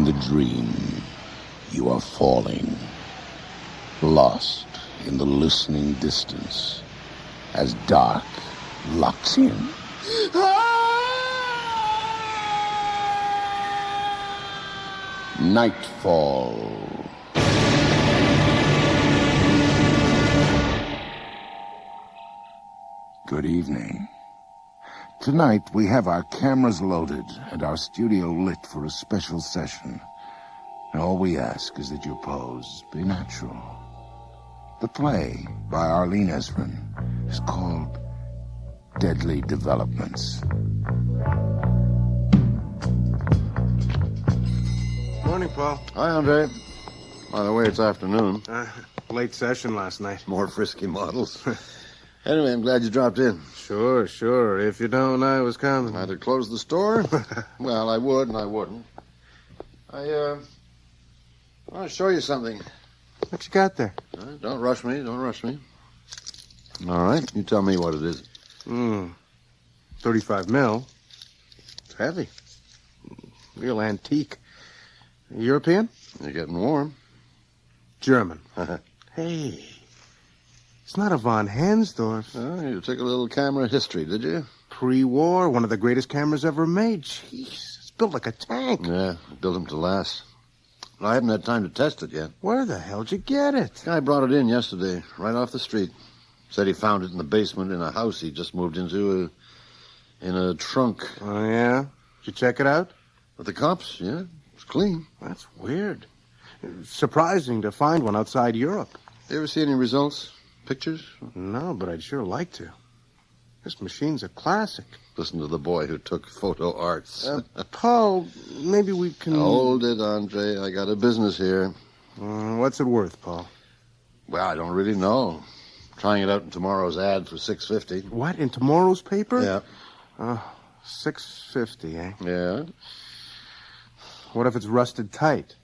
the dream, you are falling, lost in the listening distance as dark locks in. Nightfall. Good evening. Tonight, we have our cameras loaded and our studio lit for a special session. And all we ask is that your pose be natural. The play by Arlene Ezrin is called Deadly Developments. Morning, Paul. Hi, Andre. By the way, it's afternoon. Late session last night. More frisky models. Anyway, I'm glad you dropped in. Sure. If you don't, I was coming. Either close the store. Well, I would and I wouldn't. I want to show you something. What you got there? Don't rush me. All right, you tell me what it is. 35 mil. It's heavy. Real antique. European? You're getting warm. German. Hey. It's not a von Hensdorf. Oh, you took a little camera history, did you? Pre-war, one of the greatest cameras ever made. Jeez, it's built like a tank. Yeah, built them to last. I haven't had time to test it yet. Where the hell'd you get it? Guy brought it in yesterday, right off the street. Said he found it in the basement in a house he just moved into in a trunk. Oh, yeah? Did you check it out? With the cops, yeah. It's clean. That's weird. Surprising to find one outside Europe. You ever see any results? Pictures? No, but I'd sure like to. This machine's a classic. Listen to the boy who took photo arts. Paul, maybe we can... Hold it, Andre. I got a business here. What's it worth, Paul? Well, I don't really know. Trying it out in tomorrow's ad for $6.50. What, in tomorrow's paper? Yeah. $6.50, eh? Yeah. What if it's rusted tight?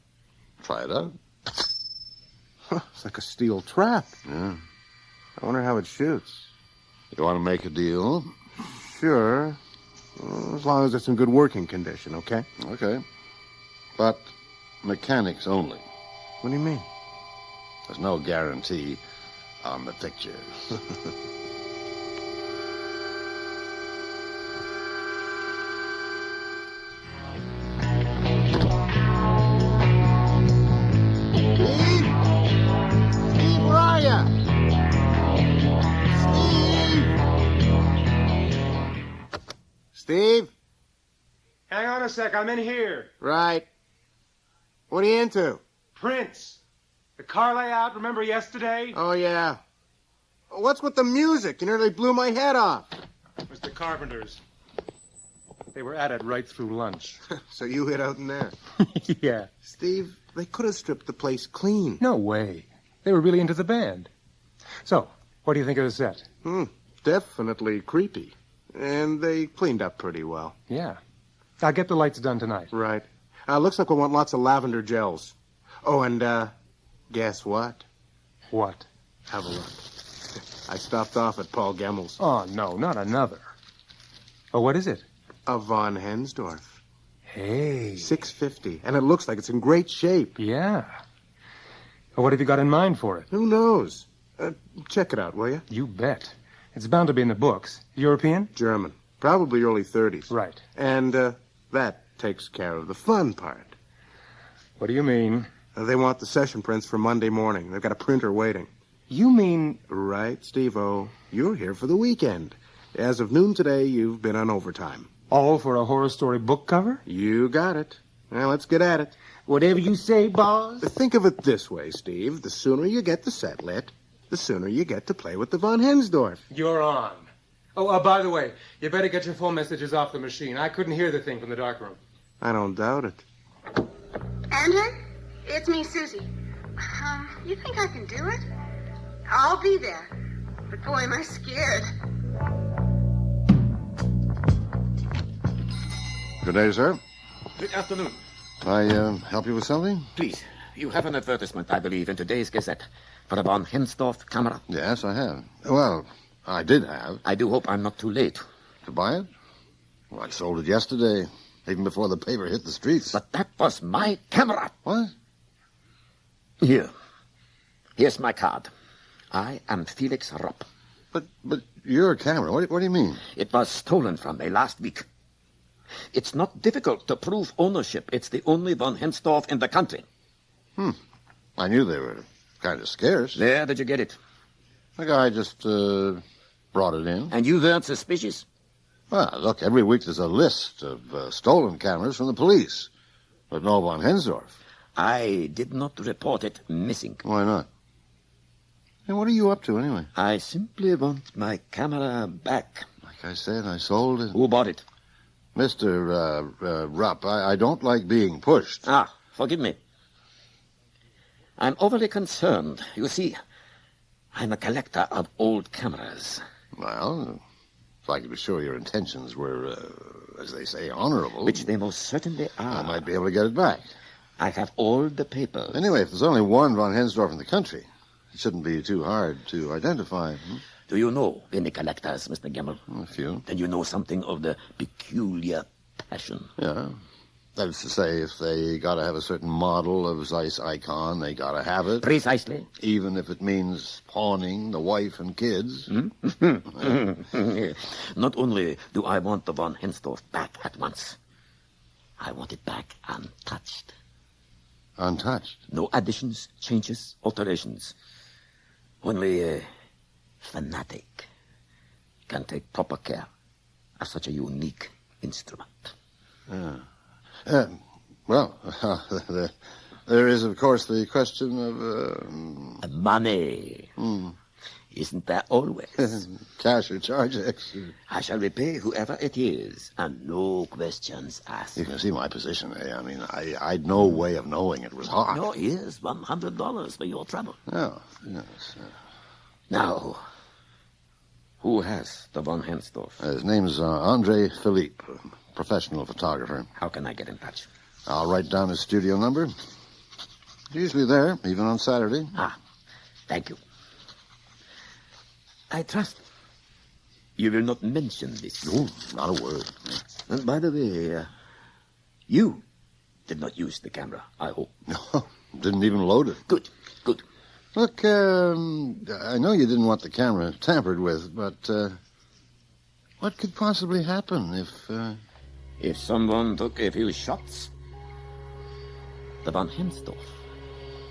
Try it out. It's like a steel trap. Yeah. I wonder how it shoots. You want to make a deal? Sure. As long as it's in good working condition, okay? Okay. But mechanics only. What do you mean? There's no guarantee on the pictures. Steve? Hang on a sec, I'm in here. Right. What are you into? Prince. The car layout, remember yesterday? Oh, yeah. What's with the music? You nearly blew my head off. It was the Carpenters. They were at it right through lunch. So you hid out in there. Yeah. Steve, they could have stripped the place clean. No way. They were really into the band. So, what do you think of the set? Definitely creepy. And they cleaned up pretty well. Yeah. I'll get the lights done tonight. Right. Looks like we'll want lots of lavender gels. Oh, and, guess what? What? Have a look. I stopped off at Paul Gemmel's. Oh, no, not another. Oh, what is it? A von Hensdorf. Hey. $6.50. And it looks like it's in great shape. Yeah. Well, what have you got in mind for it? Who knows? Check it out, will you? You bet. It's bound to be in the books. European? German. Probably early 30s. Right. And, that takes care of the fun part. What do you mean? They want the session prints for Monday morning. They've got a printer waiting. You mean... Right, Steve-O. You're here for the weekend. As of noon today, you've been on overtime. All for a horror story book cover? You got it. Now, let's get at it. Whatever you say, boss. Think of it this way, Steve. The sooner you get the set lit, the sooner you get to play with the von Hensdorf. You're on. Oh, by the way, you better get your phone messages off the machine. I couldn't hear the thing from the darkroom. I don't doubt it. Andrew? It's me, Susie. You think I can do it? I'll be there. But boy, am I scared. Good day, sir. Good afternoon. I help you with something? Please, you have an advertisement, I believe, in today's Gazette for the von Hensdorf camera. Yes, I have. Well, I did have. I do hope I'm not too late. To buy it? Well, I sold it yesterday. even before the paper hit the streets. But that was my camera. What? Here's my card. I am Felix Rupp. But your camera, what do you mean? It was stolen from me last week. It's not difficult to prove ownership. It's the only von Hensdorf in the country. I knew they were kind of scarce. Where did you get it? The guy just brought it in. And you weren't suspicious? Well, look, every week there's a list of stolen cameras from the police. But no von Hensdorf. I did not report it missing. Why not? And what are you up to, anyway? I simply want my camera back. Like I said, I sold it. Who bought it? Mr. Rupp, I don't like being pushed. Forgive me. I'm overly concerned. You see, I'm a collector of old cameras. Well, if I could be sure your intentions were, as they say, honorable. Which they most certainly are. I might be able to get it back. I have all the papers. Anyway, if there's only one von Hensdorf in the country, it shouldn't be too hard to identify. Do you know any collectors, Mr. Gemmell? A few. Then you know something of the peculiar passion. Yeah. That is to say, if they got to have a certain model of Zeiss icon, they got to have it. Precisely. Even if it means pawning the wife and kids. Not only do I want the von Hensdorf back at once, I want it back untouched. Untouched? No additions, changes, alterations. Only a fanatic can take proper care of such a unique instrument. Well, there is, of course, the question of... Money. Isn't there always? Cash or charge X. I shall repay whoever it is, and no questions asked. You can see my position, eh? I mean, I'd no way of knowing it was hot. No, here's $100 for your trouble. Oh, yes. Now, who has the von Hensdorf? His name's André Phillipe, professional photographer. How can I get in touch? I'll write down his studio number. He's usually there, even on Saturday. Thank you. I trust you will not mention this. No, not a word. And by the way, you did not use the camera, I hope. No, didn't even load it. Good. Look, I know you didn't want the camera tampered with, but what could possibly happen If someone took a few shots, the von Hensdorf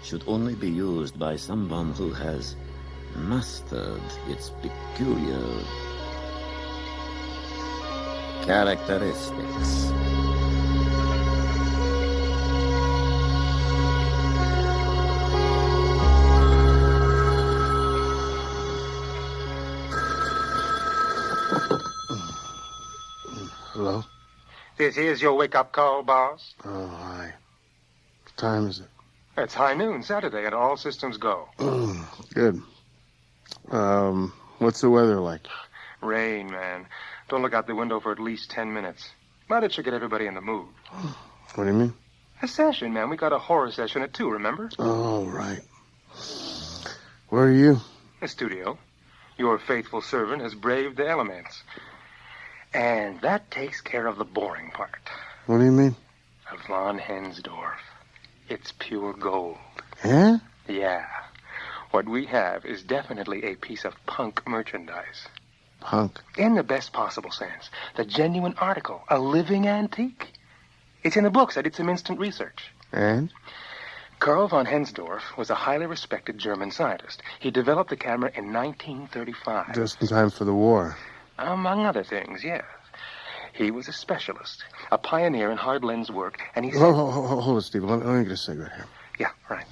should only be used by someone who has mastered its peculiar characteristics. Hello? This here's your wake-up call, boss. Oh, hi. What time is it? It's high noon, Saturday, and all systems go. Good. What's the weather like? Rain, man. Don't look out the window for at least 10 minutes. But it should get everybody in the mood. What do you mean? A session, man. We got a horror session at 2, remember? Oh, right. Where are you? The studio. Your faithful servant has braved the elements. And that takes care of the boring part. What do you mean? A von Hensdorf. It's pure gold. Yeah? Yeah. What we have is definitely a piece of punk merchandise. Punk. In the best possible sense. The genuine article. A living antique. It's in the books. I did some instant research. And? Karl von Hensdorf was a highly respected German scientist. He developed the camera in 1935. Just in time for the war. Among other things, yes. He was a specialist, a pioneer in hard lens work, and he said... Hold it, Steve. Let me get a cigarette here. Yeah, right.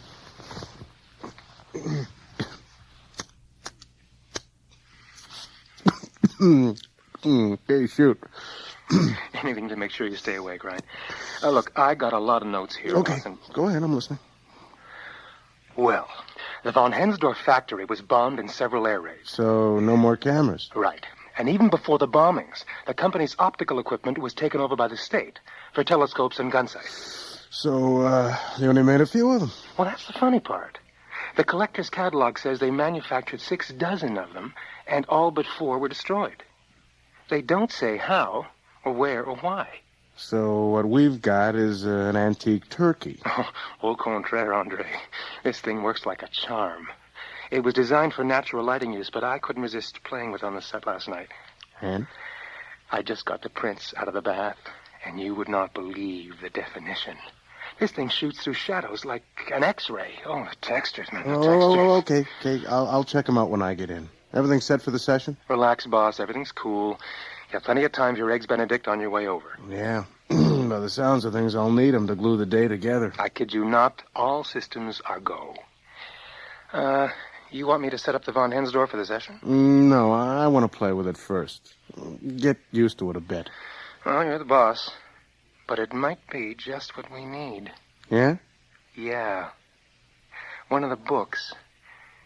Okay, shoot. Anything to make sure you stay awake, right? Look, I got a lot of notes here. Okay, Watson. go ahead. I'm listening. Well, the von Hensdorf factory was bombed in several air raids. So, no more cameras. Right. And even before the bombings, the company's optical equipment was taken over by the state for telescopes and gun sights. So, they only made a few of them. Well, that's the funny part. The collector's catalog says they manufactured 6 dozen of them, and all but 4 were destroyed. They don't say how, or where, or why. So what we've got is an antique turkey. Oh, au contraire, André. This thing works like a charm. It was designed for natural lighting use, but I couldn't resist playing with it on the set last night. And? I just got the prints out of the bath, and you would not believe the definition. This thing shoots through shadows like an X-ray. Oh, the textures, man, the textures. Okay. I'll check them out when I get in. Everything set for the session? Relax, boss. Everything's cool. You have plenty of time for your Eggs Benedict on your way over. Yeah. By the sounds of things, I'll need them to glue the day together. I kid you not. All systems are go. You want me to set up the von Hensdorf for the session? No, I want to play with it first. Get used to it a bit. Well, you're the boss. But it might be just what we need. Yeah? Yeah. One of the books,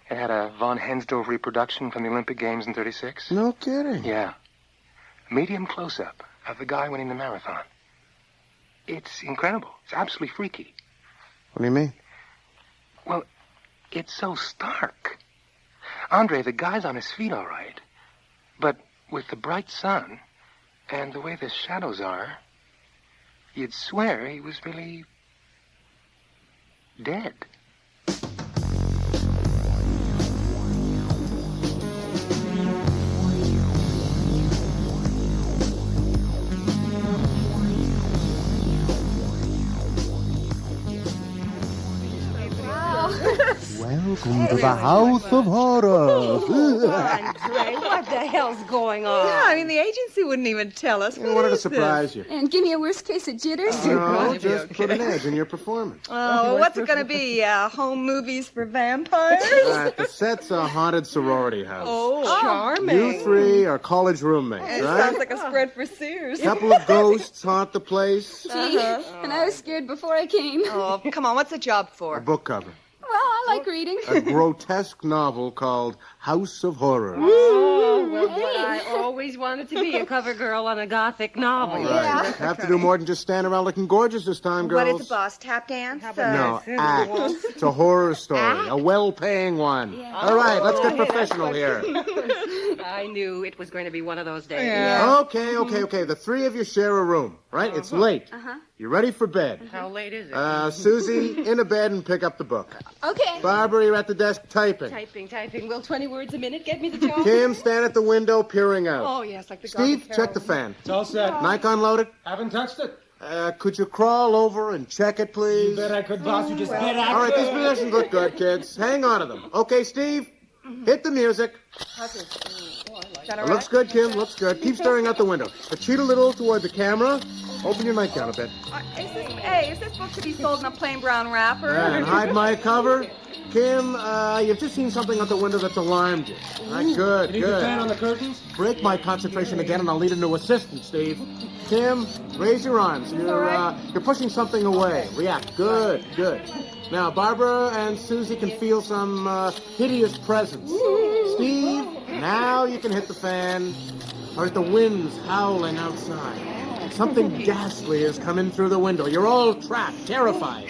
it had a von Hensdorf reproduction from the Olympic Games in 36. No kidding. Yeah. Medium close-up of the guy winning the marathon. It's incredible. It's absolutely freaky. What do you mean? Well, it's so stark. Andre, the guy's on his feet all right. But with the bright sun and the way the shadows are, you'd swear he was really dead. Welcome to the House of Horrors. Andre, what the hell's going on? Yeah, I mean, the agency wouldn't even tell us. I wanted to surprise you. And give me a worst case of jitters. No, just put an edge in your performance. Oh, what's it going to be? Home movies for vampires? The set's a haunted sorority house. Oh, charming. You three are college roommates, It right? sounds like a spread for Sears. Couple of ghosts haunt the place. Gee, and I was scared before I came. Oh, come on, what's the job A for? book cover. Well, I like reading. A grotesque novel called House of Horrors. Oh, well, but I always wanted to be a cover girl on a gothic novel. All right. Have to do more than just stand around looking gorgeous this time, girls. What is it, boss? Tap dance? No, act. It's a horror story. A well-paying one. Yeah. All right, let's get professional here. I knew it was going to be one of those days. Yeah. Okay. The three of you share a room, right? It's late. You ready for bed? How late is it? Susie, into bed and pick up the book. Okay. Barbara, you're at the desk typing. Typing. Will 20 words a minute get me the job? Kim, stand at the window peering out. Oh, yes, like the Steve, Gothic check the Carol. fan. It's all set. Nikon loaded? Haven't touched it. Could you crawl over and check it, please? You bet I could, boss. You just get out. All right, these positions look good, kids. Hang on to them. Okay, Steve, hit the music. It looks good, Kim. Looks good. Keep staring out the window. Cheat a little toward the camera. Open your nightgown a bit. Is this book to be sold in a plain brown wrapper? And hide my cover. Kim, you've just seen something out the window that's alarmed you. All right, good. You need the fan on the curtains? Break my concentration again, and I'll need a new assistant, Steve. Kim, raise your arms. You're pushing something away. React. Good. Now, Barbara and Susie can feel some hideous presence. Steve, now you can hit the fan. Or the wind's howling outside. Something ghastly has come in through the window. You're all trapped, terrified.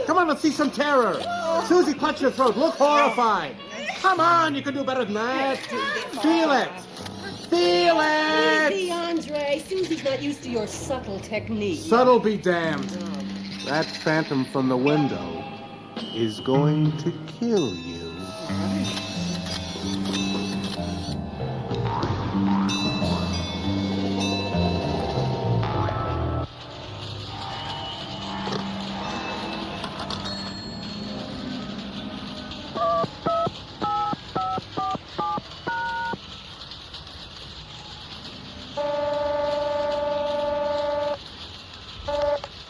Come on, let's see some terror. Susie, clutch your throat. Look horrified. Come on, you can do better than that. Feel it. Feel it. Easy, Andre. Susie's not used to your subtle technique. Subtle be damned. That phantom from the window is going to kill you.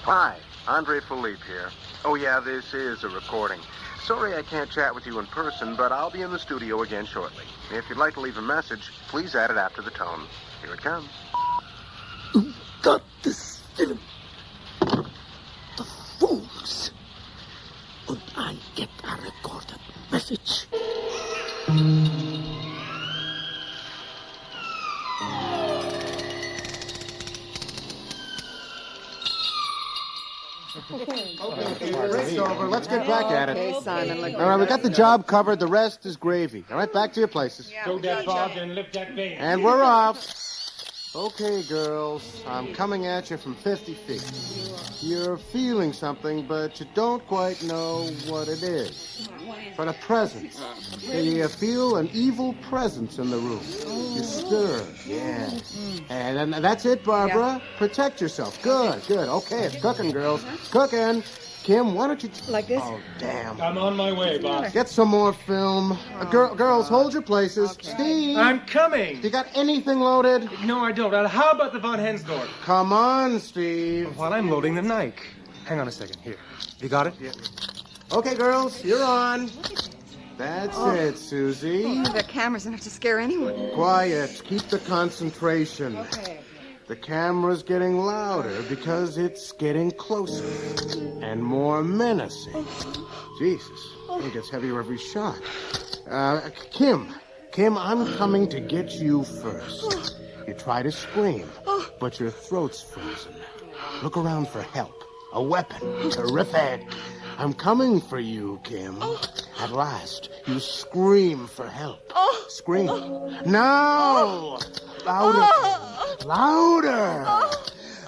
Hi, André Phillipe here. Oh, yeah, this is a recording. Sorry I can't chat with you in person, but I'll be in the studio again shortly. If you'd like to leave a message, please add it after the tone. Here it comes. Got this film. The fools. And I get a recorded message. Break's over. Let's get back at it. Okay, Simon, look. All right, we got the job covered. The rest is gravy. All right, back to your places. Go that fog and lift that veil. And we're off. Okay, girls, I'm coming at you from 50 feet. You're feeling something, but you don't quite know what it is. But a presence. You feel an evil presence in the room. You stir, yes. And that's it, Barbara. Protect yourself. Good. Okay, it's cooking, girls. It's cooking. Kim, why don't you... Like this? Oh, damn. I'm on my way, boss. Get some more film. Girls, hold your places. Okay. Steve! I'm coming! You got anything loaded? No, I don't. How about the von Hensdorf? Come on, Steve. While I'm loading the Nike. Hang on a second. Here. You got it? Yeah. Okay, girls, you're on. That's it, Susie. The camera's enough to scare anyone. Quiet. Keep the concentration. Okay. The camera's getting louder because it's getting closer and more menacing. Jesus, it gets heavier every shot. Kim, I'm coming to get you first. You try to scream, but your throat's frozen. Look around for help. A weapon. Terrific. I'm coming for you, Kim. At last, you scream for help. Scream. Now! Louder!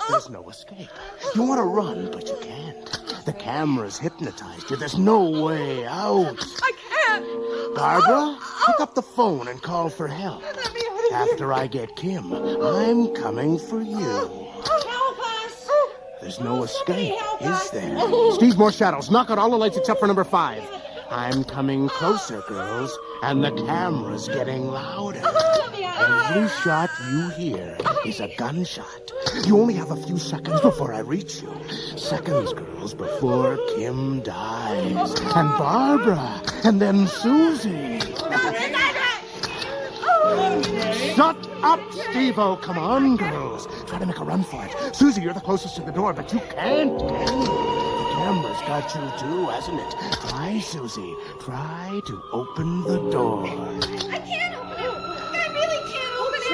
There's no escape. You want to run, but you can't. The camera's hypnotized you. There's no way out. I can't. Barbara, pick up the phone and call for help. After I get Kim, I'm coming for you. Help us! There's no escape, is there? Steve, more shadows. Knock out all the lights except for number 5. I'm coming closer, girls, and the camera's getting louder. Every shot you hear is a gunshot. You only have a few seconds before I reach you. Seconds, girls, before Kim dies. And Barbara, and then Susie. Shut up, Steve-O. Come on, girls. Try to make a run for it. Susie, you're the closest to the door, but you can't. The camera's got you too, hasn't it? Try, Susie. Try to open the door. I can't open it. I really can't open it.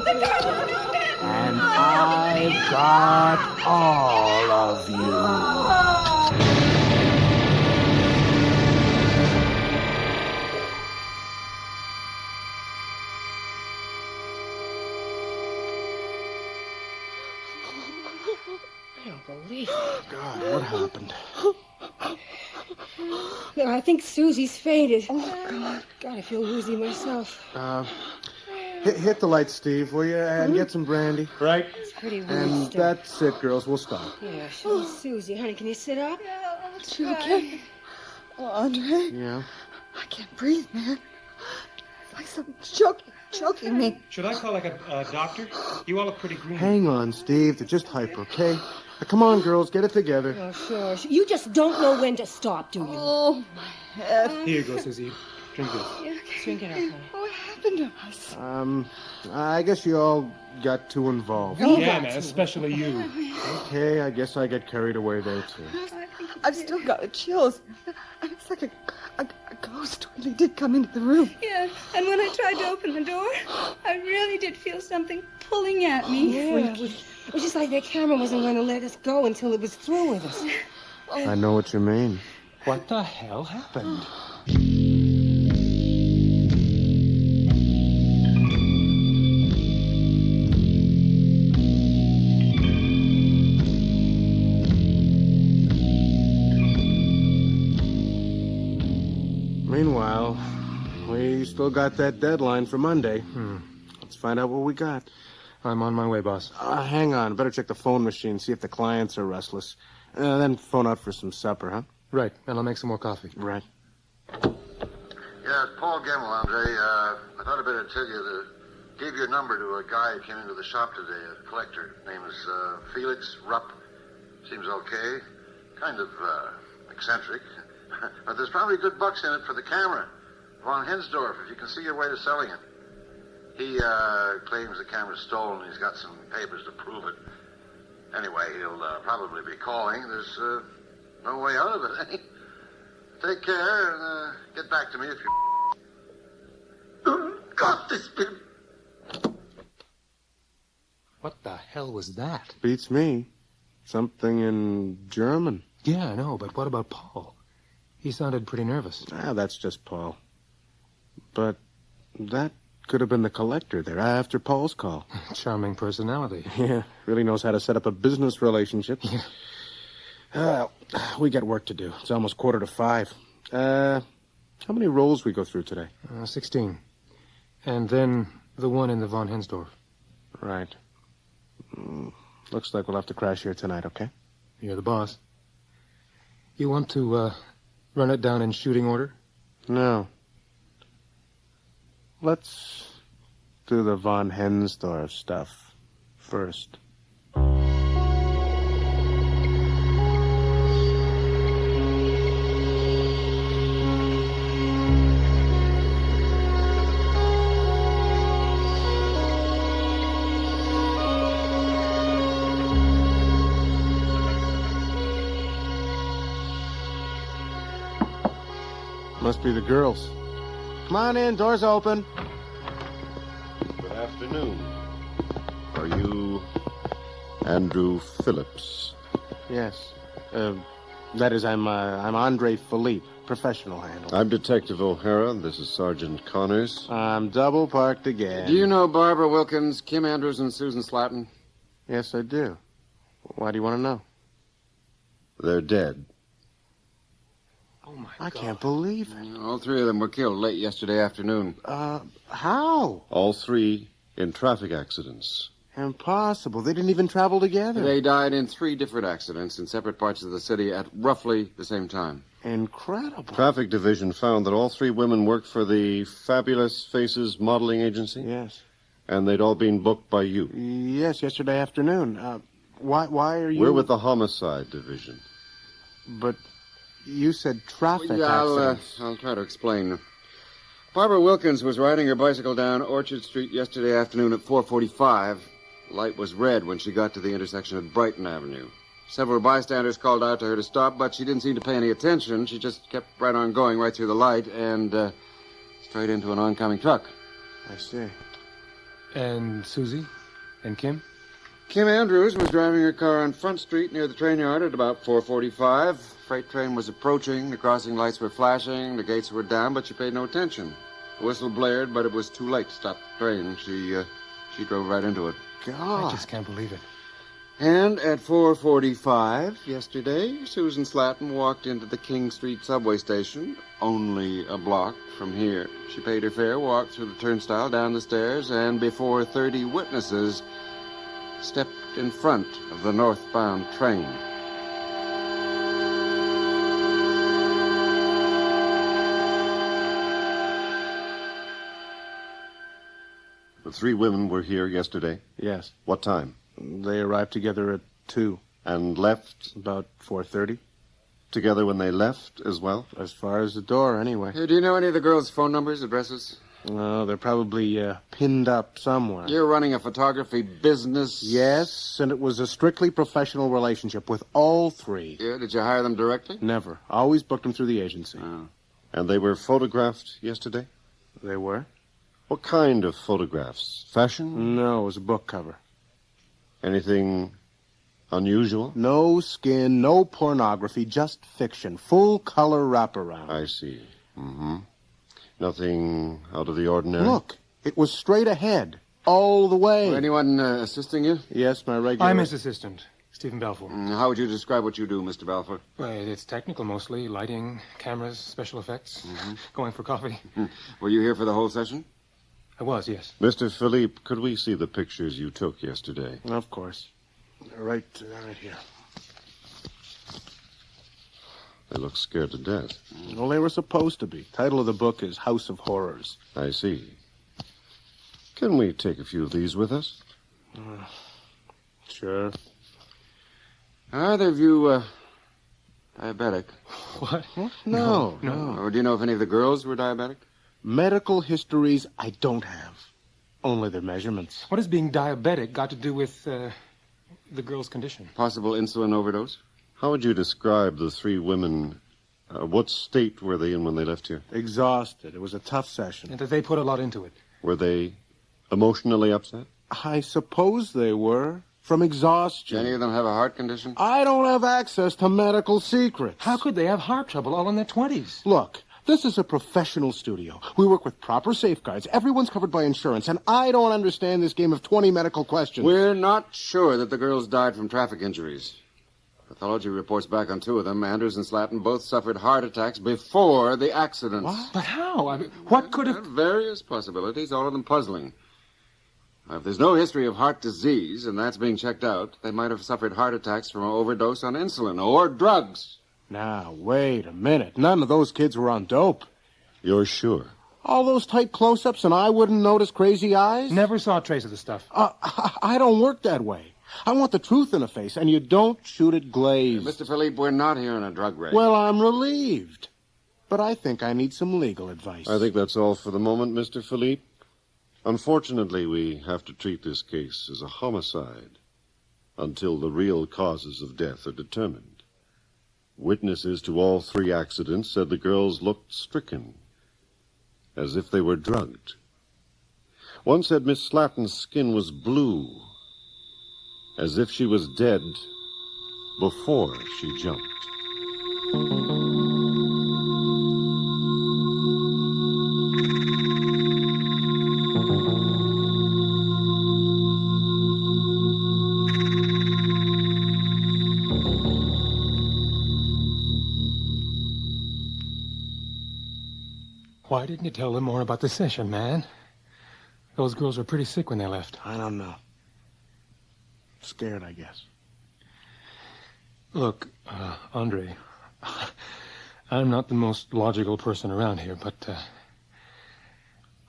The door won't open. And I've got all of you. I don't believe it. God, what happened? No, I think Susie's fainted. Oh, God. God, I feel woozy myself. Hit the lights, Steve, will you? And get some brandy. Right. It's pretty weird And stuff. that's it, girls. We'll stop. Yeah, show Susie. Honey, can you sit up? Yeah, I'll try. Oh, Andre. Yeah? I can't breathe, man. It's like something's choking me. Should I call like a doctor? You all look pretty green. Hang on, Steve. They're just hyper, okay? Now, come on, girls. Get it together. Oh, sure. You just don't know when to stop, do you? Oh, my head. Here you go, Susie. Drink this. Drink it up, honey. What happened to us? I guess you all got too involved. Yeah, man, especially you. Okay, I guess I get carried away there, too. I've still got the chills. It's like a ghost really did come into the room. Yeah, and when I tried to open the door, I really did feel something pulling at me. Yeah, it was just like that camera wasn't going to let us go until it was through with us. I know what you mean. What the hell happened? Meanwhile, we still got that deadline for Monday. Let's find out what we got. I'm on my way, boss. Hang on. Better check the phone machine, see if the clients are restless. Then phone out for some supper, huh? Right, and I'll make some more coffee. Right. Yeah, it's Paul Gemmell, Andre. I thought I'd better tell you that I gave your number to a guy who came into the shop today, a collector. Name is Felix Rupp. Seems okay. Kind of eccentric. But there's probably good bucks in it for the camera. Von Hensdorf, if you can see your way to selling it. He claims the camera's stolen. He's got some papers to prove it. Anyway, he'll probably be calling. There's no way out of it, eh? Take care and get back to me if you... God, this been... What the hell was that? Beats me. Something in German. Yeah, I know, but what about Paul? He sounded pretty nervous. That's just Paul. But that could have been the collector there after Paul's call. Charming personality. Yeah, really knows how to set up a business relationship. We got work to do. It's almost 4:45. How many rolls we go through today? 16. And then the one in the von Hensdorf. Right. Looks like we'll have to crash here tonight, okay? You're the boss. You want to run it down in shooting order? No. Let's do the von Hensdorf stuff first. Must be the girls. Come on in, door's open. Good afternoon. Are you Andrew Phillips? Yes. That is, I'm André Phillipe, professional handler. I'm Detective O'Hara. This is Sergeant Connors. I'm double parked again. Do you know Barbara Wilkins, Kim Andrews, and Susan Slatton? Yes, I do. Why do you want to know? They're dead. Oh, my I can't believe it. All three of them were killed late yesterday afternoon. How? All three in traffic accidents. Impossible. They didn't even travel together. They died in 3 different accidents in separate parts of the city at roughly the same time. Incredible. Traffic division found that all 3 women worked for the Fabulous Faces modeling agency? Yes. And they'd all been booked by you? Yes, yesterday afternoon. Why are you... We're with the homicide division. But you said traffic accidents. I'll try to explain. Barbara Wilkins was riding her bicycle down Orchard Street yesterday afternoon at 4:45. Light was red when she got to the intersection at Brighton Avenue. Several bystanders called out to her to stop, but she didn't seem to pay any attention. She just kept right on going right through the light and straight into an oncoming truck. I see. And Susie? And Kim? Kim Andrews was driving her car on Front Street near the train yard at about 4:45. Freight train was approaching. The crossing lights were flashing. The gates were down, but she paid no attention. The whistle blared, but it was too late to stop the train. She drove right into it. God. I just can't believe it. And at 4:45 yesterday, Susan Slatton walked into the King Street subway station, only a block from here. She paid her fare, walked through the turnstile, down the stairs, and before 30 witnesses, stepped in front of the northbound train. The 3 women were here yesterday? Yes. What time? They arrived together at 2. And left? About 4:30. Together when they left as well? As far as the door, anyway. Hey, do you know any of the girls' phone numbers, addresses? Oh, they're probably pinned up somewhere. You're running a photography business? Yes, and it was a strictly professional relationship with all 3. Yeah, did you hire them directly? Never. Always booked them through the agency. Oh. And they were photographed yesterday? They were? What kind of photographs? Fashion? No, it was a book cover. Anything unusual? No skin, no pornography, just fiction. Full color wraparound. I see. Mm-hmm. Nothing out of the ordinary? Look, it was straight ahead, all the way. Well, anyone assisting you? Yes, my regular... I'm his assistant, Stephen Balfour. How would you describe what you do, Mr. Balfour? Well, it's technical mostly. Lighting, cameras, special effects. Going for coffee. Were you here for the whole session? I was, yes. Mr. Phillipe, could we see the pictures you took yesterday? Of course. Right here. They look scared to death. Well, they were supposed to be. Title of the book is House of Horrors. I see. Can we take a few of these with us? Sure. Are either of you diabetic? What? No. Or do you know if any of the girls were diabetic? Medical histories I don't have. Only their measurements. What has being diabetic got to do with the girl's condition? Possible insulin overdose? How would you describe the 3 women? What state were they in when they left here? Exhausted. It was a tough session. And that they put a lot into it. Were they emotionally upset? I suppose they were. From exhaustion. Any of them have a heart condition? I don't have access to medical secrets. How could they have heart trouble all in their 20s? Look, This is a professional studio. We work with proper safeguards. Everyone's covered by insurance, and I don't understand this game of 20 medical questions. We're not sure that the girls died from traffic injuries. Pathology reports back on 2 of them. Andrews and Slatton both suffered heart attacks before the accidents. What? But how? I mean, what could have... Various possibilities, all of them puzzling. Now, if there's no history of heart disease, and that's being checked out, they might have suffered heart attacks from an overdose on insulin or drugs. Now, wait a minute. None of those kids were on dope. You're sure? All those tight close-ups and I wouldn't notice crazy eyes? Never saw a trace of the stuff. I don't work that way. I want the truth in the face, and you don't shoot it glazed. Mr. Phillipe, we're not here in a drug raid. Well, I'm relieved. But I think I need some legal advice. I think that's all for the moment, Mr. Phillipe. Unfortunately, we have to treat this case as a homicide until the real causes of death are determined. Witnesses to all 3 accidents said the girls looked stricken, as if they were drugged. One said Miss Slatton's skin was blue, as if she was dead before she jumped. Why didn't you tell them more about the session, man? Those girls were pretty sick when they left. I don't know. Scared, I guess. Look, Andre, I'm not the most logical person around here, but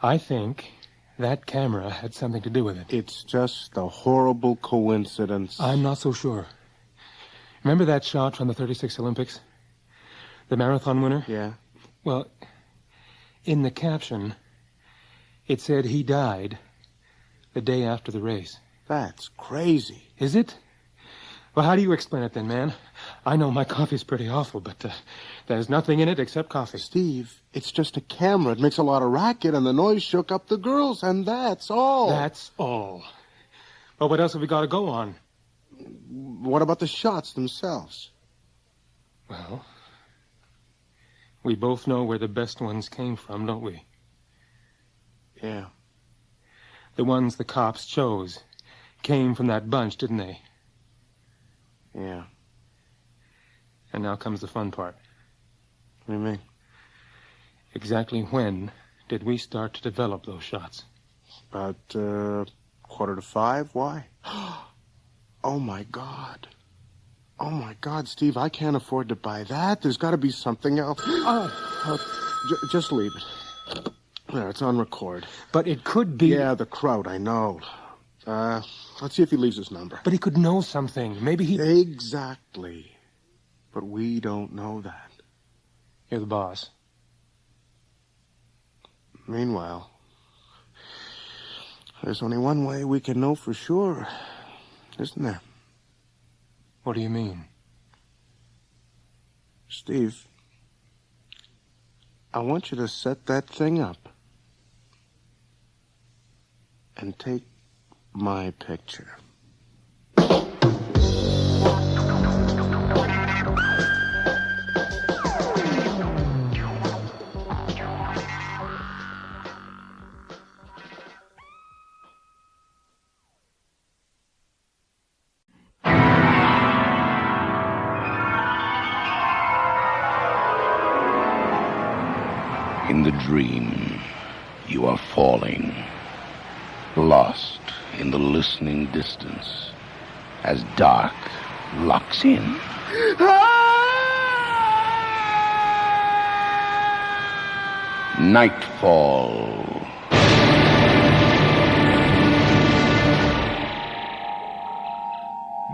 I think that camera had something to do with it. It's just a horrible coincidence. I'm not so sure. Remember that shot from the 36 Olympics? The marathon winner? Yeah. Well, in the caption, it said he died the day after the race. That's crazy. Is it? Well, how do you explain it then, man? I know my coffee's pretty awful, but there's nothing in it except coffee. Steve, it's just a camera. It makes a lot of racket, and the noise shook up the girls, and that's all. That's all. Well, what else have we got to go on? What about the shots themselves? Well, we both know where the best ones came from, don't we? Yeah. The ones the cops chose came from that bunch, didn't they? Yeah. And now comes the fun part. What do you mean? Exactly when did we start to develop those shots? About 4:45. Why? Oh, my God. Oh, my God, Steve, I can't afford to buy that. There's got to be something else. Just leave it. There, it's on record. But it could be... Yeah, the crowd, I know. Let's see if he leaves his number. But he could know something. Maybe he... Exactly. But we don't know that. You're the boss. Meanwhile, there's only one way we can know for sure, isn't there? What do you mean? Steve, I want you to set that thing up and take my picture. In the dream, you are falling, lost in the listening distance, as dark locks in. Nightfall.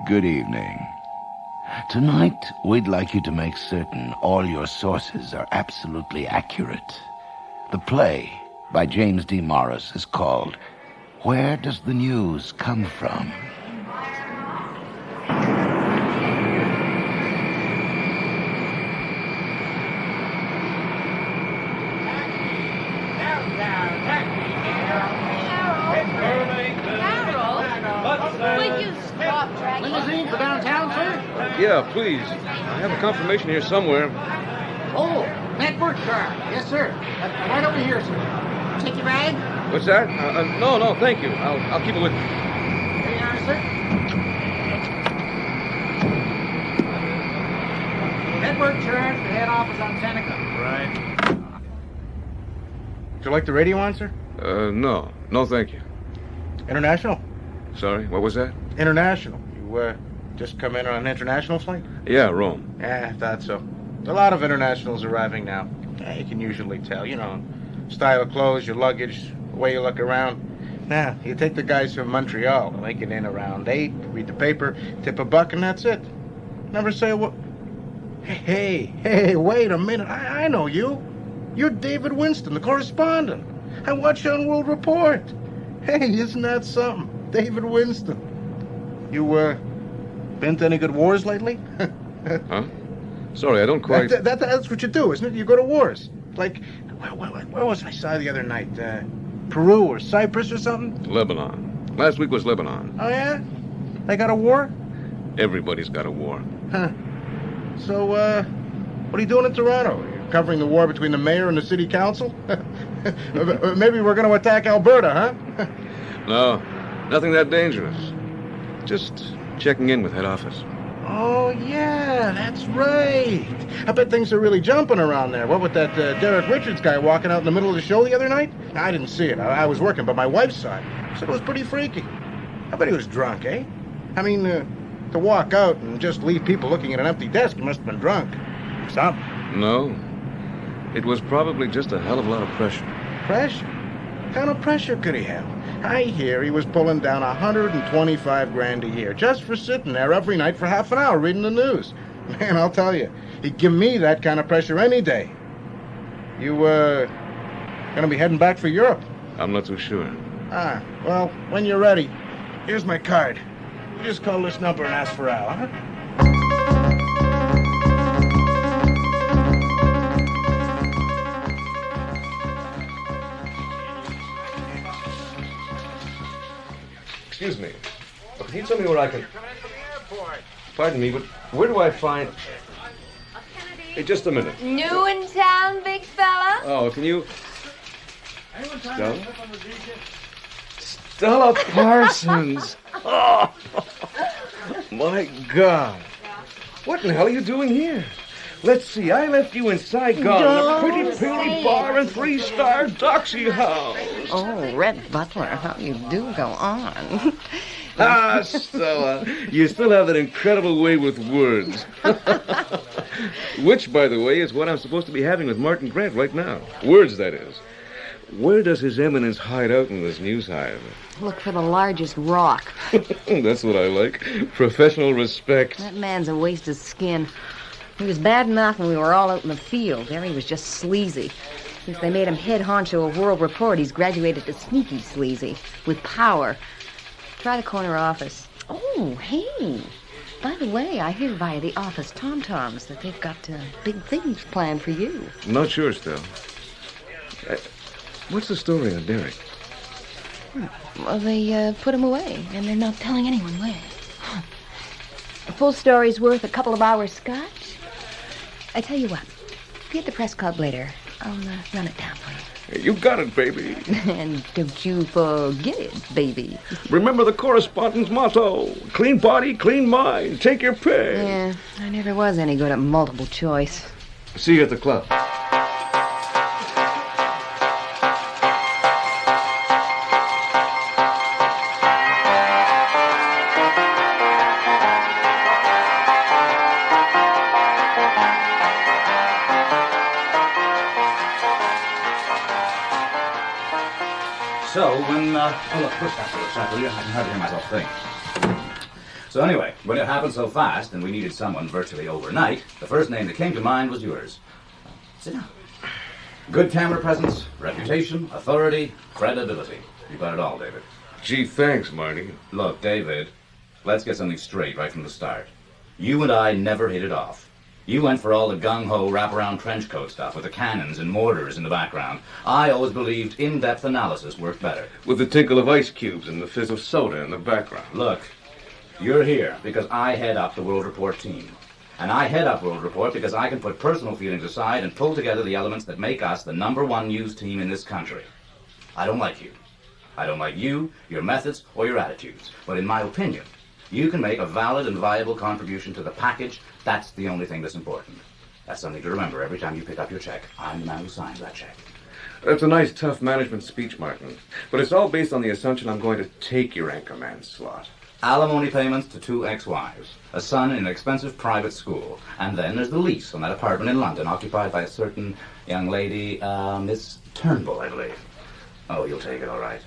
Good evening. Tonight, we'd like you to make certain all your sources are absolutely accurate. The play by James D. Morris is called Where Does the News Come From? Limousine for downtown, sir? Yeah, please. I have a confirmation here somewhere. Oh, that for Edward car. Yes, sir. Right over here, sir. Take your rag? What's that? No, thank you. I'll keep it with me. There you are, sir. Network charge. The head office on Tenica. Right. Would you like the radio on, sir? No. No, thank you. International? Sorry, what was that? International. You, just come in on an international flight? Yeah, Rome. Yeah, I thought so. A lot of internationals arriving now. You can usually tell, style of clothes, your luggage, the way you look around. Now, you take the guys from Montreal. They get in around 8, read the paper, tip a buck, and that's it. Never say a word. Hey, wait a minute. I know you. You're David Winston, the correspondent. I watch you on World Report. Hey, isn't that something? David Winston. You, been to any good wars lately? Huh? Sorry, I don't quite... That's what you do, isn't it? You go to wars. Like, where was I saw the other night? Peru or Cyprus or something? Lebanon. Last week was Lebanon. Oh, yeah? They got a war? Everybody's got a war. Huh. So, what are you doing in Toronto? You're covering the war between the mayor and the city council? Maybe we're going to attack Alberta, huh? No, nothing that dangerous. Just checking in with head office. Oh, yeah, that's right. I bet things are really jumping around there. What with that Derek Richards guy walking out in the middle of the show the other night? I didn't see it. I was working, but my wife saw it. Said it was pretty freaky. I bet he was drunk, eh? I mean, to walk out and just leave people looking at an empty desk, he must have been drunk. Something. No. It was probably just a hell of a lot of pressure. Pressure? What kind of pressure could he have? I hear he was pulling down $125,000 a year just for sitting there every night for half an hour reading the news. Man, I'll tell you, he'd give me that kind of pressure any day. You, gonna be heading back for Europe? I'm not so sure. Ah, well, when you're ready, here's my card. You just call this number and ask for Al, huh? Excuse me. Can you tell me where I can... Pardon me, but where do I find... Hey, just a minute. New in town, big fella? Oh, can you... Stella? Stella Parsons! Oh, my God. What in the hell are you doing here? Let's see, I left you in Saigon, a pretty bar and 3-star doxy house. Oh, Red Butler, how you do go on. Ah, Stella, you still have that incredible way with words. Which, by the way, is what I'm supposed to be having with Martin Grant right now. Words, that is. Where does His Eminence hide out in this news hive? Look for the largest rock. That's what I like. Professional respect. That man's a waste of skin. He was bad enough when we were all out in the field. There he was just sleazy. Since they made him head honcho of World Report, he's graduated to sneaky sleazy. With power. Try the corner office. Oh, hey. By the way, I hear via the office tom-toms that they've got big things planned for you. Not sure, still. What's the story on Derek? Well, they put him away, and they're not telling anyone where. The full story's worth a couple of hours scotch. I tell you what, be at the press club later. I'll run it down for you. You got it, baby. And don't you forget it, baby. Remember the correspondent's motto. Clean body, clean mind. Take your pick. Yeah, I never was any good at multiple choice. See you at the club. So, when, oh, look, push that to the side, will you? I can hardly hear myself think. So anyway, when it happened so fast and we needed someone virtually overnight, the first name that came to mind was yours. Sit down. Good camera presence, reputation, authority, credibility. You got it all, David. Gee, thanks, Marty. Look, David, let's get something straight right from the start. You and I never hit it off. You went for all the gung-ho wraparound trench coat stuff with the cannons and mortars in the background. I always believed in-depth analysis worked better. With the tinkle of ice cubes and the fizz of soda in the background. Look, you're here because I head up the World Report team. And I head up World Report because I can put personal feelings aside and pull together the elements that make us the #1 news team in this country. I don't like you. I don't like you, your methods, or your attitudes. But in my opinion, you can make a valid and viable contribution to the package. That's the only thing that's important. That's something to remember every time you pick up your check. I'm the man who signs that check. That's a nice, tough management speech, Martin. But it's all based on the assumption I'm going to take your anchorman slot. Alimony payments to 2 ex-wives, a son in an expensive private school, and then there's the lease on that apartment in London occupied by a certain young lady, Miss Turnbull, I believe. Oh, you'll take it, all right.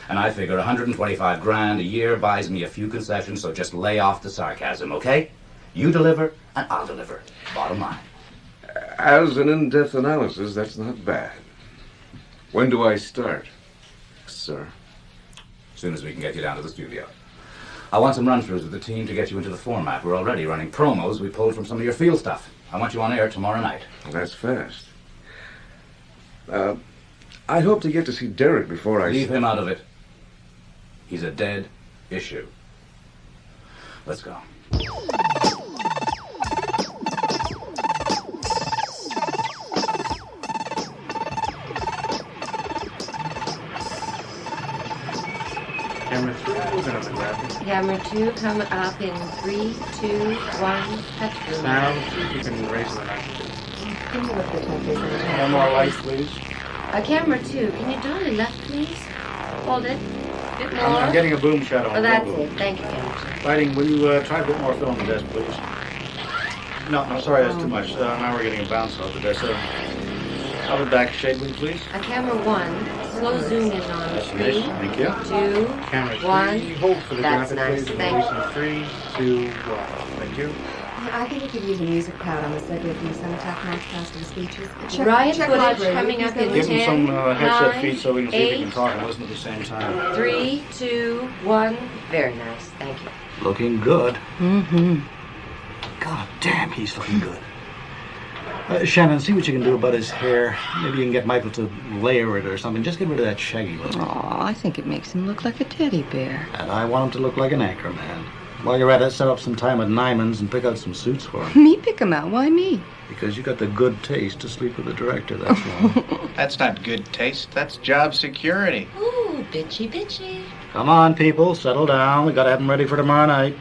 And I figure 125 grand a year buys me a few concessions, so just lay off the sarcasm, okay? You deliver, and I'll deliver. Bottom line. As an in-depth analysis, that's not bad. When do I start, sir? As soon as we can get you down to the studio. I want some run-throughs with the team to get you into the format. We're already running promos we pulled from some of your field stuff. I want you on air tomorrow night. That's fast. I'd hope to get to see Derek before I... Leave him out of it. He's a dead issue. Let's go. Camera 3, moving on the graphic. Camera 2 coming up in 3, 2, 1, cut through. Sound, see if you can raise the light. Can you look the temperature? One more light, please. Camera 2, can you dolly left, please? Hold it. A bit more. I'm getting a boom shadow on Oh, the that's logo. it. Thank you, Camera. Lighting, will you try a bit more film on the desk, please? No, sorry, that's too much. Now we're getting a bounce off the desk. I'll be back. Shade wing, please. Camera 1, slow zoom in on 3, Yes, thank you. 2, Camera 3, 1. hold for the That's graphic, nice. please. Thank Release in 3, 2, 1. Thank you. I think we could use a music pad on the set of these Summitac Nightcasting speeches. Riot footage coming up in Give him 10, some headset 9, feed so we can see if he 8, can talk and listen at the same time. 3, 2, 1. Very nice. Thank you. Looking good. Mm-hmm. God damn, he's looking good. Shannon, see what you can do about his hair. Maybe you can get Michael to layer it or something. Just get rid of that shaggy look. Oh, I think it makes him look like a teddy bear. And I want him to look like an anchorman. While you're at it, set up some time at Nyman's and pick out some suits for him. Me pick him out? Why me? Because you got the good taste to sleep with the director, that's why. That's not good taste. That's job security. Ooh, bitchy, bitchy. Come on, people, settle down. We gotta have him ready for tomorrow night.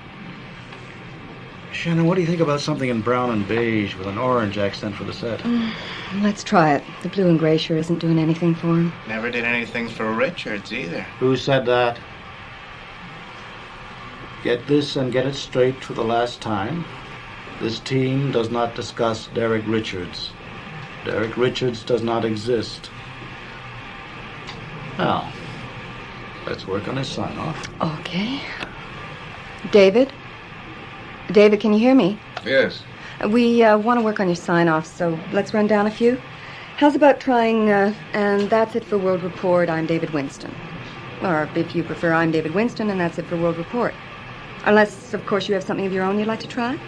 Shannon, what do you think about something in brown and beige with an orange accent for the set? Let's try it. The blue and gray sure isn't doing anything for him. Never did anything for Richards either. Who said that? Get this and get it straight for the last time. This team does not discuss Derek Richards. Derek Richards does not exist. Now, let's work on his sign-off. Okay. David? David, can you hear me? Yes. We want to work on your sign-offs, so let's run down a few. How's about trying, and that's it for World Report, I'm David Winston. Or if you prefer, I'm David Winston, and that's it for World Report. Unless, of course, you have something of your own you'd like to try?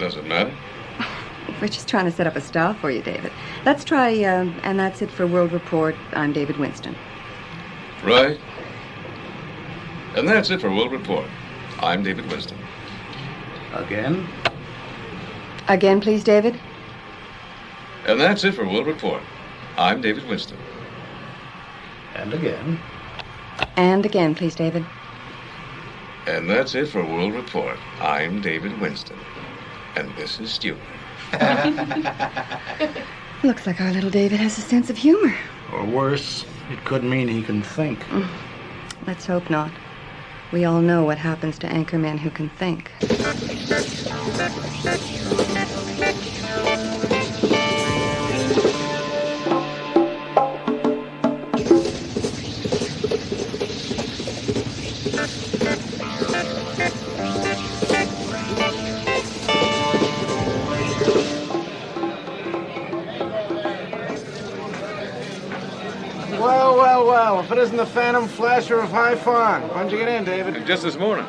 Does it matter? We're just trying to set up a style for you, David. Let's try, and that's it for World Report, I'm David Winston. Right. And that's it for World Report. I'm David Winston. Again? Again, please, David. And that's it for World Report. I'm David Winston. And again. And again, please, David. And that's it for World Report. I'm David Winston. And this is Stewart. Looks like our little David has a sense of humor. Or worse, it could mean he can think. Let's hope not. We all know what happens to anchormen who can think. Well, if it isn't the Phantom Flasher of High Fawn. When'd you get in, David? Just this morning.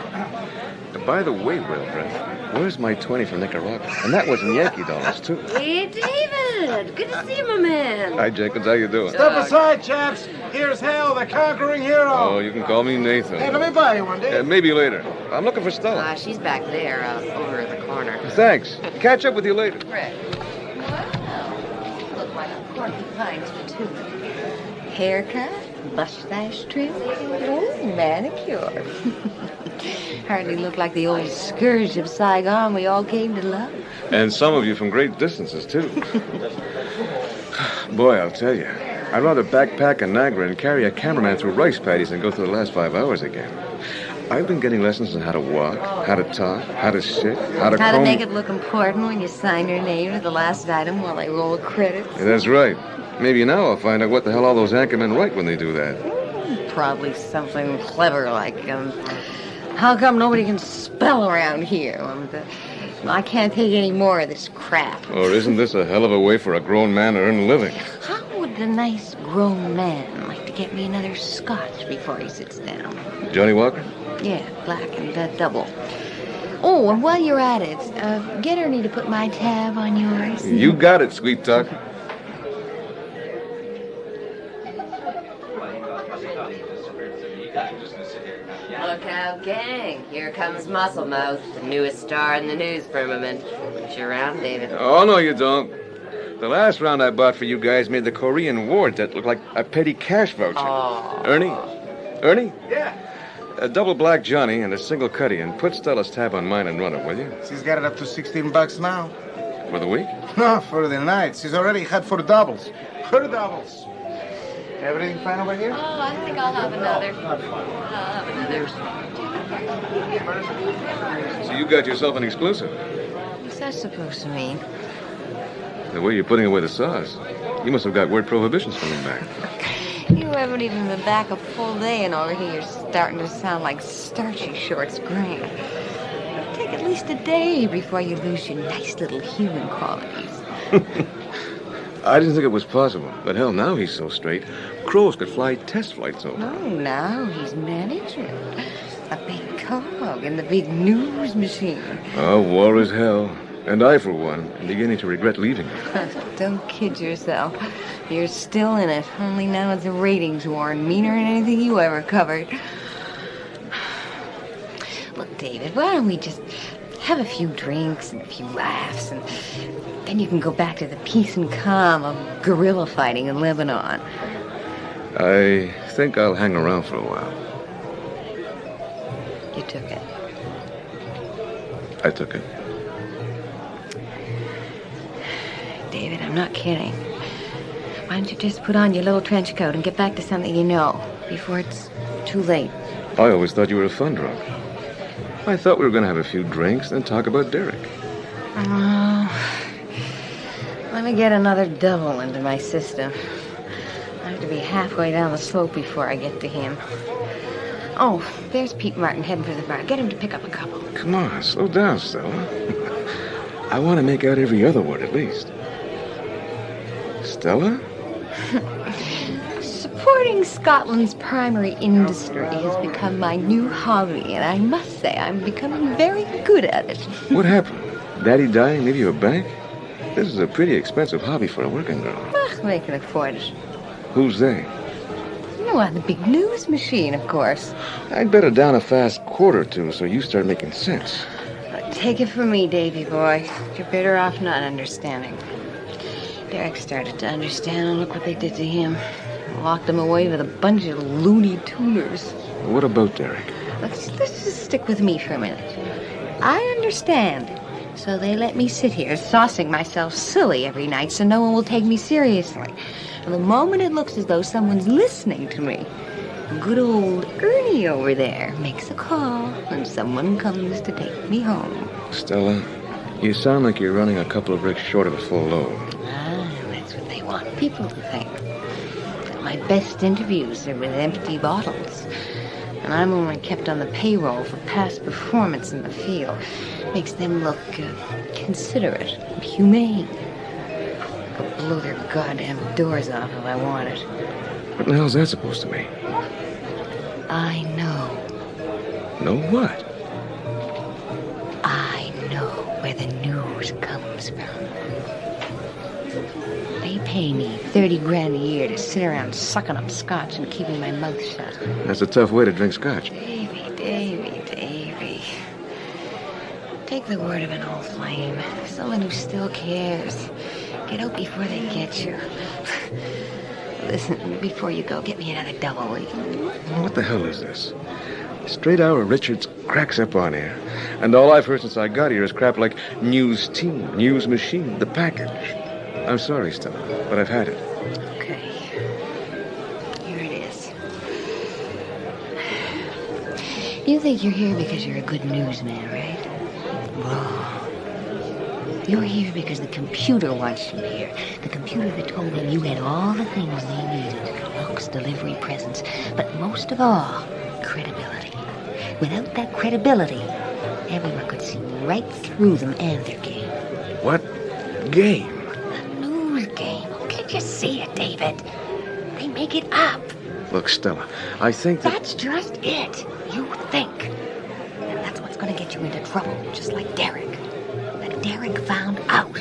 By the way, Wilbur, where's my 20 from Nicaragua? And that was in Yankee dollars, too. Hey, David! David. Good to see you, my man. Hi, Jenkins. How you doing? Step aside, chaps. Here's Hal, the conquering hero. Oh, you can call me Nathan. Hey, let me buy you one, Dave. Maybe later. I'm looking for Stella. She's back there, over in the corner. Thanks. Catch up with you later. Right. Wow. Look like a porcupine too. Haircut, mustache trim, manicure. Hardly look like the old scourge of Saigon we all came to love. And some of you from great distances, too. Boy, I'll tell you, I'd rather backpack in Niagara and carry a cameraman through rice paddies than go through the last 5 hours again. I've been getting lessons on how to walk, how to talk, how to sit, how to make it look important when you sign your name to the last item while they roll credits. Yeah, that's right. Maybe now I'll find out what the hell all those anchormen write when they do that. Probably something clever like, how come nobody can spell around here? I can't take any more of this crap. Or isn't this a hell of a way for a grown man to earn a living? How would the nice grown man like to get me another scotch before he sits down? Johnny Walker? Yeah, black and double. Oh, and while you're at it, get Ernie to put my tab on yours. You got it, sweet talk. Look out, gang. Here comes Muscle Mouth, the newest star in the news firmament. Put you around, David. Oh, no, you don't. The last round I bought for you guys made the Korean War debt look like a petty cash voucher. Oh. Ernie? Yeah? A double black Johnny and a single cutty, and put Stella's tab on mine and run it, will you? She's got it up to $16 now. For the week? No, for the night. She's already had 4 doubles. 4 doubles. Everything fine over here? Oh, I think I'll have another. So you got yourself an exclusive. What's that supposed to mean? The way you're putting away the sauce. You must have got word prohibitions coming back. You haven't even been back a full day and already you're starting to sound like starchy shorts grain. It'll take at least a day before you lose your nice little human qualities. I didn't think it was possible, but hell, now he's so straight. Crows could fly test flights over. Oh, now he's managing. A big cog in the big news machine. Oh, war is hell. And I, for one, am beginning to regret leaving it. Don't kid yourself. You're still in it, only now it's a ratings war and meaner than anything you ever covered. Look, David, why don't we just have a few drinks and a few laughs, and then you can go back to the peace and calm of guerrilla fighting in Lebanon. I think I'll hang around for a while. You took it. I took it. David, I'm not kidding. Why don't you just put on your little trench coat and get back to something you know before it's too late? I always thought you were a fun drunk. I thought we were going to have a few drinks and talk about Derek. Oh, let me get another double into my system. I have to be halfway down the slope before I get to him. Oh, there's Pete Martin heading for the bar. Get him to pick up a couple. Come on, slow down, Stella. I want to make out every other word at least. Stella? Supporting Scotland's primary industry has become my new hobby, and I must say I'm becoming very good at it. What happened? Daddy dying, leave you a bank? This is a pretty expensive hobby for a working girl. They can afford it. Who's they? You know, the big news machine, of course. I'd bet her down a fast quart or two so you start making sense. Take it from me, Davy boy. You're better off not understanding. Derek started to understand, and look what they did to him. Locked him away with a bunch of loony tuners. What about Derek? Let's just stick with me for a minute. I understand. So they let me sit here saucing myself silly every night so no one will take me seriously. And the moment it looks as though someone's listening to me, good old Ernie over there makes a call and someone comes to take me home. Stella, you sound like you're running a couple of bricks short of a full load. That's what they want people to think. My best interviews are with empty bottles. And I'm only kept on the payroll for past performance in the field. Makes them look considerate and humane. I could blow their goddamn doors off if I wanted. What the hell's that supposed to mean? I know. Know what? I know where the news comes from. They pay me 30 grand a year to sit around sucking up scotch and keeping my mouth shut. That's a tough way to drink scotch. Davy. Take the word of an old flame. Someone who still cares. Get out before they get you. Listen, before you go, get me another double. What the hell is this? Straight hour Richards cracks up on air. And all I've heard since I got here is crap like news team, news machine, the package. I'm sorry, Stella, but I've had it. Okay. Here it is. You think you're here because you're a good newsman, right? Wrong. You're here because the computer wants you here. The computer that told them you had all the things they needed. Looks, delivery, presence. But most of all, credibility. Without that credibility, everyone could see right through them and their game. What game? Can't you see it, David? They make it up. Look, Stella, I think that... That's just it. You think. And that's what's going to get you into trouble, just like Derek. But Derek found out.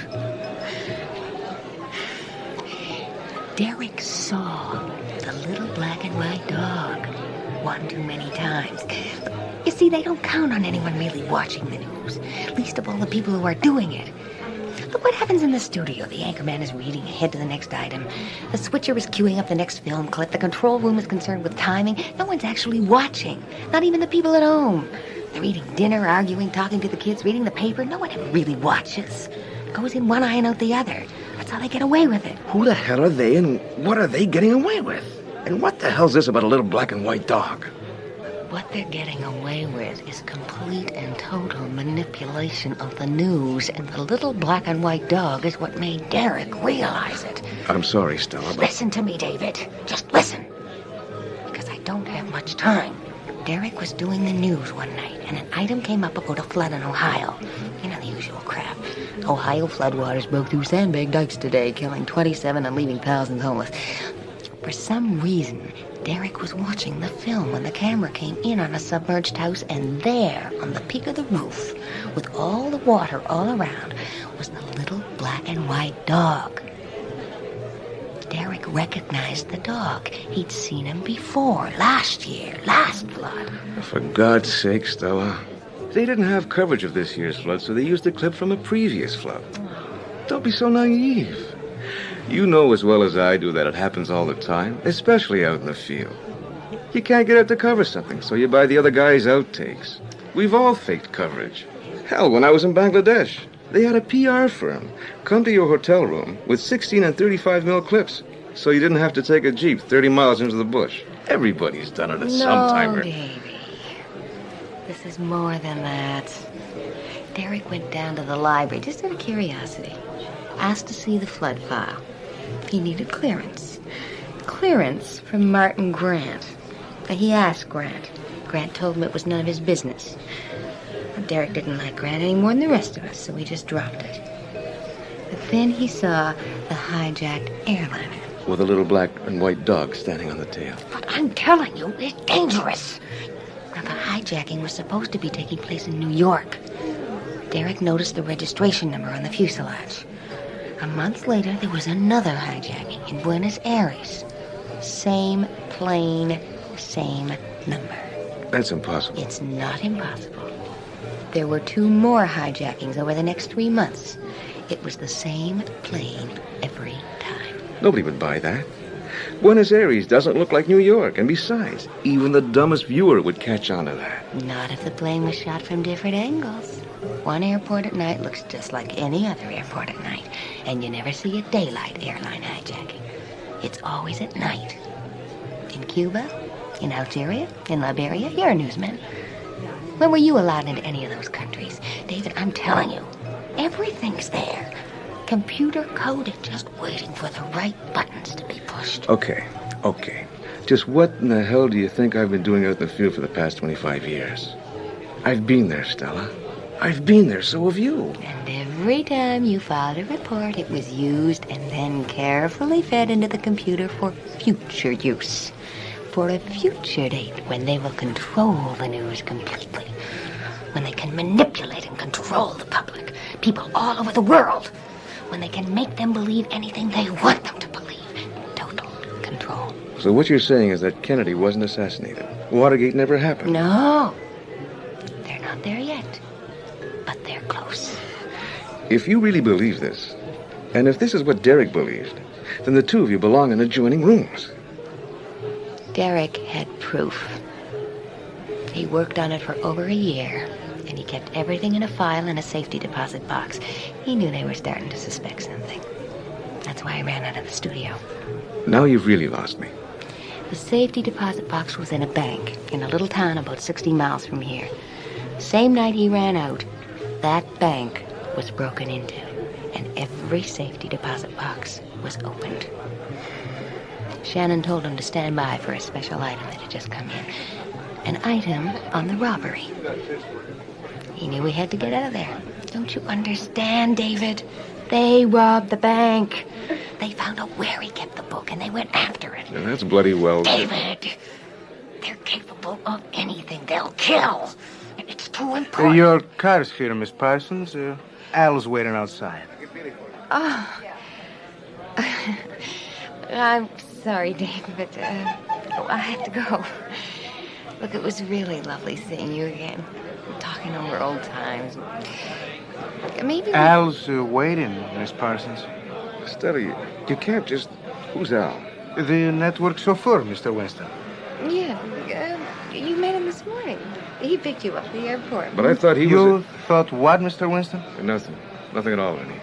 Derek saw the little black and white dog one too many times. You see, they don't count on anyone really watching the news, least of all the people who are doing it. Look what happens in the studio. The anchorman is reading ahead to the next item. The switcher is queuing up the next film clip. The control room is concerned with timing. No one's actually watching. Not even the people at home. They're eating dinner, arguing, talking to the kids, reading the paper. No one ever really watches. It goes in one eye and out the other. That's how they get away with it. Who the hell are they and what are they getting away with? And what the hell's this about a little black and white dog? What they're getting away with is complete and total manipulation of the news, and the little black and white dog is what made Derek realize it. I'm sorry, Stella, but... Listen to me, David. Just listen. Because I don't have much time. Derek was doing the news one night, and an item came up about a flood in Ohio. You know, the usual crap. Ohio floodwaters broke through sandbag dikes today, killing 27 and leaving thousands homeless. For some reason, Derek was watching the film when the camera came in on a submerged house, and there, on the peak of the roof, with all the water all around, was the little black and white dog. Derek recognized the dog. He'd seen him before, last flood. For God's sake, Stella. They didn't have coverage of this year's flood, so they used a clip from a previous flood. Don't be so naive. You know as well as I do that it happens all the time, especially out in the field. You can't get out to cover something, so you buy the other guy's outtakes. We've all faked coverage. Hell, when I was in Bangladesh, they had a PR firm come to your hotel room with 16 and 35 mil clips, so you didn't have to take a Jeep 30 miles into the bush. Everybody's done it at some time. No, Davy. This is more than that. Derek went down to the library just out of curiosity. Asked to see the flood file. He needed clearance. Clearance from Martin Grant. He asked Grant. Grant told him it was none of his business. Derek didn't like Grant any more than the rest of us, so we just dropped it. But then he saw the hijacked airliner. With a little black and white dog standing on the tail. But I'm telling you, it's dangerous. Now, the hijacking was supposed to be taking place in New York. Derek noticed the registration number on the fuselage. A month later, there was another hijacking in Buenos Aires. Same plane, same number. That's impossible. It's not impossible. There were 2 more hijackings over the next 3 months. It was the same plane every time. Nobody would buy that. Buenos Aires doesn't look like New York, and besides, even the dumbest viewer would catch on to that. Not if the plane was shot from different angles. One airport at night looks just like any other airport at night, and you never see a daylight airline hijacking. It's always at night. In Cuba, in Algeria, in Liberia, you're a newsman. When were you allowed into any of those countries? David, I'm telling you, everything's there. Computer coded, just waiting for the right buttons to be pushed. Okay. Just what in the hell do you think I've been doing out in the field for the past 25 years? I've been there, Stella. I've been there, so have you. And every time you filed a report, it was used and then carefully fed into the computer for future use. For a future date when they will control the news completely. When they can manipulate and control the public. People all over the world. when they can make them believe anything they want them to believe. Total control. So what you're saying is that Kennedy wasn't assassinated. Watergate never happened. No. They're not there yet. But they're close. If you really believe this, and if this is what Derek believed, then the two of you belong in adjoining rooms. Derek had proof. He worked on it for over a year, and he kept everything in a file in a safety deposit box. He knew they were starting to suspect something. That's why I ran out of the studio. Now you've really lost me. The safety deposit box was in a bank in a little town about 60 miles from here. Same night he ran out, that bank was broken into, and every safety deposit box was opened. Shannon told him to stand by for a special item that had just come in. An item on the robbery. He knew he had to get out of there. Don't you understand, David? They robbed the bank. They found out where he kept the book, and they went after it. And that's bloody well... David! They're capable of anything. They'll kill. It's too important. Your car's here, Miss Parsons. Al's waiting outside. Oh. I'm sorry, Dave, but I have to go. Look, it was really lovely seeing you again. Talking over old times. Maybe Al's waiting, Miss Parsons. Stella, you can't just... Who's Al? The network chauffeur, Mr. Winston. Yeah, you met him this morning. He picked you up at the airport. But I thought he was... You thought what, Mr. Winston? Nothing. Nothing at all, Lenny.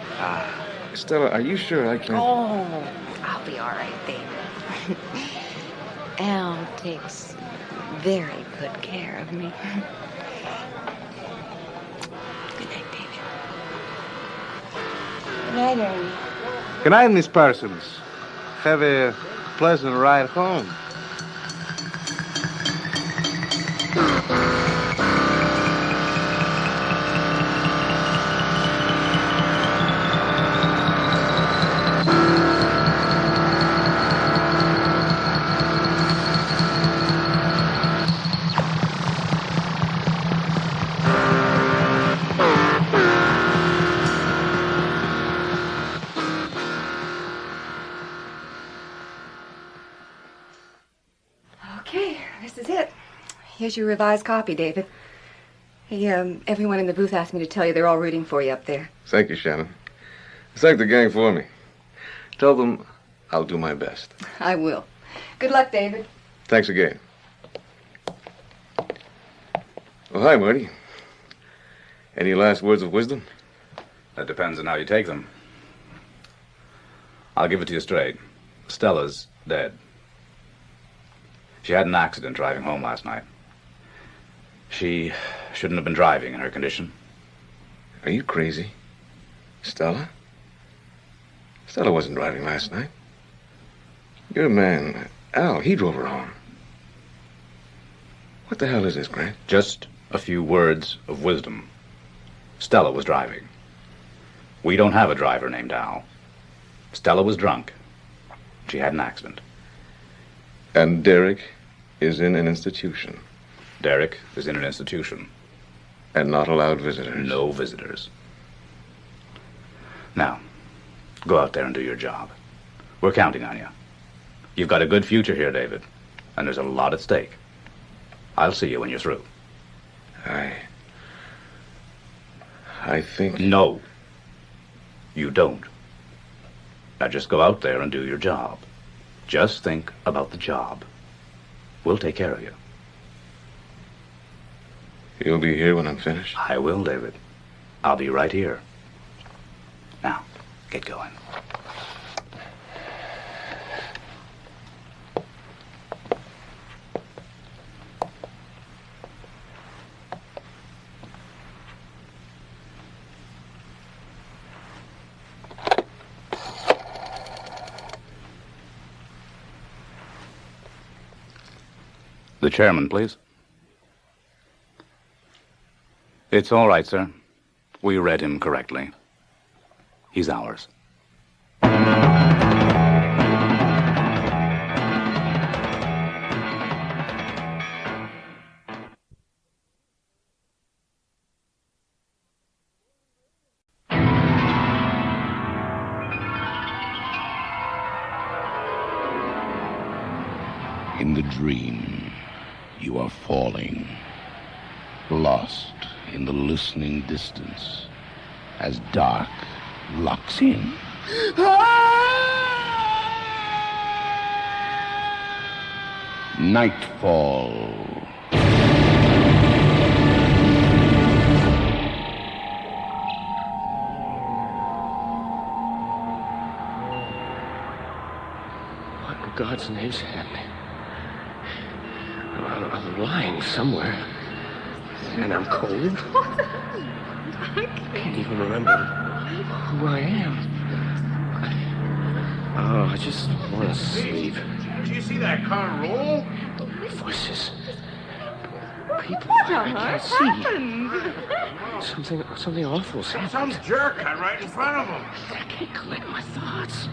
Stella, are you sure I can't... Oh, I'll be all right, David. Al takes very good care of me. Good night, David. Good night, Ernie. Good night, Miss Parsons. Have a pleasant ride home. Okay, this is it. Here's your revised copy, David. Hey, everyone in the booth asked me to tell you they're all rooting for you up there. Thank you, Shannon. Thank the gang for me. Tell them I'll do my best. I will. Good luck, David. Thanks again. Oh, hi, Marty. Any last words of wisdom? That depends on how you take them. I'll give it to you straight. Stella's dead. She had an accident driving home last night. She shouldn't have been driving in her condition. Are you crazy? Stella? Stella wasn't driving last night. Your man, Al, he drove her home. What the hell is this, Grant? Just a few words of wisdom. Stella was driving. We don't have a driver named Al. Stella was drunk. She had an accident. And Derek is in an institution. Derek is in an institution. And not allowed visitors. No visitors. Now, go out there and do your job. We're counting on you. You've got a good future here, David. And there's a lot at stake. I'll see you when you're through. I think... No. You don't. Now just go out there and do your job. Just think about the job. We'll take care of you. You'll be here when I'm finished? I will, David. I'll be right here. Now, get going. The chairman, please. It's all right, sir. We read him correctly. He's ours. in the dream, you are falling, lost in the listening distance, as dark locks in. Nightfall. What in God's name's happening? I'm lying somewhere. And I'm cold. I can't even remember who I am. I just want to sleep. Did you see that car roll? Voices. People What I on can't earth see. happened? Something awful's happened. Some jerk got right in front of him. I can't collect my thoughts.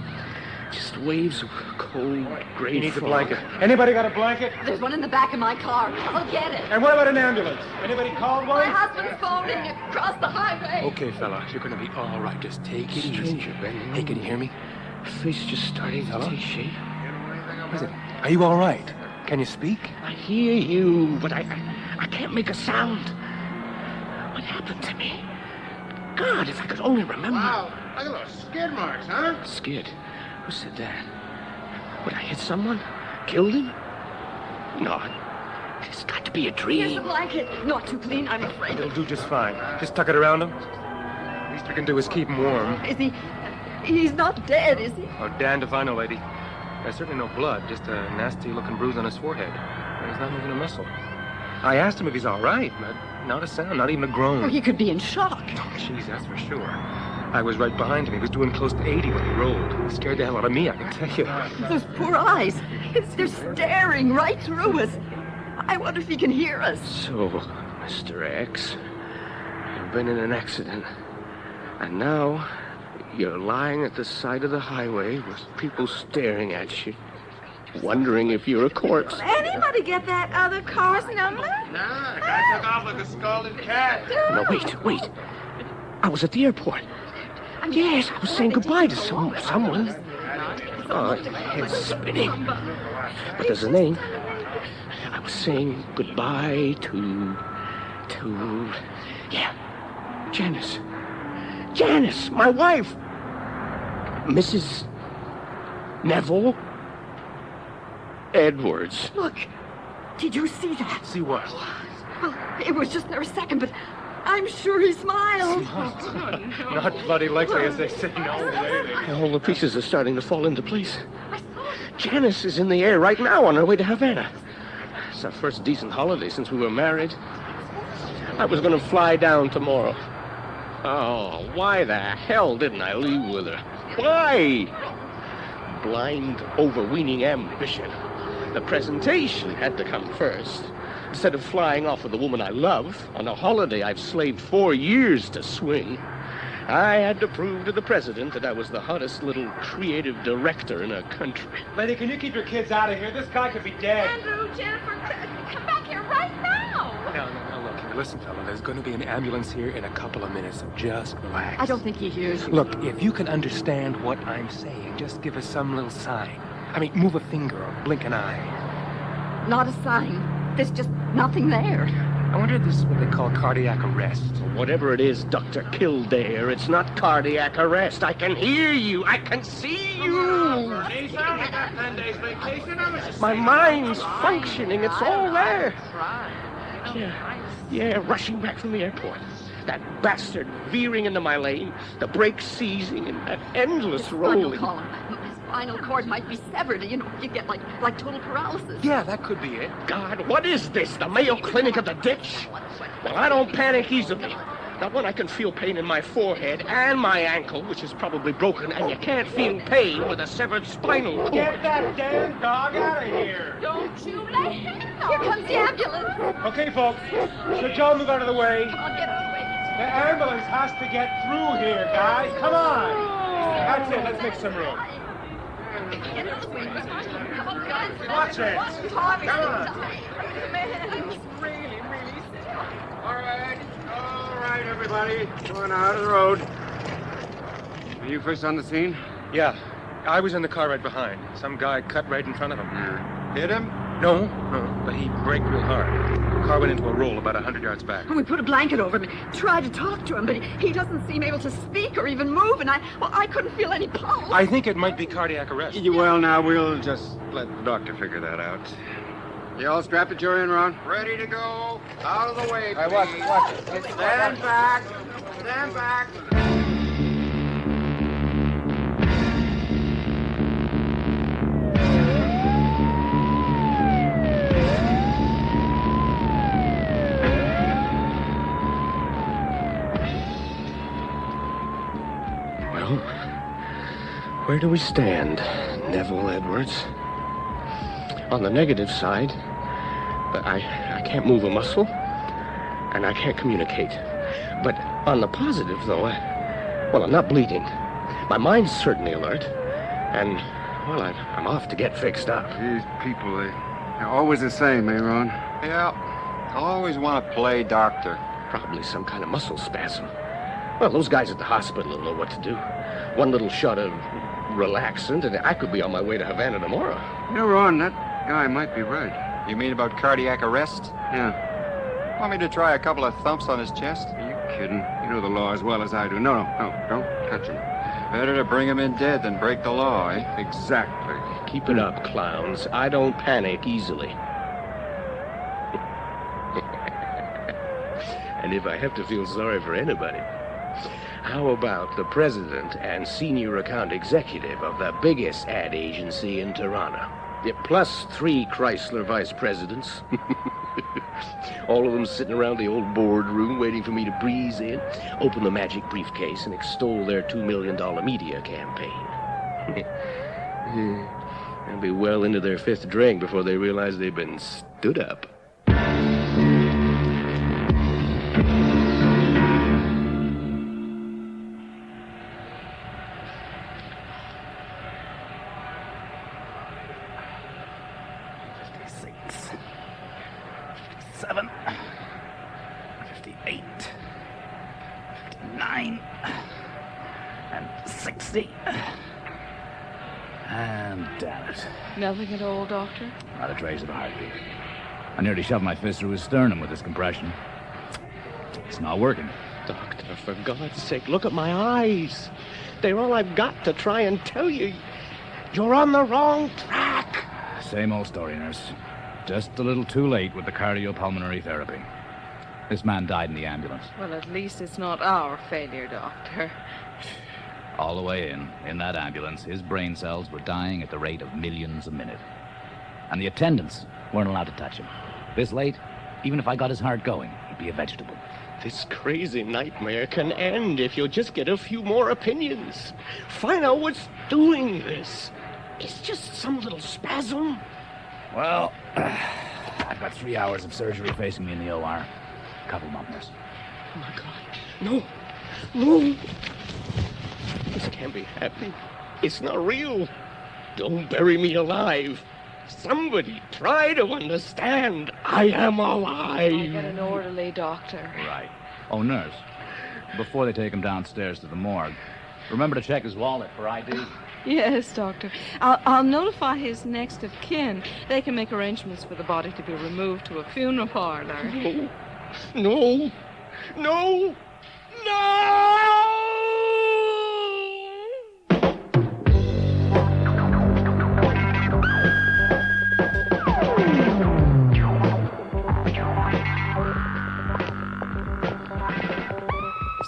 Just waves of cold, gray You need a fog. blanket. Anybody got a blanket? There's one in the back of my car. I'll get it. And what about an ambulance? Anybody called My one? husband's phoning across the highway. Okay, fella, you're gonna be all right. Just take it easy. Stranger, Ben. Hey, can you hear me? My face is just starting to take shape. What is it? Are you all right? Can you speak? I hear you, but I can't make a sound. What happened to me? God, if I could only remember. Wow, look at those skid marks, huh? Skid? Who said that? Would I hit someone? Killed him? No, it's got to be a Here's the dream. blanket. Not too clean, I'm afraid. It'll do just fine. Just tuck it around him. Least we can do is keep him warm. Is he... He's not dead, is he? Oh, damned if I know, lady. There's certainly no blood, just a nasty-looking bruise on his forehead. And he's not moving a muscle. I asked him if he's all right, but not a sound, not even a groan. Well, he could be in shock. Oh, jeez, that's for sure. I was right behind him. He was doing close to 80 when he rolled. He scared the hell out of me, I can tell you. Those poor eyes. They're staring right through us. I wonder if he can hear us. So, Mr. X, you've been in an accident. And now, you're lying at the side of the highway with people staring at you, wondering if you're a corpse. Anybody get that other car's number? Nah, guy took off like a scalded cat. No, wait. I was at the airport. Yes, I was saying goodbye to someone. Oh, my head's spinning. But there's a name. I was saying goodbye to... Yeah, Janice. Janice, my wife. Mrs. Neville Edwards. Look, did you see that? See what? Well, it was just there a second, but I'm sure he smiled. Not bloody likely, as they say. No way. All the pieces are starting to fall into place. Janice is in the air right now on her way to Havana. It's our first decent holiday since we were married. I was going to fly down tomorrow. Oh, why the hell didn't I leave with her? Why? Blind, overweening ambition. The presentation had to come first. Instead of flying off with the woman I love on a holiday I've slaved 4 years to swing, I had to prove to the president that I was the hottest little creative director in our country. Lady, can you keep your kids out of here? This guy could be dead. Andrew, Jennifer, come back here right now. No, look, here, listen, fella. There's going to be an ambulance here in a couple of minutes, so just relax. I don't think he hears you. Look, if you can understand what I'm saying, just give us some little sign. I mean, move a finger or blink an eye. Not a sign. There's just nothing there. I wonder if this is what they call cardiac arrest. Whatever it is, Dr. Kildare, it's not cardiac arrest. I can hear you. I can see you. My mind's functioning. It's all there. Yeah, rushing back from the airport. That bastard veering into my lane, the brakes seizing, and that endless rolling. Column. Spinal cord might be severed. You know, you get like total paralysis. Yeah, that could be it. God, what is this? The Mayo Clinic of the ditch? Well, I don't panic easily. Not when I can feel pain in my forehead and my ankle, which is probably broken, and you can't feel pain with a severed spinal cord. Get that damn dog out of here! Don't you let him know. Here comes the ambulance. Okay, folks. Should Joe move out of the way? I'll get out of the way. The ambulance has to get through here, guys. Come on. That's it. Let's make some room. Get out of the way. Come on, guys. Watch it. Tommy, Come on. man, he's really sick. All right, everybody. Going out of the road. Were you first on the scene? Yeah. I was in the car right behind. Some guy cut right in front of him. Hit him? No, but he braked real hard. The car went into a roll about 100 yards back. And we put a blanket over him and tried to talk to him, but he doesn't seem able to speak or even move, and I couldn't feel any pulse. I think it might be cardiac arrest. Well, now, we'll just let the doctor figure that out. You all strapped at your end, Ron? Ready to go. Out of the way, All right, watch it. Stand back. Stand back. Well, where do we stand, Neville Edwards? On the negative side, I can't move a muscle, and I can't communicate. But on the positive, though, I'm not bleeding. My mind's certainly alert, and, well, I'm off to get fixed up. These people, they're always the same, eh, Ron? Yeah. I'll always want to play doctor. Probably some kind of muscle spasm. Well, those guys at the hospital will know what to do. One little shot of relaxant, and I could be on my way to Havana tomorrow. You know, Ron, that guy might be right. You mean about cardiac arrest? Yeah. Want me to try a couple of thumps on his chest? Are you kidding? You know the law as well as I do. No, don't touch him. Better to bring him in dead than break the law, eh? Exactly. Keep it up, clowns. I don't panic easily. And if I have to feel sorry for anybody, how about the president and senior account executive of the biggest ad agency in Toronto? Plus 3 Chrysler vice presidents. All of them sitting around the old boardroom waiting for me to breeze in, open the magic briefcase, and extol their $2 million media campaign. They'll be well into their 5th drink before they realize they've been stood up. Nothing at all, Doctor? Not a trace of a heartbeat. I nearly shoved my fist through his sternum with this compression. It's not working. Doctor, for God's sake, look at my eyes. They're all I've got to try and tell you. You're on the wrong track. Same old story, nurse. Just a little too late with the cardiopulmonary therapy. This man died in the ambulance. Well, at least it's not our failure, Doctor. All the way in that ambulance, his brain cells were dying at the rate of millions a minute. And the attendants weren't allowed to touch him. This late, even if I got his heart going, he'd be a vegetable. This crazy nightmare can end if you'll just get a few more opinions. Find out what's doing this. It's just some little spasm. Well, I've got 3 hours of surgery facing me in the OR. Couple months, nurse. Oh, my God. No. This can't be happening. It's not real. Don't bury me alive. Somebody try to understand. I am alive. I'll get an orderly, Doctor. Right. Oh, nurse, before they take him downstairs to the morgue, remember to check his wallet for ID. Yes, Doctor. I'll notify his next of kin. They can make arrangements for the body to be removed to a funeral parlor. No.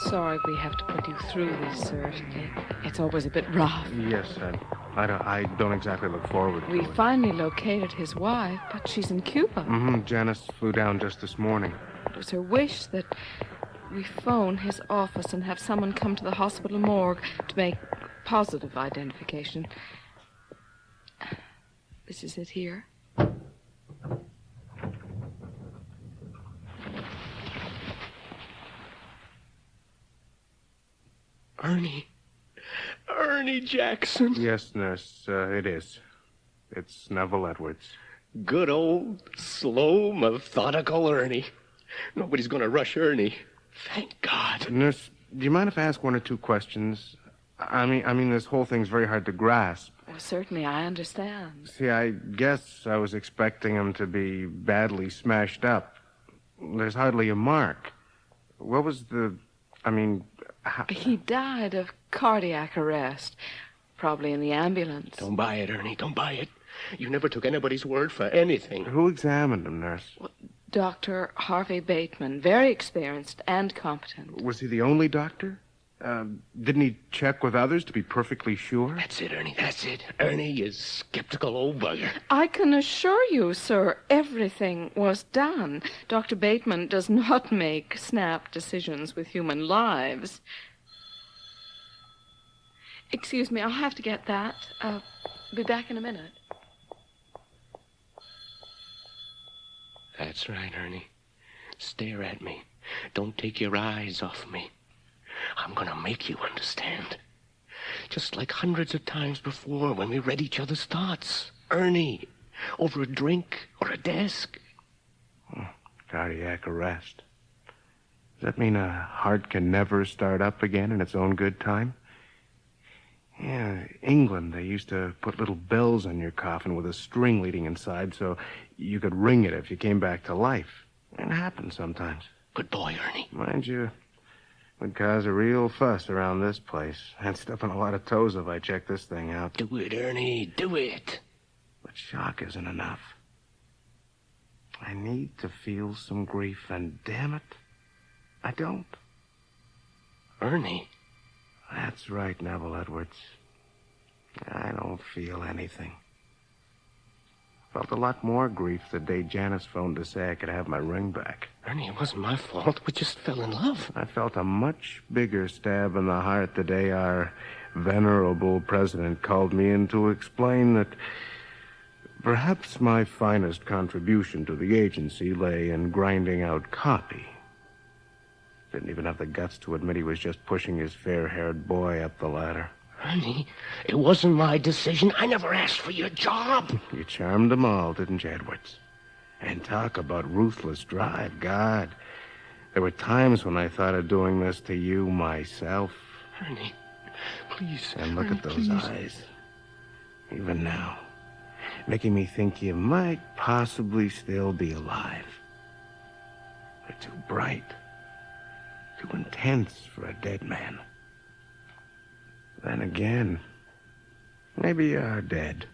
Sorry we have to put you through this, sir. It's always a bit rough. Yes, I don't exactly look forward to We it. finally located his wife, but she's in Cuba. Janice flew down just this morning. It was her wish that we phone his office and have someone come to the hospital morgue to make positive identification. This is it here. Ernie Jackson. Yes, nurse, it is. It's Neville Edwards. Good old, slow, methodical Ernie. Nobody's going to rush Ernie. Thank God. Nurse, do you mind if I ask 1 or 2 questions? I mean, this whole thing's very hard to grasp. Well, certainly, I understand. See, I guess I was expecting him to be badly smashed up. There's hardly a mark. What was He died of cardiac arrest, probably in the ambulance. Don't buy it, Ernie. Don't buy it. You never took anybody's word for anything. Who examined him, nurse? Dr. Harvey Bateman, very experienced and competent. Was he the only doctor? Didn't he check with others to be perfectly sure? That's it, Ernie. That's it. Ernie is skeptical old bugger. I can assure you, sir, everything was done. Dr. Bateman does not make snap decisions with human lives. Excuse me, I'll have to get that. Be back in a minute. That's right, Ernie. Stare at me. Don't take your eyes off me. I'm going to make you understand. Just like hundreds of times before when we read each other's thoughts. Ernie, over a drink or a desk. Cardiac arrest. Does that mean a heart can never start up again in its own good time? Yeah, England, they used to put little bells on your coffin with a string leading inside so you could ring it if you came back to life. It happens sometimes. Good boy, Ernie. Mind you, would cause a real fuss around this place. I'd step on a lot of toes if I checked this thing out. Do it, Ernie. Do it. But shock isn't enough. I need to feel some grief, and damn it, I don't. Ernie? That's right, Neville Edwards. I don't feel anything. Felt a lot more grief the day Janice phoned to say I could have my ring back. Ernie, it wasn't my fault. We just fell in love. I felt a much bigger stab in the heart the day our venerable president called me in to explain that perhaps my finest contribution to the agency lay in grinding out copy. Didn't even have the guts to admit he was just pushing his fair-haired boy up the ladder. Ernie, it wasn't my decision. I never asked for your job. You charmed them all, didn't you, Edwards? And talk about ruthless drive. God, there were times when I thought of doing this to you myself. Ernie, please. And look Ernie, at those please. eyes. Even now. Making me think you might possibly still be alive. They're too bright. Too intense for a dead man. Then again, maybe you are dead.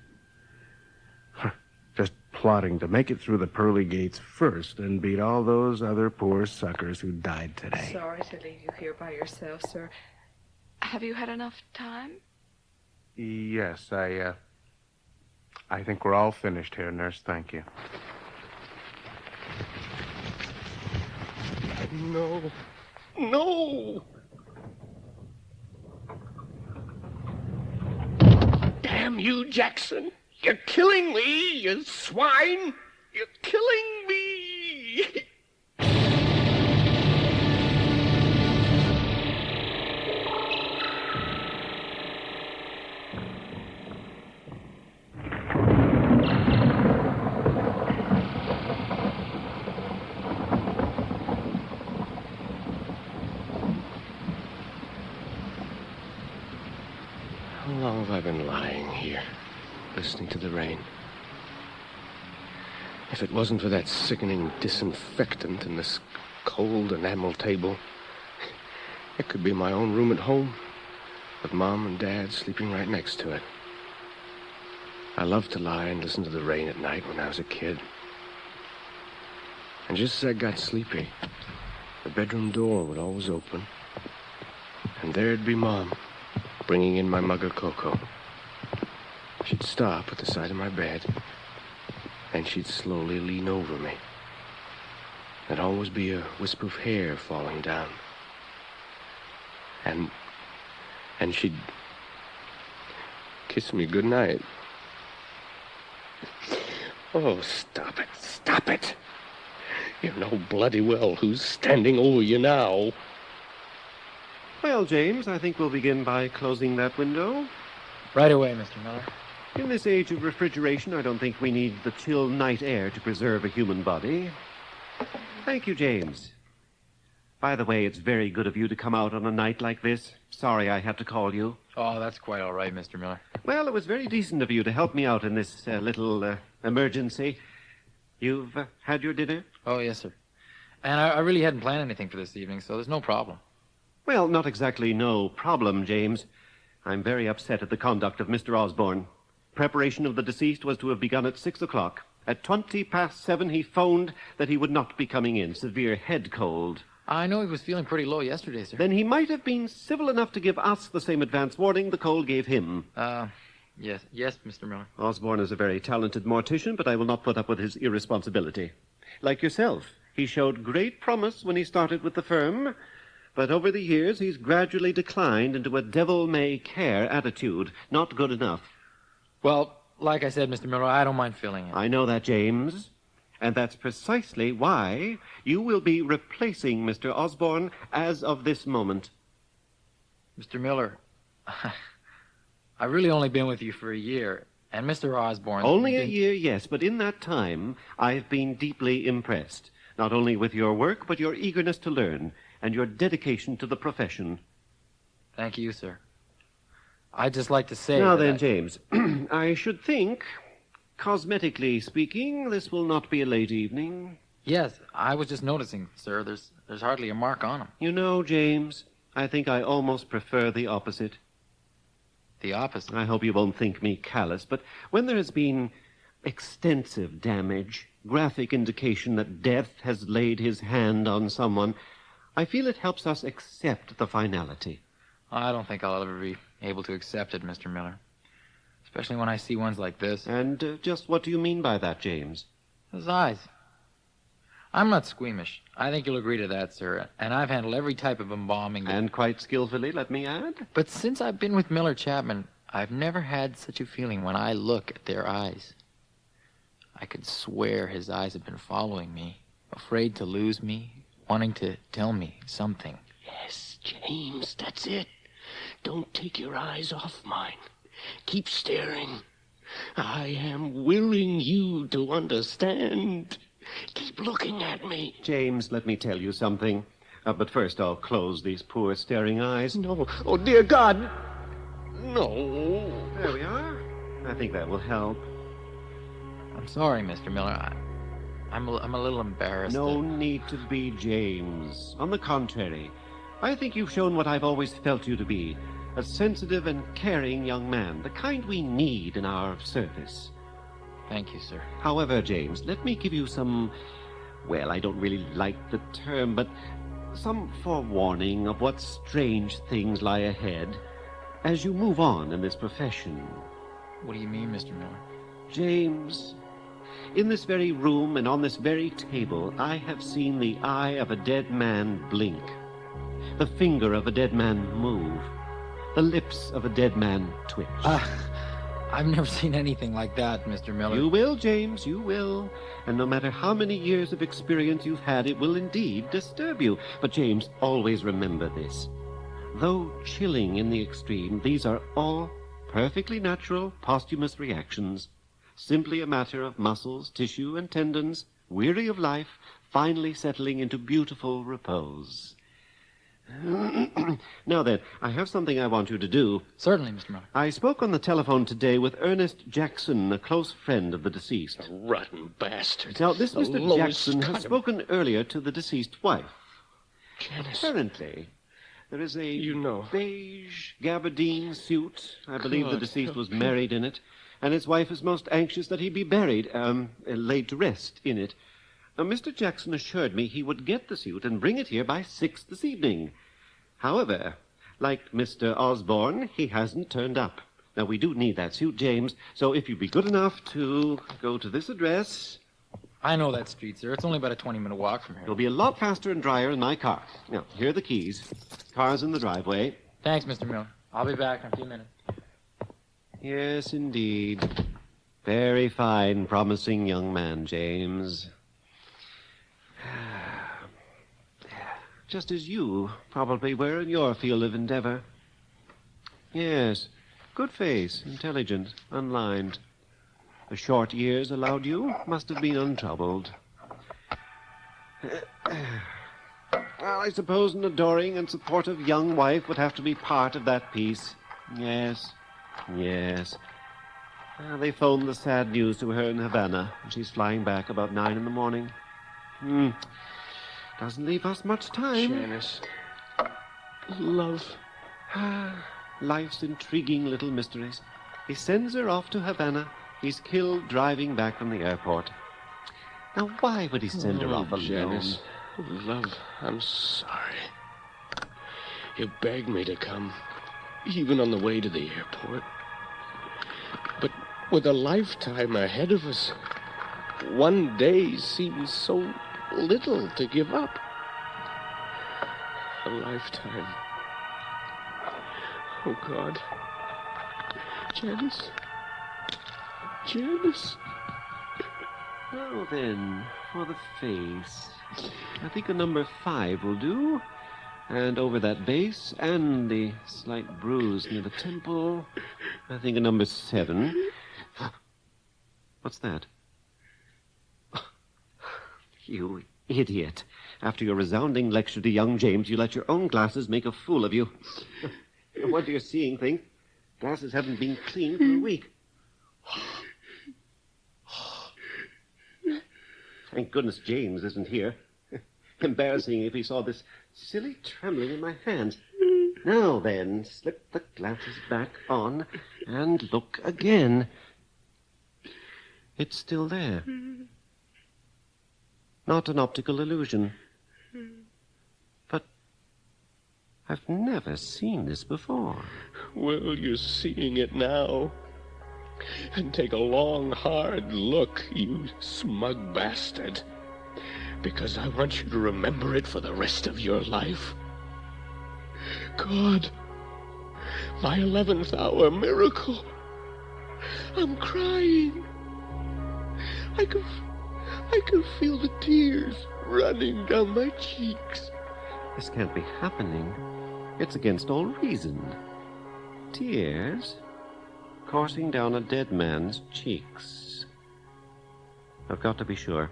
Just plotting to make it through the pearly gates first and beat all those other poor suckers who died today. Sorry to leave you here by yourself, sir. Have you had enough time? Yes, I think we're all finished here, nurse. Thank you. No. No! Damn you, Jackson. You're killing me, you swine. You're killing me. How long have I been lying here, listening to the rain? If it wasn't for that sickening disinfectant and this cold enamel table, it could be my own room at home, with Mom and Dad sleeping right next to it. I loved to lie and listen to the rain at night when I was a kid. And just as I got sleepy, the bedroom door would always open, and there'd be Mom, bringing in my mug of cocoa. She'd stop at the side of my bed, and she'd slowly lean over me. There'd always be a wisp of hair falling down. And she'd kiss me goodnight. Oh, stop it, stop it. You know bloody well who's standing over you now. Well, James, I think we'll begin by closing that window. Right away, Mr. Miller. In this age of refrigeration, I don't think we need the chill night air to preserve a human body. Thank you, James. By the way, it's very good of you to come out on a night like this. Sorry I had to call you. Oh, that's quite all right, Mr. Miller. Well, it was very decent of you to help me out in this little emergency. You've had your dinner? Oh, yes, sir. And I really hadn't planned anything for this evening, so there's no problem. Well, not exactly no problem, James. I'm very upset at the conduct of Mr. Osborne. Preparation of the deceased was to have begun at 6 o'clock. At 7:20, he phoned that he would not be coming in. Severe head cold. I know he was feeling pretty low yesterday, sir. Then he might have been civil enough to give us the same advance warning the cold gave him. Yes, Mr. Miller. Osborne is a very talented mortician, but I will not put up with his irresponsibility. Like yourself, he showed great promise when he started with the firm, but over the years he's gradually declined into a devil-may-care attitude. Not good enough. Well, like I said, Mr. Miller, I don't mind filling in. I know that, James. And that's precisely why you will be replacing Mr. Osborne as of this moment. Mr. Miller, I've really only been with you for a year, and Mr. Osborne... Only a year, yes, but in that time, I've been deeply impressed, not only with your work, but your eagerness to learn, and your dedication to the profession. Thank you, sir. I'd just like to say... Now then, James, I should think... Cosmetically speaking, this will not be a late evening. Yes, I was just noticing, sir. There's hardly a mark on him. You know, James, I think I almost prefer the opposite. The opposite? I hope you won't think me callous, but when there has been extensive damage, graphic indication that death has laid his hand on someone, I feel it helps us accept the finality. I don't think I'll ever be able to accept it, Mr. Miller. Especially when I see ones like this. And just what do you mean by that, James? His eyes. I'm not squeamish. I think you'll agree to that, sir. And I've handled every type of embalming. And quite skillfully, let me add. But since I've been with Miller Chapman, I've never had such a feeling when I look at their eyes. I could swear his eyes have been following me, afraid to lose me, wanting to tell me something. Yes, James, that's it. Don't take your eyes off mine. Keep staring. I am willing you to understand. Keep looking at me. James, let me tell you something. But first I'll close these poor staring eyes. No. Oh, dear God. No. There we are. I think that will help. I'm sorry, Mr. Miller. I'm a little embarrassed. No need to be, James. On the contrary, I think you've shown what I've always felt you to be. A sensitive and caring young man, the kind we need in our service. Thank you, sir. However, James, let me give you some, well, I don't really like the term, but some forewarning of what strange things lie ahead as you move on in this profession. What do you mean, Mr. Miller? James, in this very room and on this very table, I have seen the eye of a dead man blink, the finger of a dead man move, the lips of a dead man twitch. I've never seen anything like that, Mr. Miller. You will, James, you will. And no matter how many years of experience you've had, it will indeed disturb you. But, James, always remember this. Though chilling in the extreme, these are all perfectly natural, posthumous reactions. Simply a matter of muscles, tissue, and tendons, weary of life, finally settling into beautiful repose. Now then, I have something I want you to do. Certainly, Mr. Miller. I spoke on the telephone today with Ernest Jackson, a close friend of the deceased. A rotten bastard. Now, this The Mr. lowest Jackson kind has of- spoken earlier to the deceased wife. Janice. Apparently, there is a beige gabardine suit. I believe the God. deceased was married in it, and his wife is most anxious that he be buried, laid to rest in it. Mr. Jackson assured me he would get the suit and bring it here by 6 this evening. However, like Mr. Osborne, he hasn't turned up. Now, we do need that suit, James, so if you'd be good enough to go to this address... I know that street, sir. It's only about a 20-minute walk from here. It'll be a lot faster and drier in my car. Now, here are the keys. Car's in the driveway. Thanks, Mr. Miller. I'll be back in a few minutes. Yes, indeed. Very fine, promising young man, James. Just as you probably were in your field of endeavor. Yes, good face, intelligent, unlined. The short years allowed you must have been untroubled. Well, I suppose an adoring and supportive young wife would have to be part of that peace. Yes. They phoned the sad news to her in Havana, and she's flying back about 9 in the morning. Doesn't leave us much time. Janice. Love. Life's intriguing little mysteries. He sends her off to Havana. He's killed driving back from the airport. Now, why would he send her off alone? Janice. Love, I'm sorry. You begged me to come, even on the way to the airport. But with a lifetime ahead of us, one day seems so little to give up. A lifetime. Oh, God. Janice. Well, then, for the face, I think a number 5 will do. And over that base, and the slight bruise near the temple, I think a number 7. What's that? You idiot. After your resounding lecture to young James, you let your own glasses make a fool of you. No wonder you're seeing things. Glasses haven't been cleaned for a week. Thank goodness James isn't here. Embarrassing if he saw this silly trembling in my hands. Now then, slip the glasses back on and look again. It's still there. Not an optical illusion. But I've never seen this before. Well, you're seeing it now. And take a long, hard look, you smug bastard. Because I want you to remember it for the rest of your life. God, my 11th hour miracle. I'm crying. I can feel the tears running down my cheeks. This can't be happening. It's against all reason. Tears coursing down a dead man's cheeks. I've got to be sure.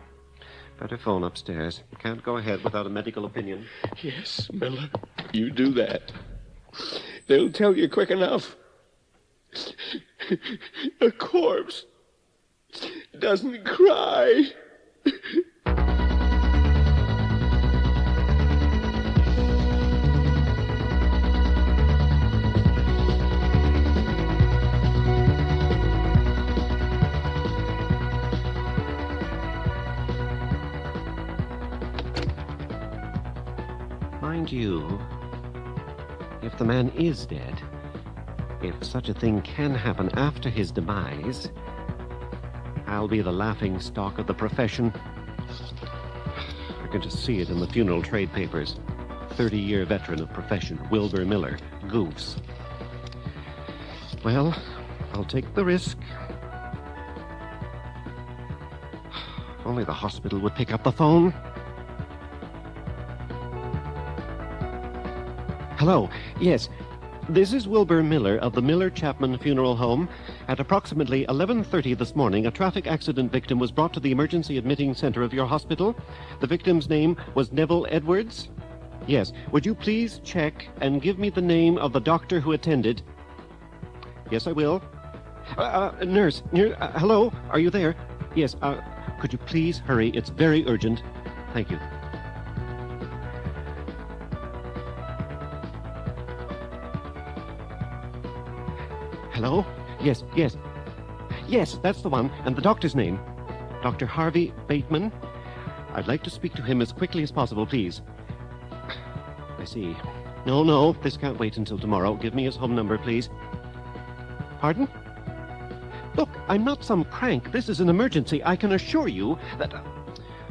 Better phone upstairs. Can't go ahead without a medical opinion. Yes, Miller, you do that. They'll tell you quick enough. A corpse doesn't cry. Mind you, if the man is dead, if such a thing can happen after his demise, I'll be the laughing stock of the profession. I can just see it in the funeral trade papers. 30-year veteran of profession, Wilbur Miller, goofs. Well, I'll take the risk. If only the hospital would pick up the phone. Hello. Yes, this is Wilbur Miller of the Miller-Chapman Funeral Home. At approximately 11:30 this morning, a traffic accident victim was brought to the emergency admitting center of your hospital. The victim's name was Neville Edwards. Yes, would you please check and give me the name of the doctor who attended? Yes, I will. Nurse, hello, are you there? Yes, could you please hurry? It's very urgent. Thank you. Hello? Yes. Yes, that's the one. And the doctor's name? Dr. Harvey Bateman. I'd like to speak to him as quickly as possible, please. I see. No, this can't wait until tomorrow. Give me his home number, please. Pardon? Look, I'm not some crank. This is an emergency. I can assure you that...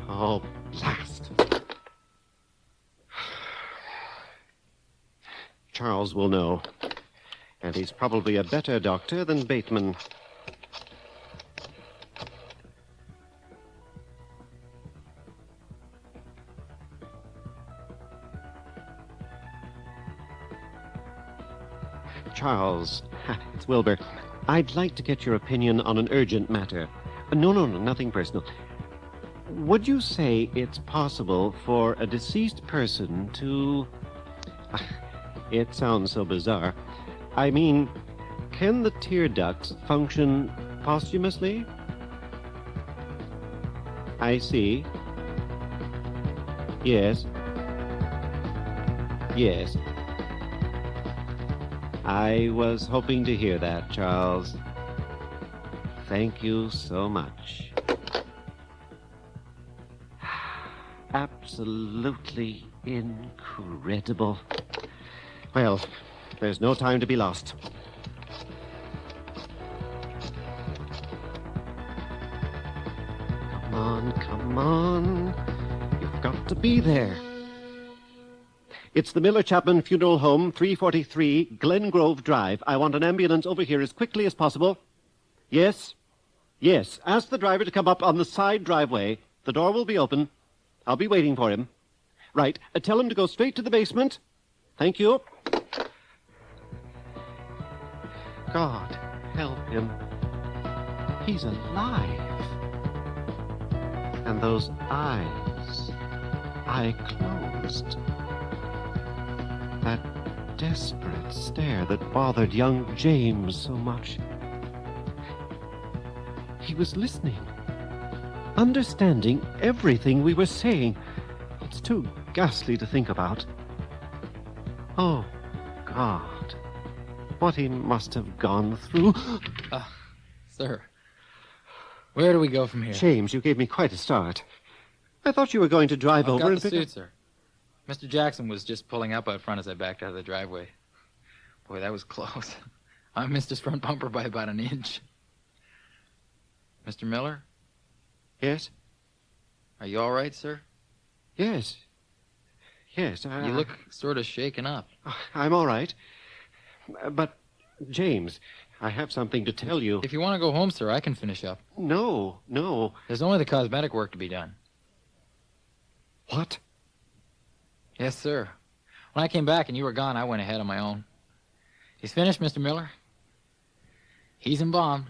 Oh, blast. Charles will know. And he's probably a better doctor than Bateman. Charles, it's Wilbur. I'd like to get your opinion on an urgent matter. No, nothing personal. would you say it's possible for a deceased person to... It sounds so bizarre. I mean, can the tear ducts function posthumously? I see. Yes. Yes. I was hoping to hear that, Charles. Thank you so much. Absolutely incredible. Well, there's no time to be lost. Come on, come on. You've got to be there. It's the Miller Chapman Funeral Home, 343 Glen Grove Drive. I want an ambulance over here as quickly as possible. Yes? Yes. Ask the driver to come up on the side driveway. The door will be open. I'll be waiting for him. Right. Tell him to go straight to the basement. Thank you. God help him. He's alive. And those eyes. I closed. That desperate stare that bothered young James so much. He was listening, understanding everything we were saying. It's too ghastly to think about. Oh, God, what he must have gone through. Sir, where do we go from here? James, you gave me quite a start. I thought you were going to drive I've over got and the pick suit, sir. Mr. Jackson was just pulling up out front as I backed out of the driveway. Boy, that was close. I missed his front bumper by about an inch. Mr. Miller? Yes? Are you all right, sir? Yes. Yes, You look sort of shaken up. I'm all right. But, James, I have something to tell you. If you want to go home, sir, I can finish up. No. There's only the cosmetic work to be done. What? Yes, sir. When I came back and you were gone, I went ahead on my own. He's finished, Mr. Miller. He's embalmed.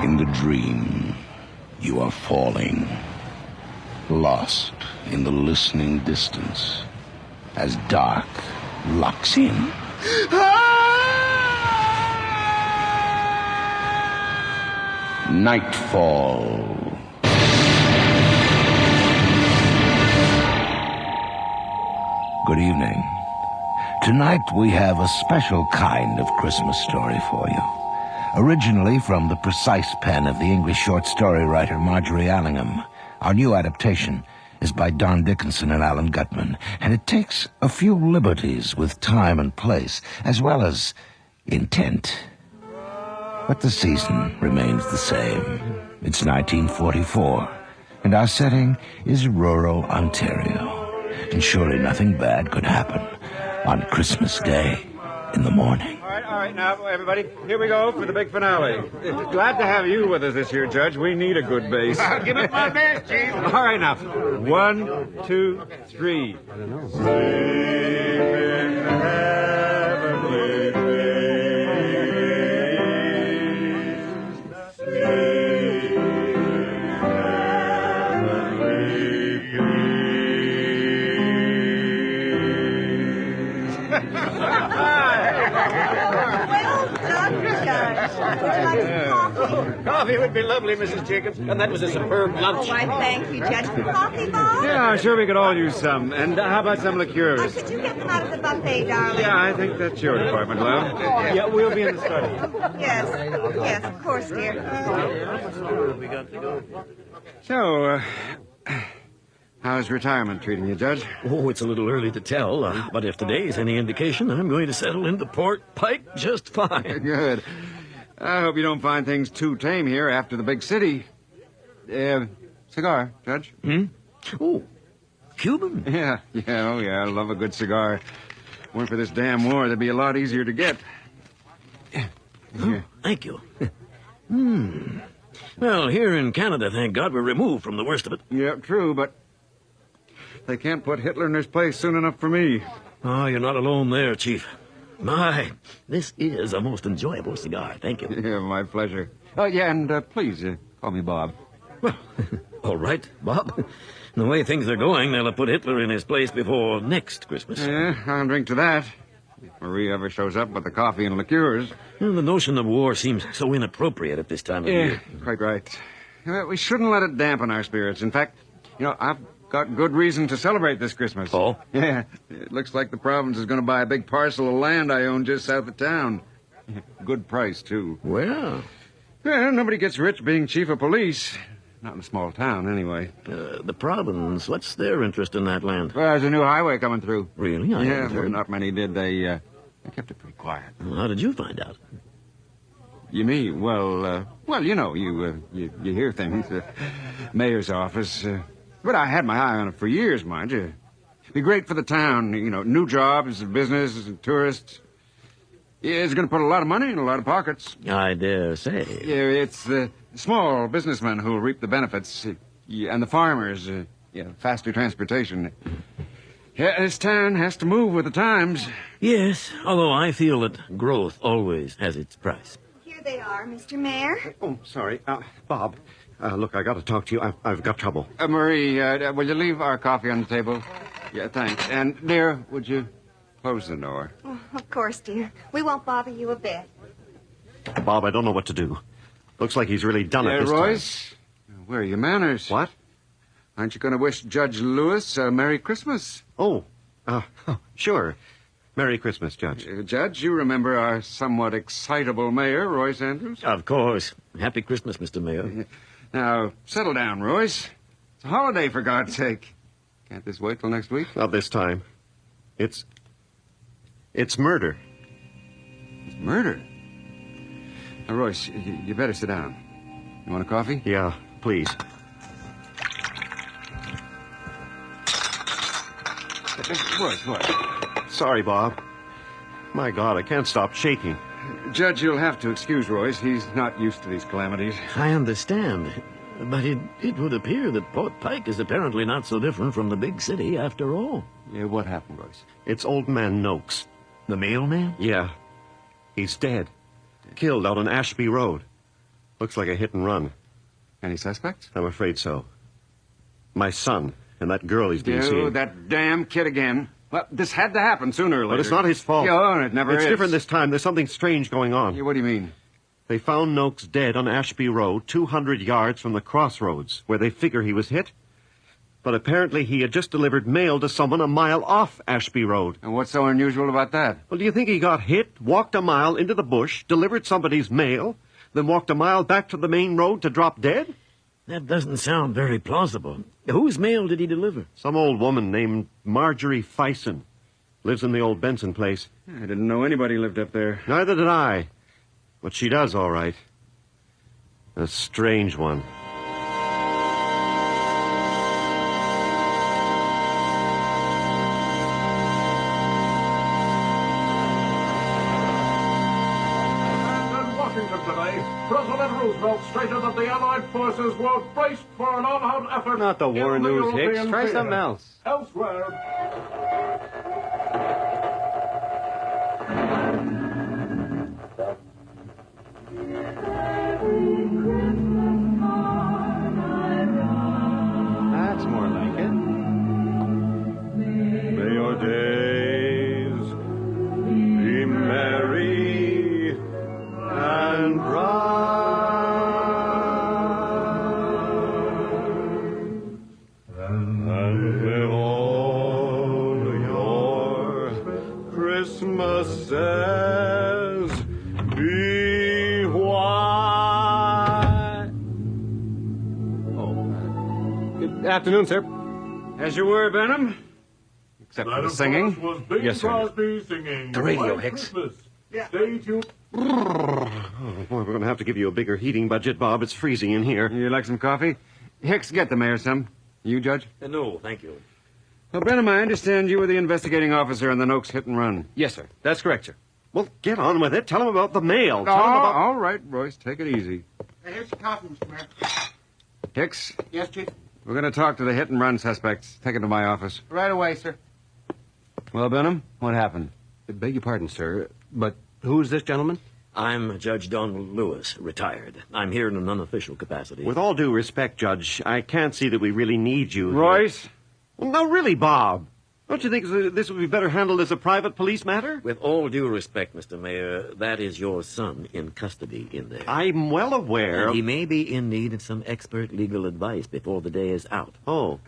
In the dream, you are falling, lost in the listening distance, as dark locks in. Nightfall. Good evening. Tonight we have a special kind of Christmas story for you. Originally from the precise pen of the English short story writer Marjorie Allingham, our new adaptation is by Don Dickinson and Alan Gutman, and it takes a few liberties with time and place, as well as intent. But the season remains the same. It's 1944, and our setting is rural Ontario. And surely nothing bad could happen on Christmas Day in the morning. All right, All right, now, everybody, here we go for the big finale. Glad to have you with us this year, Judge. We need a good bass. I'll give it my best, Chief. All right, now. 1, 2, 3. I don't know. Sleep in heavenly place. Sleep in heavenly Coffee would be lovely, Mrs. Jacobs. And that was a superb lunch. Oh, I thank you, Judge. Coffee, Bob? Yeah, I'm sure we could all use some. And how about some liqueurs? Could you get them out of the buffet, darling? Yeah, I think that's your department, love. Yeah, we'll be in the study. Yes, of course, dear. So, how's retirement treating you, Judge? Oh, it's a little early to tell, but if today's any indication, I'm going to settle into Port Pike just fine. Good. I hope you don't find things too tame here after the big city. Cigar, Judge? Oh, Cuban? Yeah, I love a good cigar. Weren't for this damn war, they'd be a lot easier to get. Oh, thank you. Well, here in Canada, thank God, we're removed from the worst of it. Yeah, true, but they can't put Hitler in his place soon enough for me. Oh, you're not alone there, Chief. My, this is a most enjoyable cigar. Thank you. Yeah, my pleasure. Oh, yeah, and please, call me Bob. Well, all right, Bob. The way things are going, they'll have put Hitler in his place before next Christmas. Yeah, I'll drink to that. If Marie ever shows up with the coffee and liqueurs. Well, the notion of war seems so inappropriate at this time of year. Quite right. Well, we shouldn't let it dampen our spirits. In fact, I've got good reason to celebrate this Christmas. Oh? Yeah. It looks like the province is going to buy a big parcel of land I own just south of town. Good price, too. Well? Well, nobody gets rich being chief of police. Not in a small town, anyway. The province, what's their interest in that land? Well, there's a new highway coming through. Really? I haven't heard. Not many did. They kept it pretty quiet. Well, how did you find out? You mean? Well, you hear things. Mayor's office. But I had my eye on it for years, mind you. Be great for the town, new jobs, business, and tourists. Yeah, it's going to put a lot of money in a lot of pockets. I dare say. Yeah, it's the small businessmen who will reap the benefits, and the farmers, faster transportation. Yeah, this town has to move with the times. Yes, although I feel that growth always has its price. Here they are, Mr. Mayor. Oh, sorry. Bob, look, I got to talk to you. I've got trouble. Marie, will you leave our coffee on the table? Yeah, thanks. And, dear, would you close the door? Oh, of course, dear. We won't bother you a bit. Bob, I don't know what to do. Looks like he's really done it this Royce, where are your manners? What? Aren't you going to wish Judge Lewis a Merry Christmas? Oh, sure. Merry Christmas, Judge. Judge, you remember our somewhat excitable mayor, Royce Andrews? Of course. Happy Christmas, Mr. Mayor. Now, settle down, Royce. It's a holiday, for God's sake. Can't this wait till next week? Not this time. It's murder. It's murder? Now, Royce, you better sit down. You want a coffee? Yeah, please. Royce, what? Sorry, Bob. My God, I can't stop shaking. Judge, you'll have to excuse Royce. He's not used to these calamities. I understand. But it would appear that Port Pike is apparently not so different from the big city after all. Yeah, what happened, Royce? It's old man Noakes. The mailman? Yeah. He's dead. Killed out on Ashby Road. Looks like a hit and run. Any suspects? I'm afraid so. My son and that girl he's been seeing. Oh, that damn kid again. Well, this had to happen sooner or later. But it's not his fault. Yeah, it never is. It's different this time. There's something strange going on. Yeah, what do you mean? They found Noakes dead on Ashby Road, 200 yards from the crossroads, where they figure he was hit. But apparently he had just delivered mail to someone a mile off Ashby Road. And what's so unusual about that? Well, do you think he got hit, walked a mile into the bush, delivered somebody's mail, then walked a mile back to the main road to drop dead? That doesn't sound very plausible. Whose mail did he deliver? Some old woman named Marjorie Fison. Lives in the old Benson place. I didn't know anybody lived up there. Neither did I. But she does, all right. A strange one. yesterday, President Roosevelt stated that the Allied forces were braced for an all-out effort. Not the war in news, European Hicks. Try theater. something else. Elsewhere. That's more like it. May your days be merry and bright, and may all your Christmases be white. Good afternoon, sir. As you were, Benham. Except for the singing. Was Bing Yes, sir. Crosby singing The radio, White Hicks. Christmas. Stay tuned. Oh, boy, we're going to have to give you a bigger heating budget, Bob. It's freezing in here. You like some coffee? Hicks, get the mayor some. You, Judge? No, thank you. Well, Benham, I understand you were the investigating officer in the Noakes hit and run. Yes, sir. That's correct, sir. Well, get on with it. Tell him about the mail. Tell him Oh, about... all right, Royce. Take it easy. Here's your coffee, Mr. Mayor. Hicks, Yes, Chief? we're going to talk to the hit and run suspects. Take it to my office. Right away, sir. Well, Benham, what happened? Beg your pardon, sir, but who's this gentleman? I'm Judge Donald Lewis, retired. I'm here in an unofficial capacity. With all due respect, Judge, I can't see that we really need you. Royce? Here. Well, no, really, Bob. Don't you think this would be better handled as a private police matter? With all due respect, Mr. Mayor, that is your son in custody in there. I'm well aware. And he may be in need of some expert legal advice before the day is out. Oh,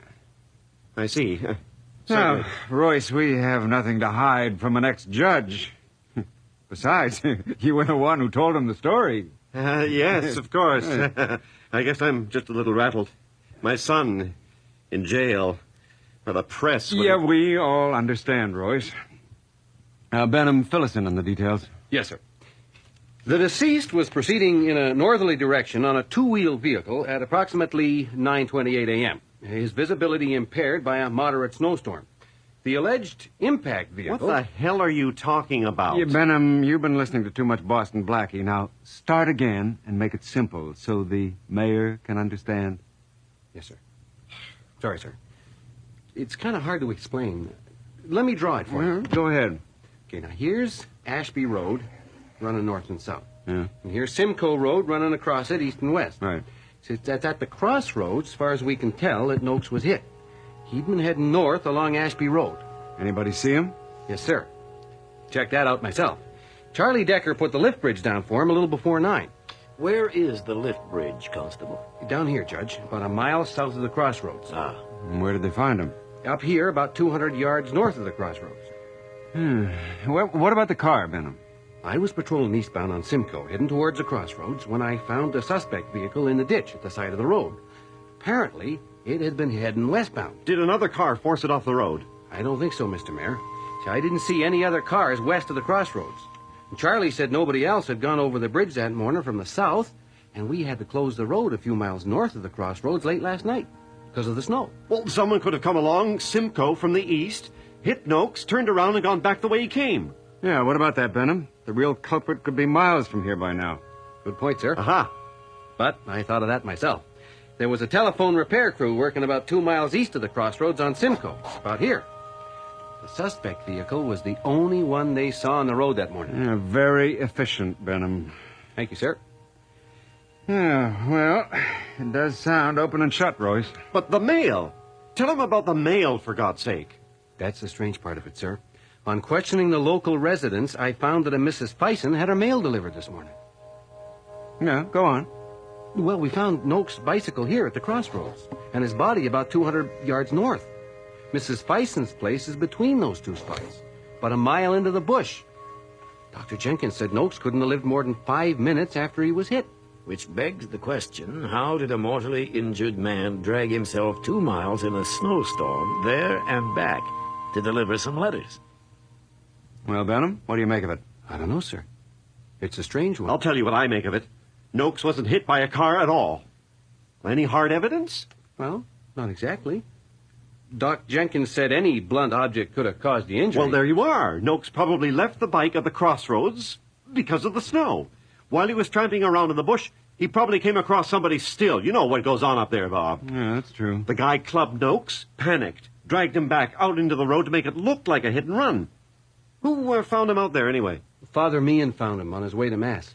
I see. Now, Royce, we have nothing to hide from an ex-judge. Besides, you were the one who told him the story. Yes, of course. I guess I'm just a little rattled. My son in jail. For the press. Yeah, we all understand, Royce. Benham, fill us in on the details. Yes, sir. The deceased was proceeding in a northerly direction on a two-wheel vehicle at approximately 9:28 a.m. His visibility impaired by a moderate snowstorm. The alleged impact vehicle... What the hell are you talking about? Yeah, Benham, you've been listening to too much Boston Blackie. Now, start again and make it simple so the mayor can understand. Yes, sir. Sorry, sir. It's kind of hard to explain. Let me draw it for you. Go ahead. Okay, now here's Ashby Road, running north and south. Yeah. And here's Simcoe Road, running across it east and west. Right. So it's at the crossroads, as far as we can tell, that Noakes was hit. He'd been heading north along Ashby Road. Anybody see him? Yes, sir. Checked that out myself. Charlie Decker put the lift bridge down for him a little before 9. Where is the lift bridge, Constable? Down here, Judge, about a mile south of the crossroads. Ah. And where did they find him? Up here, about 200 yards north of the crossroads. What about the car, Benham? I was patrolling eastbound on Simcoe, heading towards the crossroads, when I found a suspect vehicle in the ditch at the side of the road. Apparently, it had been heading westbound. Did another car force it off the road? I don't think so, Mr. Mayor. See, I didn't see any other cars west of the crossroads. And Charlie said nobody else had gone over the bridge that morning from the south, and we had to close the road a few miles north of the crossroads late last night because of the snow. Well, someone could have come along Simcoe from the east, hit Noakes, turned around and gone back the way he came. Yeah, what about that, Benham? The real culprit could be miles from here by now. Good point, sir. Aha. But I thought of that myself. There was a telephone repair crew working about 2 miles east of the crossroads on Simcoe, about here. The suspect vehicle was the only one they saw on the road that morning. Yeah, very efficient, Benham. Thank you, sir. Yeah, well, it does sound open and shut, Royce. But the mail! Tell him about the mail, for God's sake. That's the strange part of it, sir. On questioning the local residents, I found that a Mrs. Fison had her mail delivered this morning. Yeah, go on. Well, we found Noakes' bicycle here at the crossroads, and his body about 200 yards north. Mrs. Fison's place is between those two spots, about a mile into the bush. Dr. Jenkins said Noakes couldn't have lived more than 5 minutes after he was hit. Which begs the question, how did a mortally injured man drag himself 2 miles in a snowstorm, there and back, to deliver some letters? Well, Benham, what do you make of it? I don't know, sir. It's a strange one. I'll tell you what I make of it. Noakes wasn't hit by a car at all. Any hard evidence? Well, not exactly. Doc Jenkins said any blunt object could have caused the injury. Well, there you are. Noakes probably left the bike at the crossroads because of the snow. While he was tramping around in the bush, he probably came across somebody still. You know what goes on up there, Bob. Yeah, that's true. The guy clubbed Noakes, panicked, dragged him back out into the road to make it look like a hit and run. Who found him out there, anyway? Father Meehan found him on his way to Mass.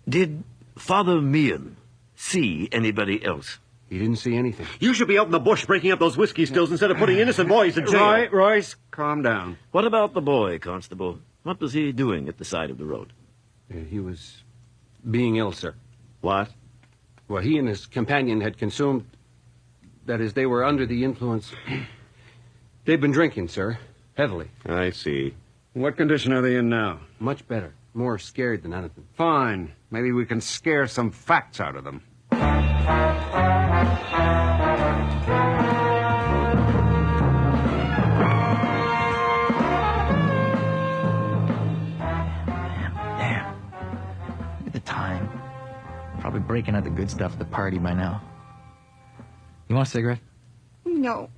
Did Father Meehan see anybody else? He didn't see anything. You should be out in the bush breaking up those whiskey stills instead of putting innocent boys in jail. Right, Royce, calm down. What about the boy, Constable? What was he doing at the side of the road? He was being ill, sir. What? Well, he and his companion had consumed... That is, they were under the influence... They've been drinking, sir. Heavily. I see. What condition are they in now? Much better. More scared than anything. Fine. Maybe we can scare some facts out of them. Damn. Look at the time. Probably breaking out the good stuff at the party by now. You want a cigarette? No.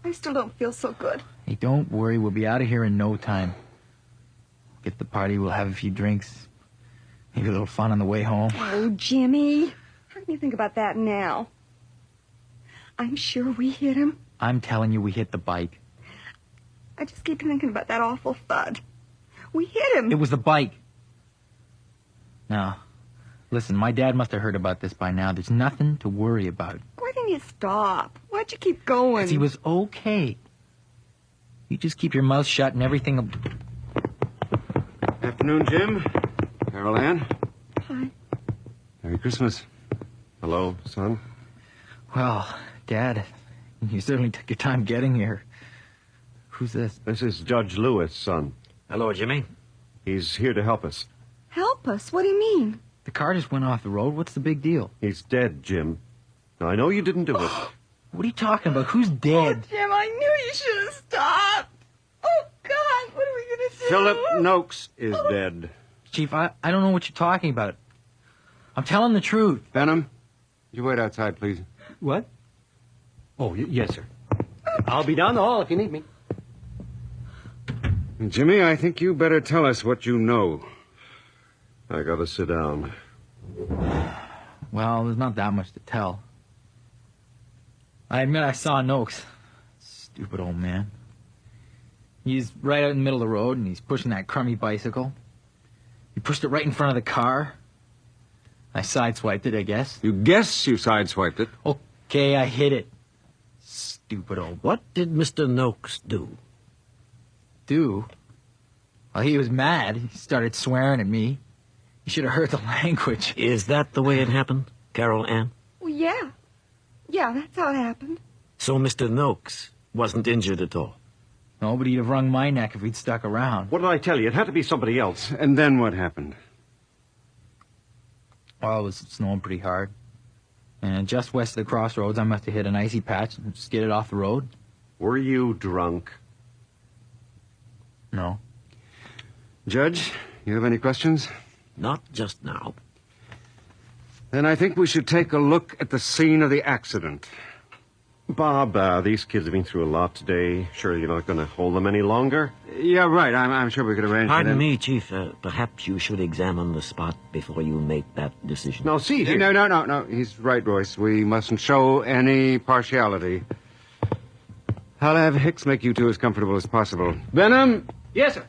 I still don't feel so good. Hey, don't worry. We'll be out of here in no time. Get to the party. We'll have a few drinks. Maybe a little fun on the way home. Oh, Jimmy. How can you think about that now? I'm sure we hit him. I'm telling you, we hit the bike. I just keep thinking about that awful thud. We hit him. It was the bike. Now, listen, my dad must have heard about this by now. There's nothing to worry about. Why didn't you stop? Why'd you keep going? 'Cause he was okay. You just keep your mouth shut and everything... Afternoon, Jim. Carol Ann. Hi. Merry Christmas. Hello, son. Well, Dad, you certainly took your time getting here. Who's this? This is Judge Lewis, son. Hello, Jimmy. He's here to help us. Help us? What do you mean? The car just went off the road. What's the big deal? He's dead, Jim. Now, I know you didn't do it. What are you talking about? Who's dead? Oh, Jim, I knew you should have stopped. Oh, God, what are we going to do? Philip Noakes is dead. Chief, I don't know what you're talking about. I'm telling the truth. Benham, you wait outside, please. What? Oh, yes, sir. I'll be down the hall if you need me. Jimmy, I think you better tell us what you know. I gotta sit down. Well, there's not that much to tell. I admit I saw Noakes. Stupid old man. He's right out in the middle of the road, and he's pushing that crummy bicycle. He pushed it right in front of the car. I sideswiped it, I guess. You guess you sideswiped it? Okay, I hit it. Stupid old... What did Mr. Noakes do? Do? Well, he was mad. He started swearing at me. You should have heard the language. Is that the way it happened, Carol Ann? Well, yeah. Yeah, that's how it happened. So Mr. Noakes wasn't injured at all? No, but he'd have wrung my neck if he'd stuck around. What did I tell you? It had to be somebody else. And then what happened? Well, it was snowing pretty hard. And just west of the crossroads, I must have hit an icy patch and skidded off the road. Were you drunk? No. Judge, you have any questions? Not just now. Then I think we should take a look at the scene of the accident. Bob, these kids have been through a lot today. Sure you're not going to hold them any longer? Yeah, right. I'm sure we could arrange Pardon for them. me, Chief. Perhaps you should examine the spot before you make that decision. Now, see here. No. He's right, Royce. We mustn't show any partiality. I'll have Hicks make you two as comfortable as possible. Benham? Yes, sir.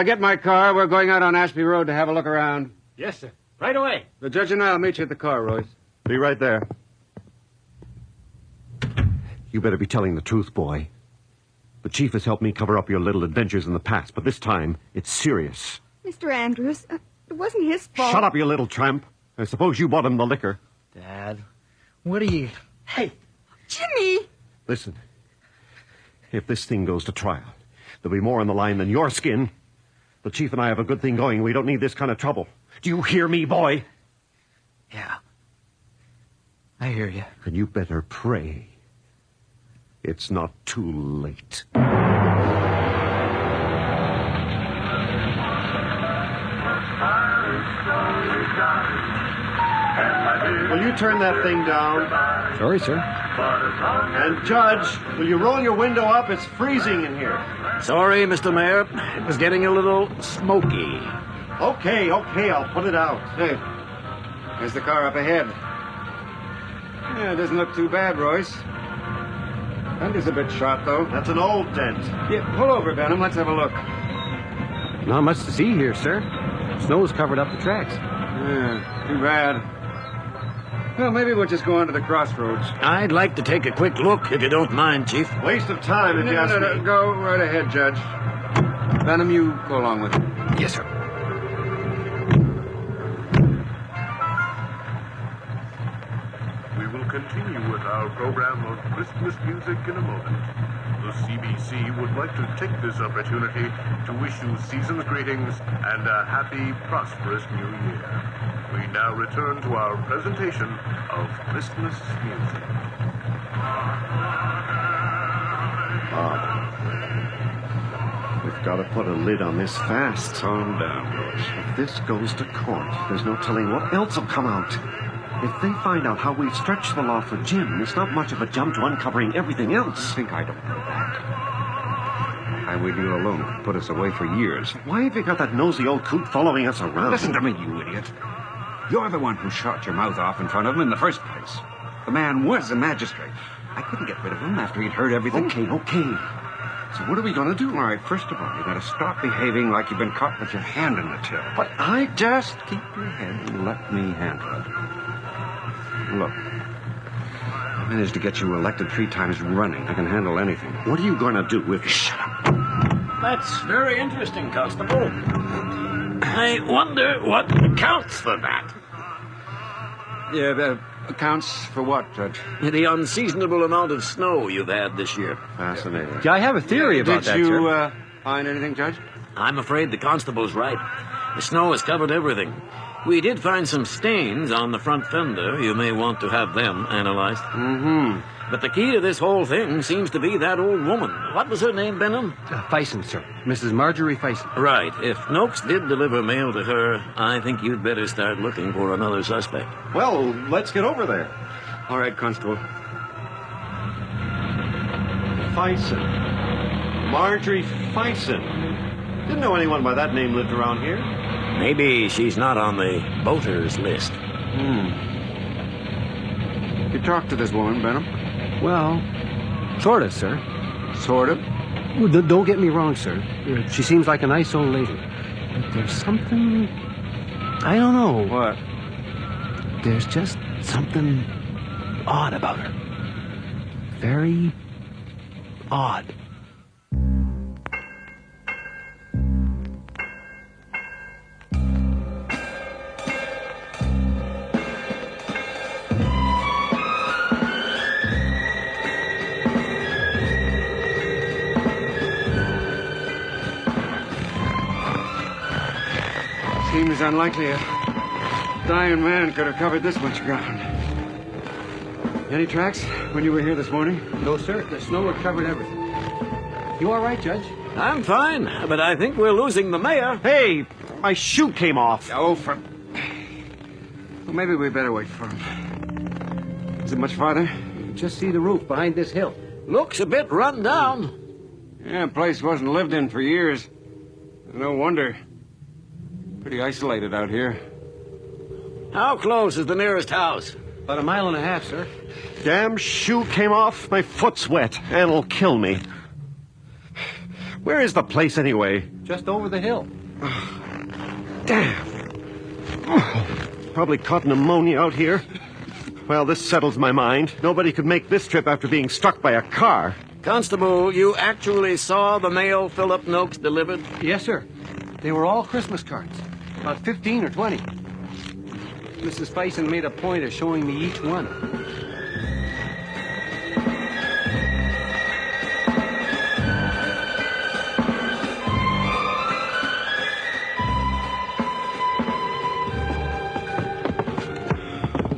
Get my car. We're going out on Ashby Road to have a look around. Yes, sir. Right away. The judge and I'll meet you at the car, Royce. Be right there. You better be telling the truth, boy. The chief has helped me cover up your little adventures in the past, but this time, it's serious. Mr. Andrews, it wasn't his fault. Shut up, you little tramp. I suppose you bought him the liquor. Dad, what are you... Hey, Jimmy! Listen, if this thing goes to trial, there'll be more on the line than your skin. The chief and I have a good thing going. We don't need this kind of trouble. Do you hear me, boy? Yeah. I hear you. And you better pray it's not too late. Will you turn that thing down? Sorry, sir. And, Judge, will you roll your window up? It's freezing in here. Sorry, Mr. Mayor. It was getting a little smoky. Okay, I'll put it out. Hey, there's the car up ahead. Yeah, it doesn't look too bad, Royce. Fender's a bit shot, though. That's an old dent. Yeah, pull over, Benham. Let's have a look. Not much to see here, sir. Snow's covered up the tracks. Yeah, too bad. Well, maybe we'll just go on to the crossroads. I'd like to take a quick look, if you don't mind, Chief. Waste of time, if you ask me. Go right ahead, Judge. Benham, you go along with him. Yes, sir. We will continue with our program of Christmas music in a moment. The CBC would like to take this opportunity to wish you season's greetings and a happy, prosperous new year. We now return to our presentation of Christmas music. Bob, we've got to put a lid on this fast. Calm down, Royce. If this goes to court, there's no telling what else will come out. If they find out how we've stretched the law for Jim, it's not much of a jump to uncovering everything else. I think I don't know that. Highway deal alone could put us away for years. Why have you got that nosy old coot following us around? Listen to me, you idiot. You're the one who shot your mouth off in front of him in the first place. The man was a magistrate. I couldn't get rid of him after he'd heard everything. Okay. So what are we going to do? All right, first of all, you got to stop behaving like you've been caught with your hand in the till. But I just keep your head and let me handle it. Look, I managed to get you elected 3 times running. I can handle anything. What are you going to do with it? Shut up. That's very interesting, Constable. I wonder what accounts for that. Yeah, accounts for what, Judge? The unseasonable amount of snow you've had this year. Fascinating. Yeah, I have a theory about that, Did sir. you find anything, Judge? I'm afraid the constable's right. The snow has covered everything. We did find some stains on the front fender. You may want to have them analyzed. Mm-hmm. But the key to this whole thing seems to be that old woman. What was her name, Benham? Phison, sir. Mrs. Marjorie Phison. Right. If Noakes did deliver mail to her, I think you'd better start looking for another suspect. Well, let's get over there. All right, Constable. Phison. Marjorie Phison. Didn't know anyone by that name lived around here. Maybe she's not on the voters list. You talked to this woman, Benham? Well, sort of, sir. Sort of? Well, don't get me wrong, sir. She seems like a nice old lady. But there's something... I don't know. What? There's just something odd about her. Very odd. Seems unlikely a dying man could have covered this much ground. Any tracks when you were here this morning? No, sir. The snow had covered everything. You all right, Judge? I'm fine, but I think we're losing the mayor. Hey, my shoe came off. Oh, for... Well, maybe we better wait for him. Is it much farther? Just see the roof behind this hill. Looks a bit run down. Yeah, the place wasn't lived in for years. No wonder. Pretty isolated out here. How close is the nearest house? About 1.5 miles, sir. Damn shoe came off. My foot's wet, and it'll kill me. Where is the place, anyway? Just over the hill. Damn. Probably caught pneumonia out here. Well, this settles my mind. Nobody could make this trip after being struck by a car. Constable, you actually saw the mail Philip Noakes delivered? Yes, sir. They were all Christmas cards. About 15 or 20. Mrs. Phison made a point of showing me each one.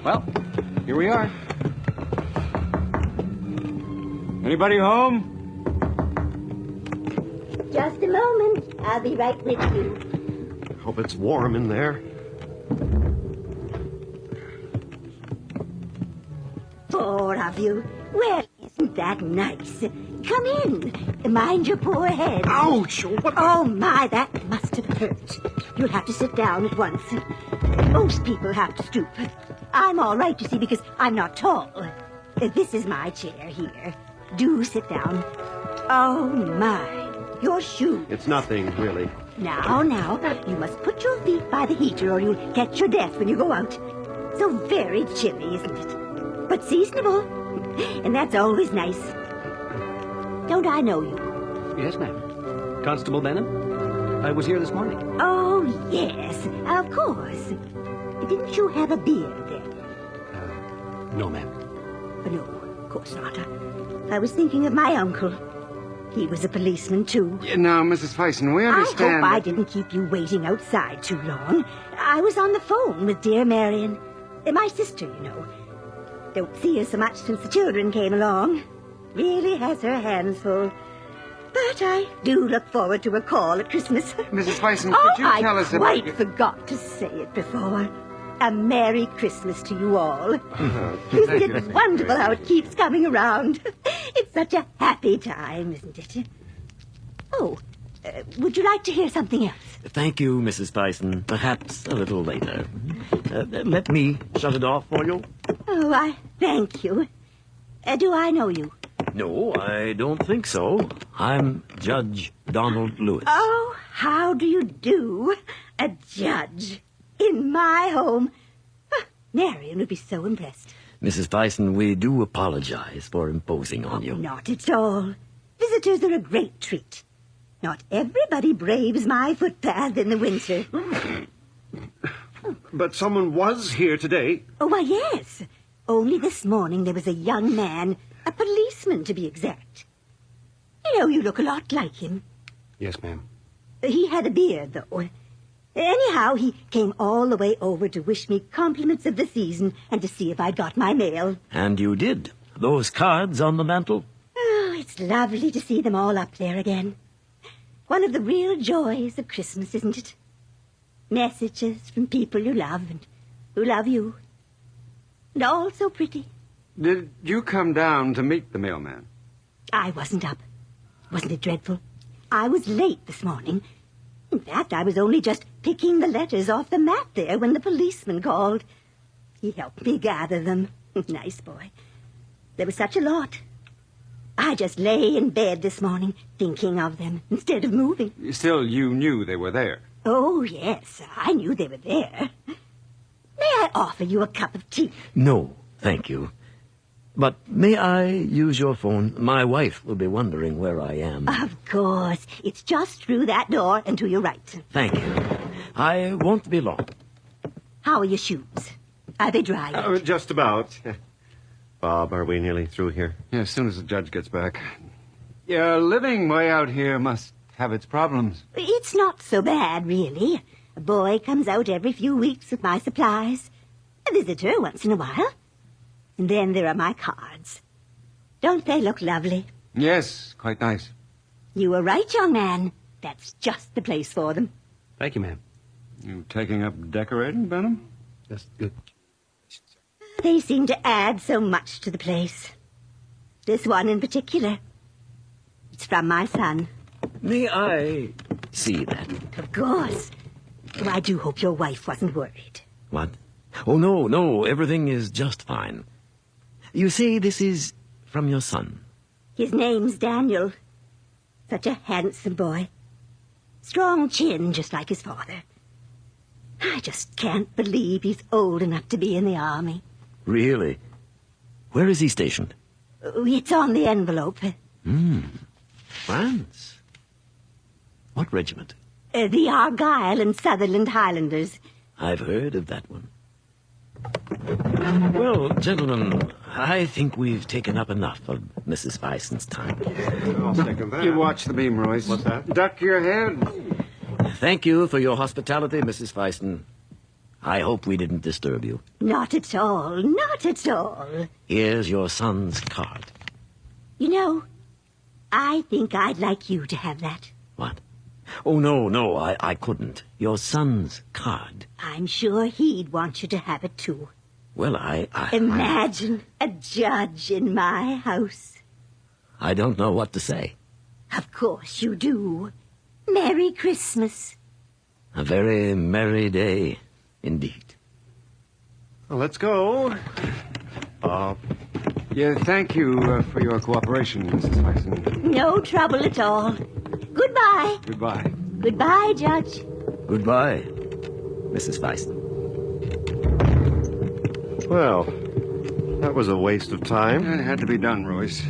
Well, here we are. Anybody home? Just a moment. I'll be right with you. Hope it's warm in there. 4 of you. Well, isn't that nice? Come in. Mind your poor head. Ouch! What? Oh, my, that must have hurt. You'll have to sit down at once. Most people have to stoop. I'm all right, you see, because I'm not tall. This is my chair here. Do sit down. Oh, my. Your shoes. It's nothing, really. Now, you must put your feet by the heater or you'll catch your death when you go out. So very chilly, isn't it? But seasonable. And that's always nice. Don't I know you? Yes, ma'am. Constable Benham? I was here this morning. Oh, yes, of course. Didn't you have a beard then? No, ma'am. No, of course not. I was thinking of my uncle. He was a policeman, too. Now, Mrs. Fison, we understand... I hope I didn't keep you waiting outside too long. I was on the phone with dear Marion. My sister, you know. Don't see her so much since the children came along. Really has her hands full. But I do look forward to a call at Christmas. Mrs. Fison, could you tell us about... I quite forgot to say it before. A Merry Christmas to you all. Isn't it wonderful how it keeps coming around? It's such a happy time, isn't it? Oh, would you like to hear something else? Thank you, Mrs. Bison. Perhaps a little later. Let me shut it off for you. Oh, I thank you. Do I know you? No, I don't think so. I'm Judge Donald Lewis. Oh, how do you do? A judge in my home. Marion would be so impressed. Mrs. Bison, we do apologize for imposing on you. Not at all. Visitors are a great treat. Not everybody braves my footpath in the winter. But someone was here today. Oh, why, yes. Only this morning there was a young man, a policeman to be exact. You know, you look a lot like him. Yes, ma'am. He had a beard, though. Anyhow, he came all the way over to wish me compliments of the season and to see if I'd got my mail. And you did. Those cards on the mantel? Oh, it's lovely to see them all up there again. One of the real joys of Christmas, isn't it? Messages from people you love and who love you. And all so pretty. Did you come down to meet the mailman? I wasn't up. Wasn't it dreadful? I was late this morning. In fact, I was only just picking the letters off the mat there when the policeman called. He helped me gather them. Nice boy. There was such a lot. I just lay in bed this morning thinking of them instead of moving. Still, you knew they were there. Oh, yes, I knew they were there. May I offer you a cup of tea? No, thank you. But may I use your phone? My wife will be wondering where I am. Of course. It's just through that door and to your right. Thank you. I won't be long. How are your shoes? Are they dry yet? Just about. Bob, are we nearly through here? Yeah, as soon as the judge gets back. Yeah, living way out here must have its problems. It's not so bad, really. A boy comes out every few weeks with my supplies. A visitor once in a while. And then there are my cards. Don't they look lovely? Yes, quite nice. You were right, young man. That's just the place for them. Thank you, ma'am. You taking up decorating, Benham? That's good. They seem to add so much to the place. This one in particular. It's from my son. May I see that? Of course. Oh, I do hope your wife wasn't worried. What? Oh, no, everything is just fine. You say this is from your son? His name's Daniel. Such a handsome boy. Strong chin, just like his father. I just can't believe he's old enough to be in the army. Really? Where is he stationed? It's on the envelope. France. What regiment? The Argyll and Sutherland Highlanders. I've heard of that one. Well, gentlemen, I think we've taken up enough of Mrs. Bison's time. I'll second that. You watch the beam, Royce. What's that? Duck your head. Thank you for your hospitality, Mrs. Bison. I hope we didn't disturb you. Not at all, not at all. Here's your son's card. You know, I think I'd like you to have that. What? Oh, no, I couldn't. Your son's card. I'm sure he'd want you to have it, too. Well, I Imagine a judge in my house. I don't know what to say. Of course you do. Merry Christmas. A very merry day, indeed. Well, let's go. Yeah, thank you for your cooperation, Mrs. Fyson. No trouble at all. Goodbye. Goodbye. Goodbye, Judge. Goodbye, Mrs. Fyson. Well, that was a waste of time. It had to be done, Royce.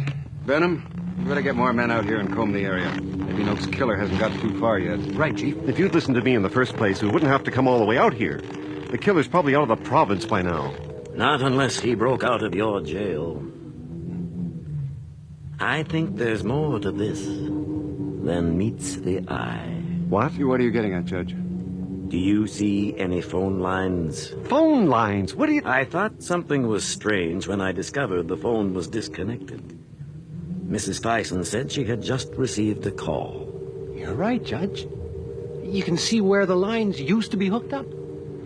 Benham, you better get more men out here and comb the area. Maybe Noak's killer hasn't got too far yet. Right, Chief. If you'd listened to me in the first place, we wouldn't have to come all the way out here. The killer's probably out of the province by now. Not unless he broke out of your jail. I think there's more to this than meets the eye. What? What are you getting at, Judge? Do you see any phone lines? Phone lines? What do you... I thought something was strange when I discovered the phone was disconnected. Mrs. Fyson said she had just received a call. You're right, Judge. You can see where the lines used to be hooked up.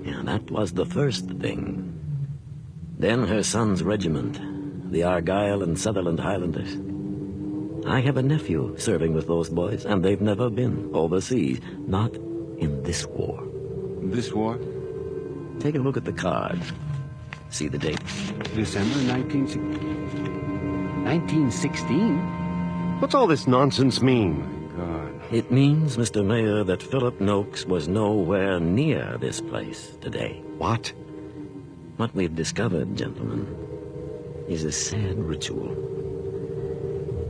Yeah, that was the first thing. Then her son's regiment, the Argyll and Sutherland Highlanders. I have a nephew serving with those boys, and they've never been overseas. Not in this war. This war? Take a look at the card. See the date. December 1916. What's all this nonsense mean? God. It means, Mr. Mayor, that Philip Noakes was nowhere near this place today. What? What we've discovered, gentlemen, is a sad ritual.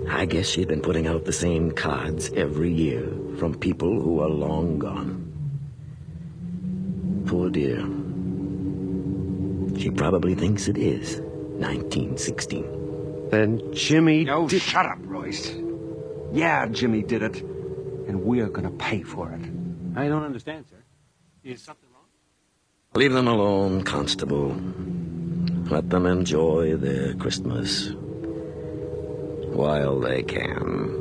I guess she'd been putting out the same cards every year from people who are long gone. Poor dear. She probably thinks it is 1916. Then Jimmy... Oh, shut up, Royce. Yeah, Jimmy did it. And we're gonna pay for it. I don't understand, sir. Is something wrong? Leave them alone, Constable. Let them enjoy their Christmas while they can.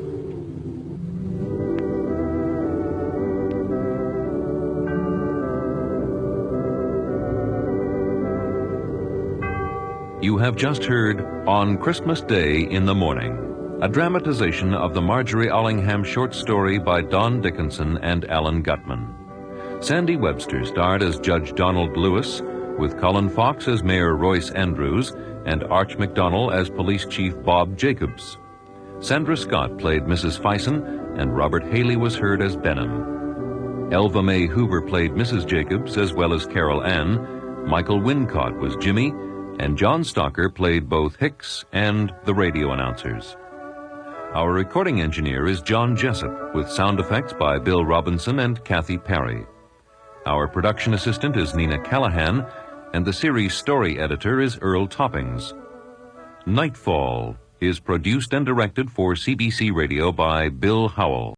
You have just heard On Christmas Day in the Morning, a dramatization of the Marjorie Allingham short story by Don Dickinson and Alan Gutman. Sandy Webster starred as Judge Donald Lewis, with Colin Fox as Mayor Royce Andrews and Arch McDonnell as Police Chief Bob Jacobs. Sandra Scott played Mrs. Fyson, and Robert Haley was heard as Benham. Elva Mae Hoover played Mrs. Jacobs, as well as Carol Ann. Michael Wincott was Jimmy, and John Stalker played both Hicks and the radio announcers. Our recording engineer is John Jessup, with sound effects by Bill Robinson and Kathy Parry. Our production assistant is Nina Callahan, and the series story editor is Earl Toppings. Nightfall is produced and directed for CBC Radio by Bill Howell.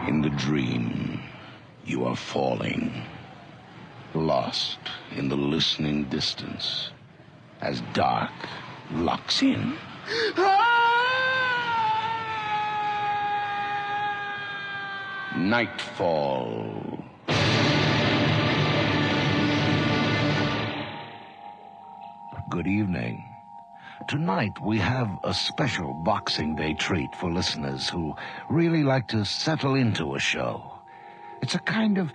In the dream, you are falling, lost in the listening distance, as dark locks in. Nightfall. Good evening. Tonight we have a special Boxing Day treat for listeners who really like to settle into a show. It's a kind of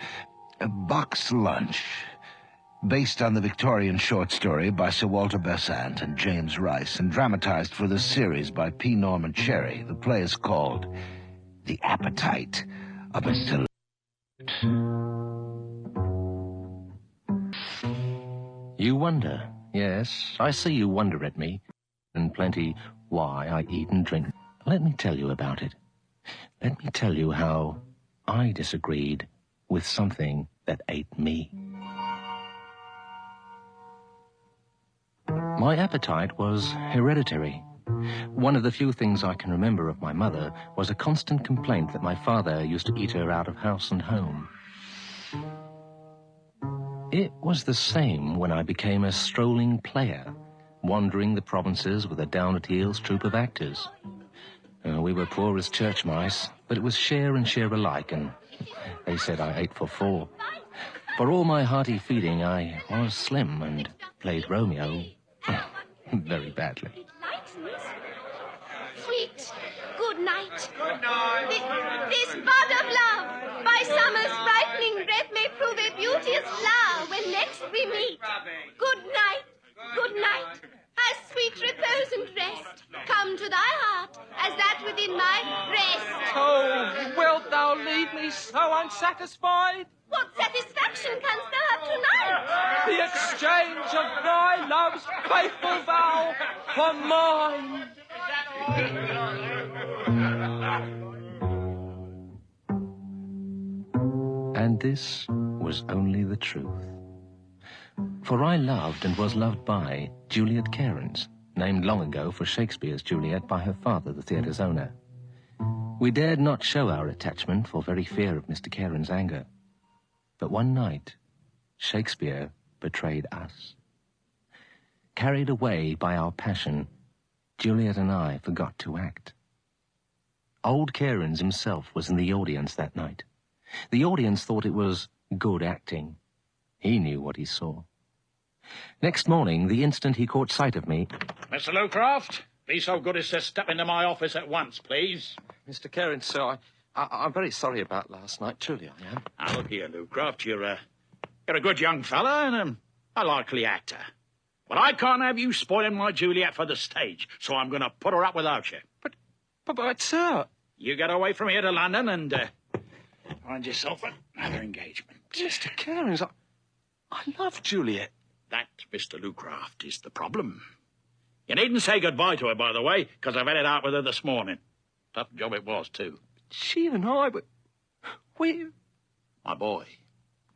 a box lunch based on the Victorian short story by Sir Walter Besant and James Rice and dramatized for this series by P. Norman Cherry. The play is called The Appetite of a Select. You wonder. Yes, I see you wonder at me, and plenty why I eat and drink. Let me tell you about it. Let me tell you how I disagreed with something that ate me. My appetite was hereditary. One of the few things I can remember of my mother was a constant complaint that my father used to eat her out of house and home. It was the same when I became a strolling player, wandering the provinces with a down-at-heels troupe of actors. We were poor as church mice, but it was share and share alike, and they said I ate for four. For all my hearty feeding, I was slim and played Romeo very badly. Sweet, good night. Good night. This bud of love, by summer's brightening breath, may prove a beauteous flower when next we meet. Good night, good night. As sweet repose and rest come to thy heart as that within my breast. Oh, wilt thou leave me so unsatisfied? What satisfaction canst thou have tonight? The exchange of thy love's faithful vow for mine. And this was only the truth. For I loved and was loved by Juliet Cairns, named long ago for Shakespeare's Juliet by her father, the theatre's owner. We dared not show our attachment for very fear of Mr. Cairns' anger. But one night, Shakespeare betrayed us. Carried away by our passion, Juliet and I forgot to act. Old Cairns himself was in the audience that night. The audience thought it was good acting. He knew what he saw. Next morning, the instant he caught sight of me... Mr. Lucraft, be so good as to step into my office at once, please. Mr. Cairns, sir, I'm very sorry about last night. Truly, I am. Now, look here, Lucraft. You're a good young fella and a likely actor. But I can't have you spoiling my Juliet for the stage, so I'm going to put her up without you. But, sir... You get away from here to London and find yourself another engagement. Mr. Cairns, I love Juliet. That, Mr. Lucraft, is the problem. You needn't say goodbye to her, by the way, because I've had it out with her this morning. Tough job it was, too. She and I, but we... My boy,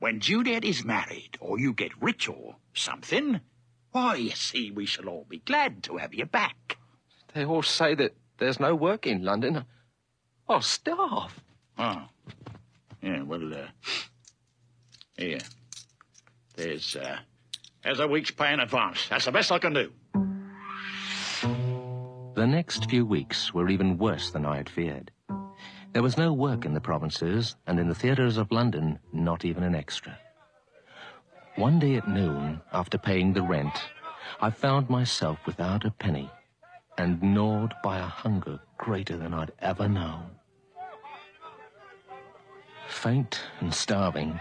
when Juliet is married, or you get rich or something, why, you see, we shall all be glad to have you back. They all say that there's no work in London. I'll starve. Oh. Yeah, well, here. There's a week's pay in advance. That's the best I can do. The next few weeks were even worse than I had feared. There was no work in the provinces, and in the theatres of London, not even an extra. One day at noon, after paying the rent, I found myself without a penny and gnawed by a hunger greater than I'd ever known. Faint and starving,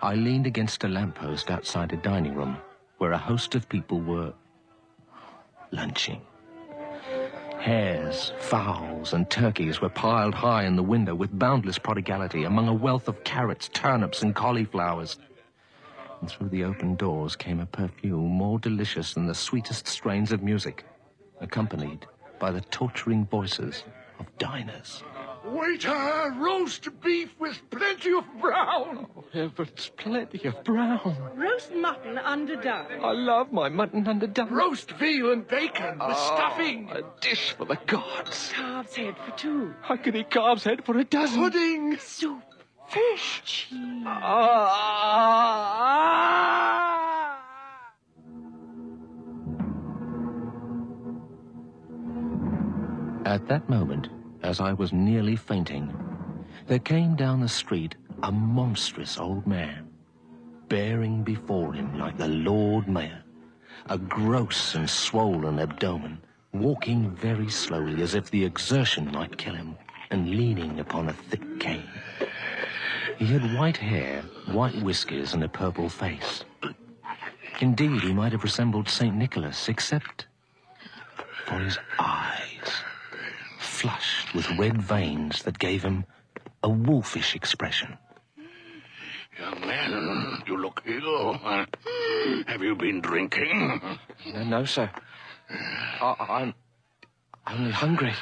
I leaned against a lamppost outside a dining room where a host of people were lunching. Hares, fowls, and turkeys were piled high in the window with boundless prodigality among a wealth of carrots, turnips, and cauliflowers. And through the open doors came a perfume more delicious than the sweetest strains of music, accompanied by the torturing voices of diners. Waiter, roast beef with plenty of brown. Oh, heavens, plenty of brown. Roast mutton underdone. I love my mutton underdone. Roast veal and bacon with stuffing. A dish for the gods. Calf's head for two. I could eat calf's head for a dozen. Pudding. Soup. Fish. Cheese. At that moment, as I was nearly fainting, there came down the street a monstrous old man, bearing before him like the Lord Mayor, a gross and swollen abdomen, walking very slowly as if the exertion might kill him, and leaning upon a thick cane. He had white hair, white whiskers, and a purple face. Indeed, he might have resembled St. Nicholas, except for his eyes, flushed with red veins that gave him a wolfish expression. Young man, you look ill. Have you been drinking? No, sir. I'm only hungry.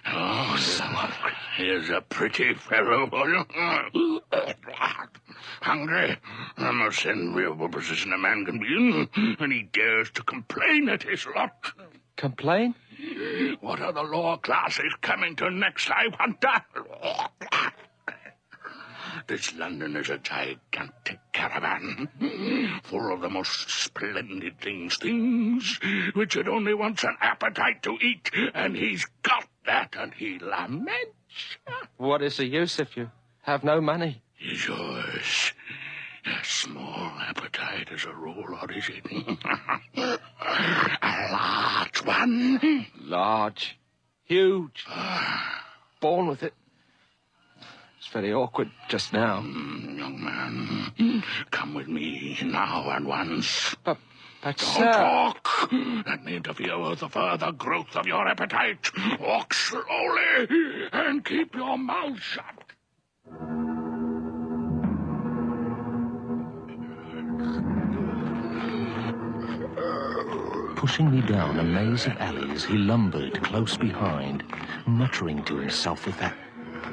Oh, so hungry. Here's a pretty fellow for you. Hungry? A most enviable position a man can be in, and he dares to complain at his lot. Complain? What are the lower classes coming to next, I wonder? This London is a gigantic caravan, full of the most splendid things which it only wants an appetite to eat, and he's got that, and he laments. What is the use if you have no money? Is yours a small appetite as a rule, or is it a large one? Large? Huge. Born with it. It's very awkward just now. Young man, come with me now at once. But don't sir... talk. That may interfere with the further growth of your appetite. Walk slowly and keep your mouth shut. Pushing me down a maze of alleys, he lumbered close behind, muttering to himself with that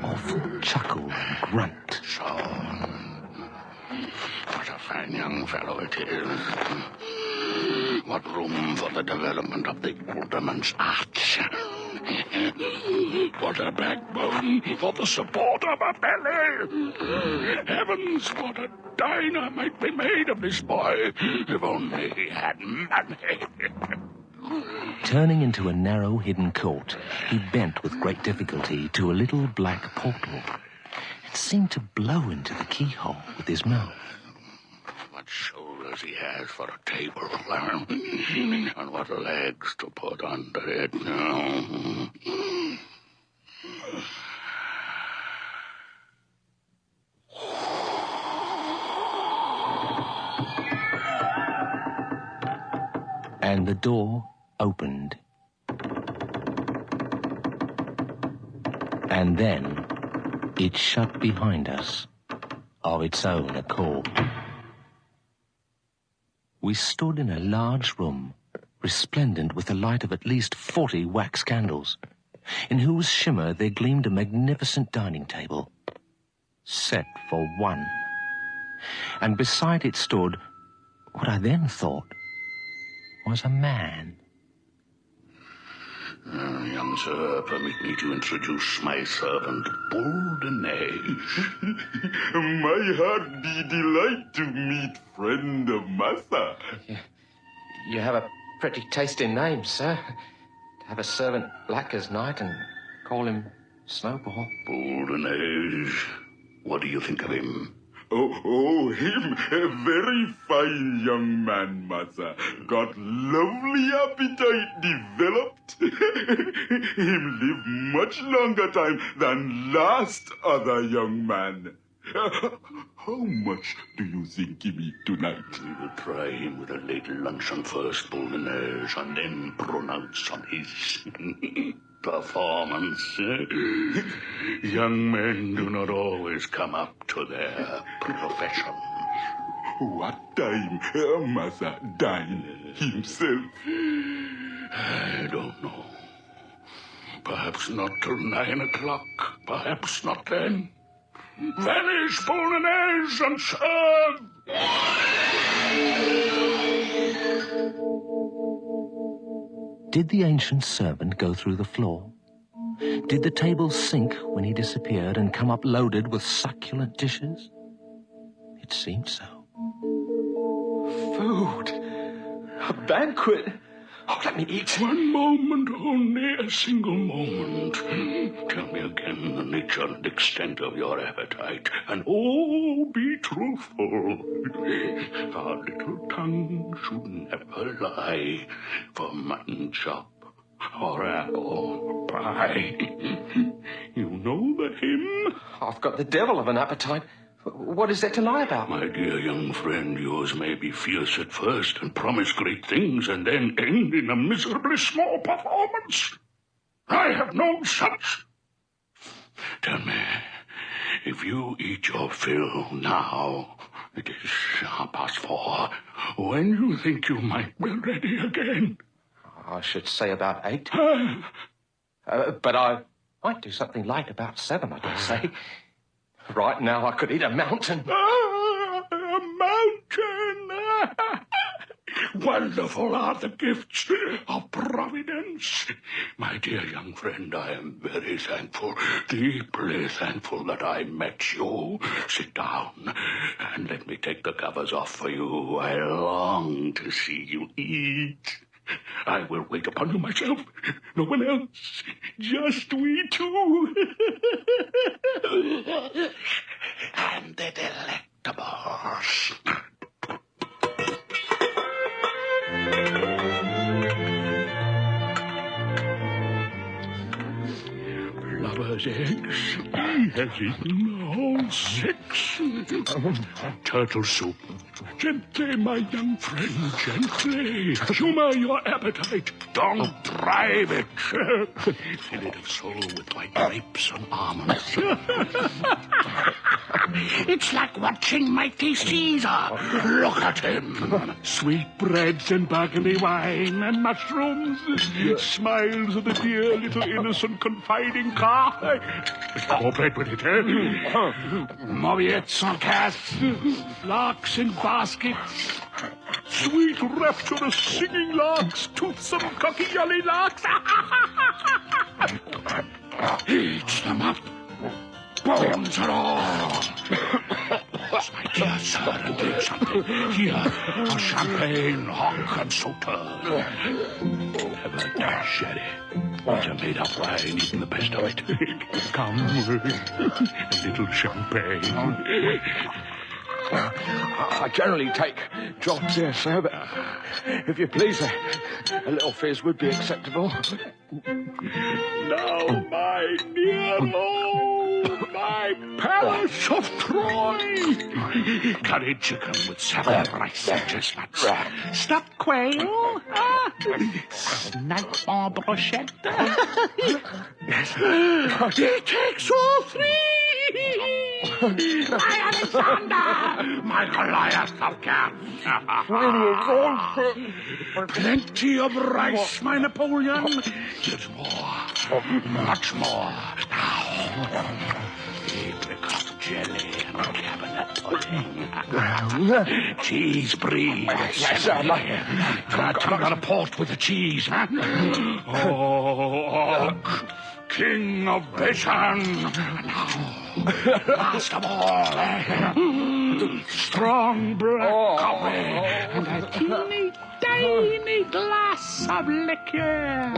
awful chuckle and grunt. So, what a fine young fellow it is. What room for the development of the alderman's arts. What a backbone for the support of a belly. Heavens, what a diner might be made of this boy if only he had money. Turning into a narrow hidden court, he bent with great difficulty to a little black portal. It seemed to blow into the keyhole with his mouth. What shoulders he has for a table, and what legs to put under it. And the door opened. And then it shut behind us of its own accord. We stood in a large room, resplendent with the light of at least 40 wax candles, in whose shimmer there gleamed a magnificent dining table, set for one. And beside it stood what I then thought was a man. Young sir, permit me to introduce my servant, Boldenage. My heart be delight to meet friend of Massa. You have a pretty tasty name, sir. To have a servant black as night and call him Snowball. Boldenage, what do you think of him? Oh, him a very fine young man, Massa. Got lovely appetite developed. Him live much longer time than last other young man. How much do you think he eat tonight? We will try him with a late luncheon first, Boldenage, and then pronounce on his performance. Young men do not always come up to their profession. What time Massa dine himself? I don't know. Perhaps not till 9 o'clock. Perhaps not then. Vanish, Boldenage, and serve! Did the ancient servant go through the floor? Did the table sink when he disappeared and come up loaded with succulent dishes? It seemed so. Food. A banquet. Oh, let me eat. One moment only, a single moment. Tell me again the nature and extent of your appetite, and oh, be truthful. Our little tongue should never lie for mutton chop or apple pie. You know the hymn? I've got the devil of an appetite. What is there to lie about? My dear young friend, yours may be fierce at first and promise great things and then end in a miserably small performance. I have known such. Tell me, if you eat your fill now, it is 4:30, when you think you might be ready again? I should say about 8. But I might do something light about 7, I dare say. Right now, I could eat a mountain. A mountain! Wonderful are the gifts of Providence. My dear young friend, I am very thankful, deeply thankful that I met you. Sit down and let me take the covers off for you. I long to see you eat. I will wait upon you myself. No one else. Just we two. And the delectables. Papa's eggs. He has eaten a whole 6. Turtle soup. Gently, my young friend, gently. Humor your appetite. Don't drive it. Fill it of soul with white grapes and almonds. It's like watching mighty Caesar. Look at him. Sweetbreads and burgundy wine and mushrooms. Smiles of the dear little innocent confiding car. Cooperate with it, eh? Mauviettes en casse. Larks in baskets. Sweet rapturous singing larks. Toothsome cocky yelly larks. Eat them up. Bones and all. My dear sir, and drink something. Here, a champagne, hock, and soda. Have a dash, sherry. It's a made-up wine, eating the best of it. Come, a little champagne. I generally take drops here, sir, but if you please, a little fizz would be acceptable. Now, my Nero, my palace of Troy. Curry chicken with salad, rice, and chestnuts. Stuffed quail. Nightfall brochette. It takes all 3. My Alexander, my Goliath of cats. Plenty of rice, my Napoleon. Here's more, much more. Now, apricot jelly and cabinet pudding. Cheese brie. Yes, sir, I'd like it. Tug on a port with the cheese, huh? Oh, King of Bashan. Now, last of all, strong black coffee and a teeny tiny glass of liquor.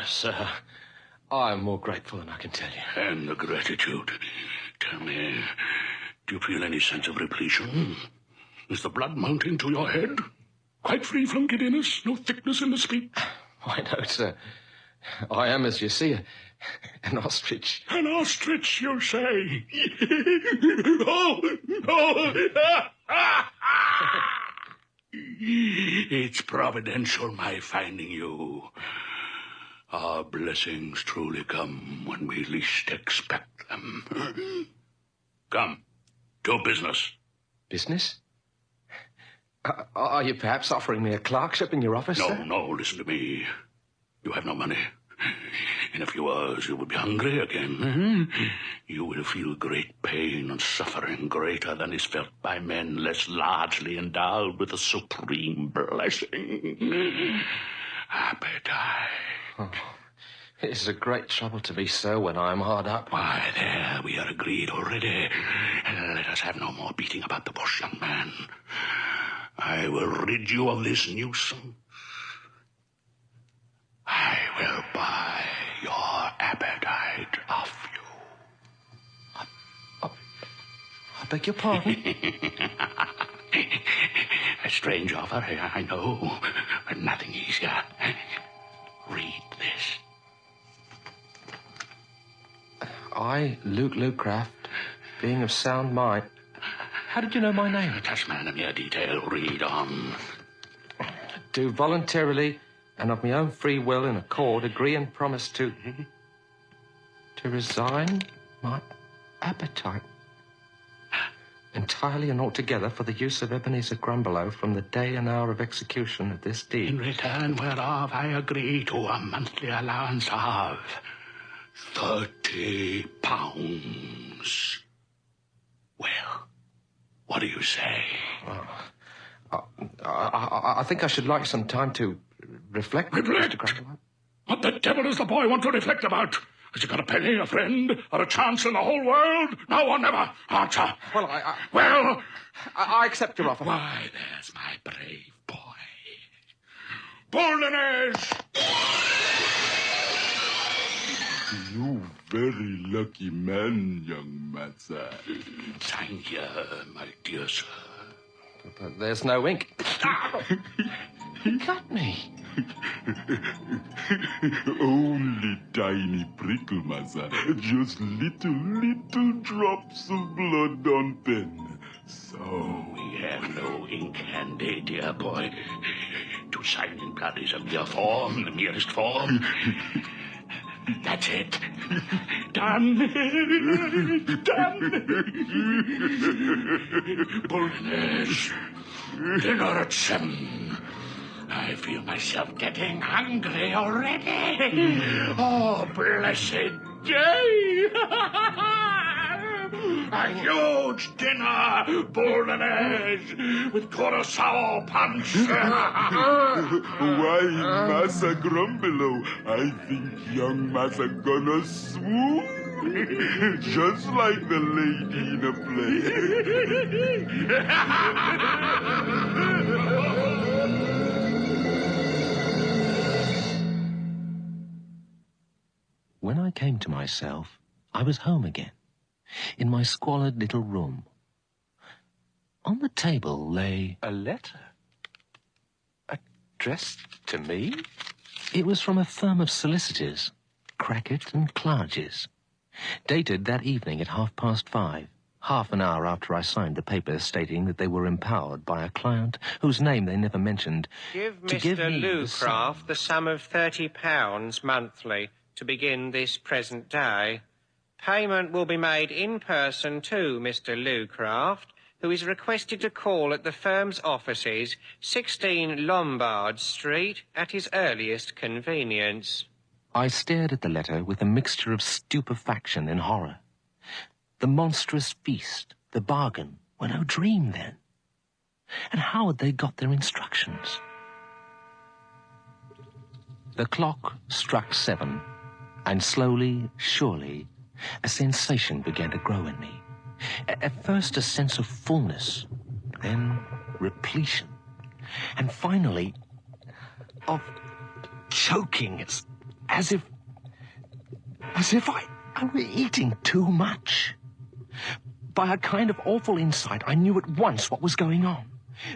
Sir, I am more grateful than I can tell you. And the gratitude. Tell me, do you feel any sense of repletion? Is the blood mounting to your head? Quite free from giddiness? No thickness in the speech? Why, no, sir. I am, as you see, an ostrich. An ostrich, you say? Oh, no! It's providential, my finding you. Our blessings truly come when we least expect them. Come, to business. Business? Are you perhaps offering me a clerkship in your office, sir? No, listen to me. You have no money. In a few hours you will be hungry again. You will feel great pain and suffering greater than is felt by men less largely endowed with a supreme blessing. Appetite. Oh, it is a great trouble to me, sir, when I am hard up. Why, there, we are agreed already. Let us have no more beating about the bush, young man. I will rid you of this nuisance. I will buy your appetite off you. I beg your pardon? A strange offer, I know, but nothing easier. Read this. I, Luke Lucraft, being of sound mind. How did you know my name? Just man a mere detail. Read on. Do voluntarily and of my own free will and accord agree and promise to resign my appetite entirely and altogether for the use of Ebenezer Grumbelow from the day and hour of execution of this deed. In return whereof I agree to a monthly allowance of £30. Well, what do you say? I think I should like some time to reflect. Reflect? What the devil does the boy want to reflect about? Has he got a penny, a friend, or a chance in the whole world? Now or never. Answer. Well, I accept your offer. Why, there's my brave boy. Boldenese! You very lucky man, young master. Thank you, my dear sir. But there's no ink. He cut me. Only tiny prickle, master. Just little drops of blood on pen. So... We have no ink handy, dear boy. To sign in blood is a mere form, the merest form. That's it. Done. Done. Boldenese. Dinner at 7. I feel myself getting hungry already. Oh, blessed day. A huge dinner, Boldenese, with curacao punch. Why, Massa Grumbelo, I think young Massa gonna swoon. Just like the lady in a play. When I came to myself, I was home again, in my squalid little room. On the table lay... a letter? Addressed to me? It was from a firm of solicitors, Crackett and Clarges, dated that evening at 5:30, half an hour after I signed the paper stating that they were empowered by a client whose name they never mentioned Give to give Mr. me Lucraft the sum of £30 monthly to begin this present day. Payment will be made in person to Mr. Lucraft, who is requested to call at the firm's offices, 16 Lombard Street, at his earliest convenience. I stared at the letter with a mixture of stupefaction and horror. The monstrous feast, the bargain, were no dream then. And how had they got their instructions? The clock struck 7, and slowly, surely, a sensation began to grow in me. At first a sense of fullness, then repletion, and finally of choking, as if I were eating too much. By a kind of awful insight, I knew at once what was going on.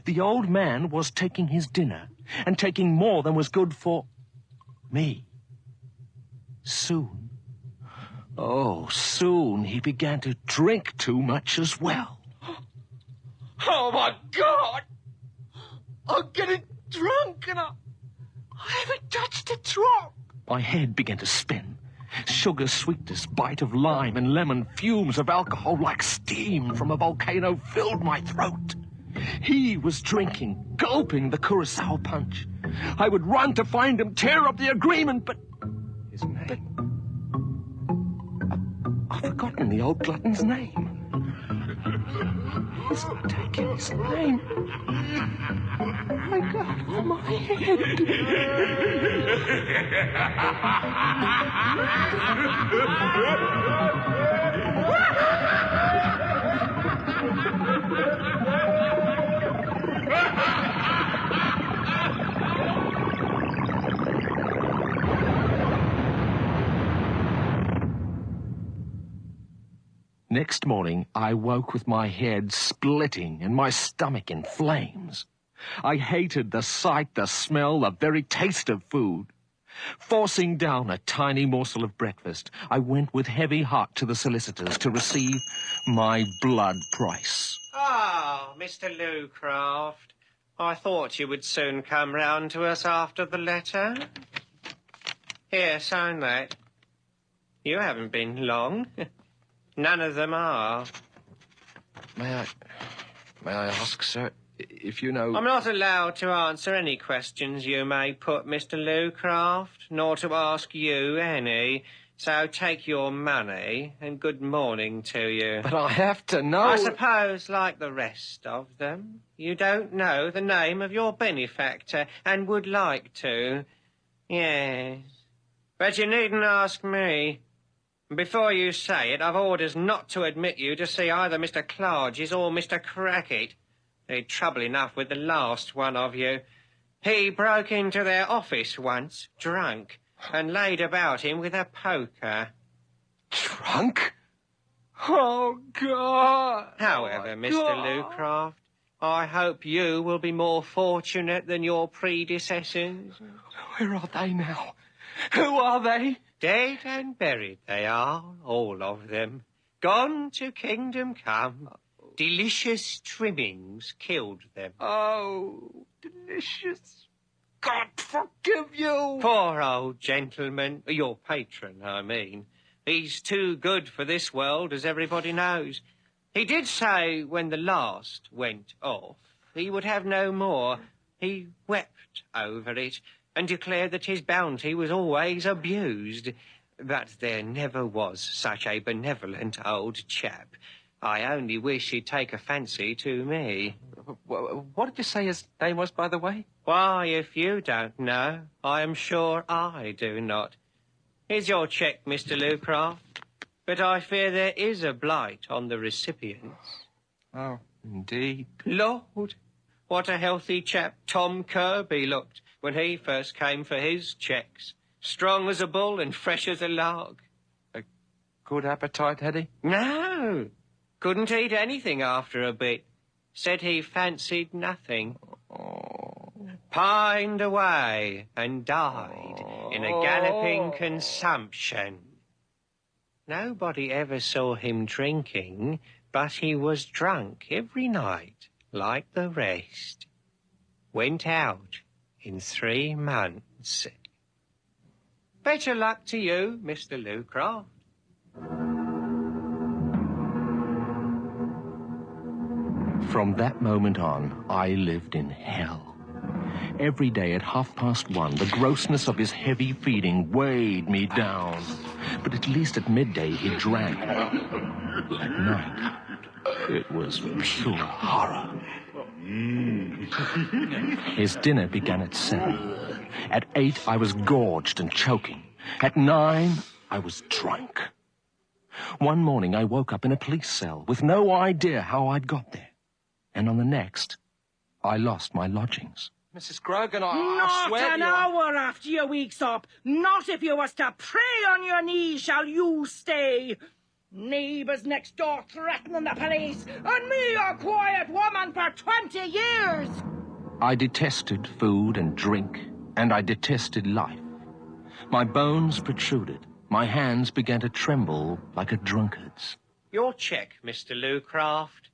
The old man was taking his dinner, and taking more than was good for me. Soon, soon he began to drink too much as well. Oh, my God! I'm getting drunk and I haven't touched a drop. My head began to spin. Sugar sweetness, bite of lime, and lemon fumes of alcohol like steam from a volcano filled my throat. He was drinking, gulping the curacao punch. I would run to find him, tear up the agreement, but... His name? I've forgotten the old glutton's name. He's taken his name. Oh, my God, from my head. Next morning, I woke with my head splitting and my stomach in flames. I hated the sight, the smell, the very taste of food. Forcing down a tiny morsel of breakfast, I went with heavy heart to the solicitors to receive my blood price. Ah, Mr. Lucraft, I thought you would soon come round to us after the letter. Here, sign that. You haven't been long. None of them are. May I ask, sir, if you know... I'm not allowed to answer any questions you may put, Mr. Lucraft, nor to ask you any. So take your money, and good morning to you. But I have to know... I suppose, like the rest of them, you don't know the name of your benefactor, and would like to. Yes. But you needn't ask me. Before you say it, I've orders not to admit you to see either Mr. Clarges or Mr. Crackit. They'd trouble enough with the last one of you. He broke into their office once, drunk, and laid about him with a poker. Drunk? Oh, God! However, Mr. Lucraft, I hope you will be more fortunate than your predecessors. Where are they now? Who are they? Dead and buried they are, all of them. Gone to kingdom come. Delicious trimmings killed them. Oh, delicious. God forgive you. Poor old gentleman. Your patron, I mean. He's too good for this world, as everybody knows. He did say when the last went off, he would have no more. He wept over it and declared that his bounty was always abused. But there never was such a benevolent old chap. I only wish he'd take a fancy to me. What did you say his name was, by the way? Why, if you don't know, I am sure I do not. Here's your cheque, Mr. Lucraft. But I fear there is a blight on the recipients. Oh, indeed. Lord, what a healthy chap Tom Kirby looked when he first came for his cheques. Strong as a bull and fresh as a lark. A good appetite, had he? No. Couldn't eat anything after a bit. Said he fancied nothing. Pined away and died in a galloping consumption. Nobody ever saw him drinking, but he was drunk every night, like the rest. Went out in 3 months. Better luck to you, Mr. Lucraft. From that moment on, I lived in hell. Every day at 1:30, the grossness of his heavy feeding weighed me down. But at least at midday he drank. At night, it was pure horror. His dinner began at 7. At 8, I was gorged and choking. At 9, I was drunk. One morning, I woke up in a police cell with no idea how I'd got there. And on the next, I lost my lodgings. Mrs. Grogan, I Not swear an to you... hour after your week's up. Not if you was to pray on your knees shall you stay. Neighbours next door threatening the police, and me a quiet woman for 20 years. I detested food and drink, and I detested life. My bones protruded. My hands began to tremble like a drunkard's. Your cheque, Mr. Lucraft.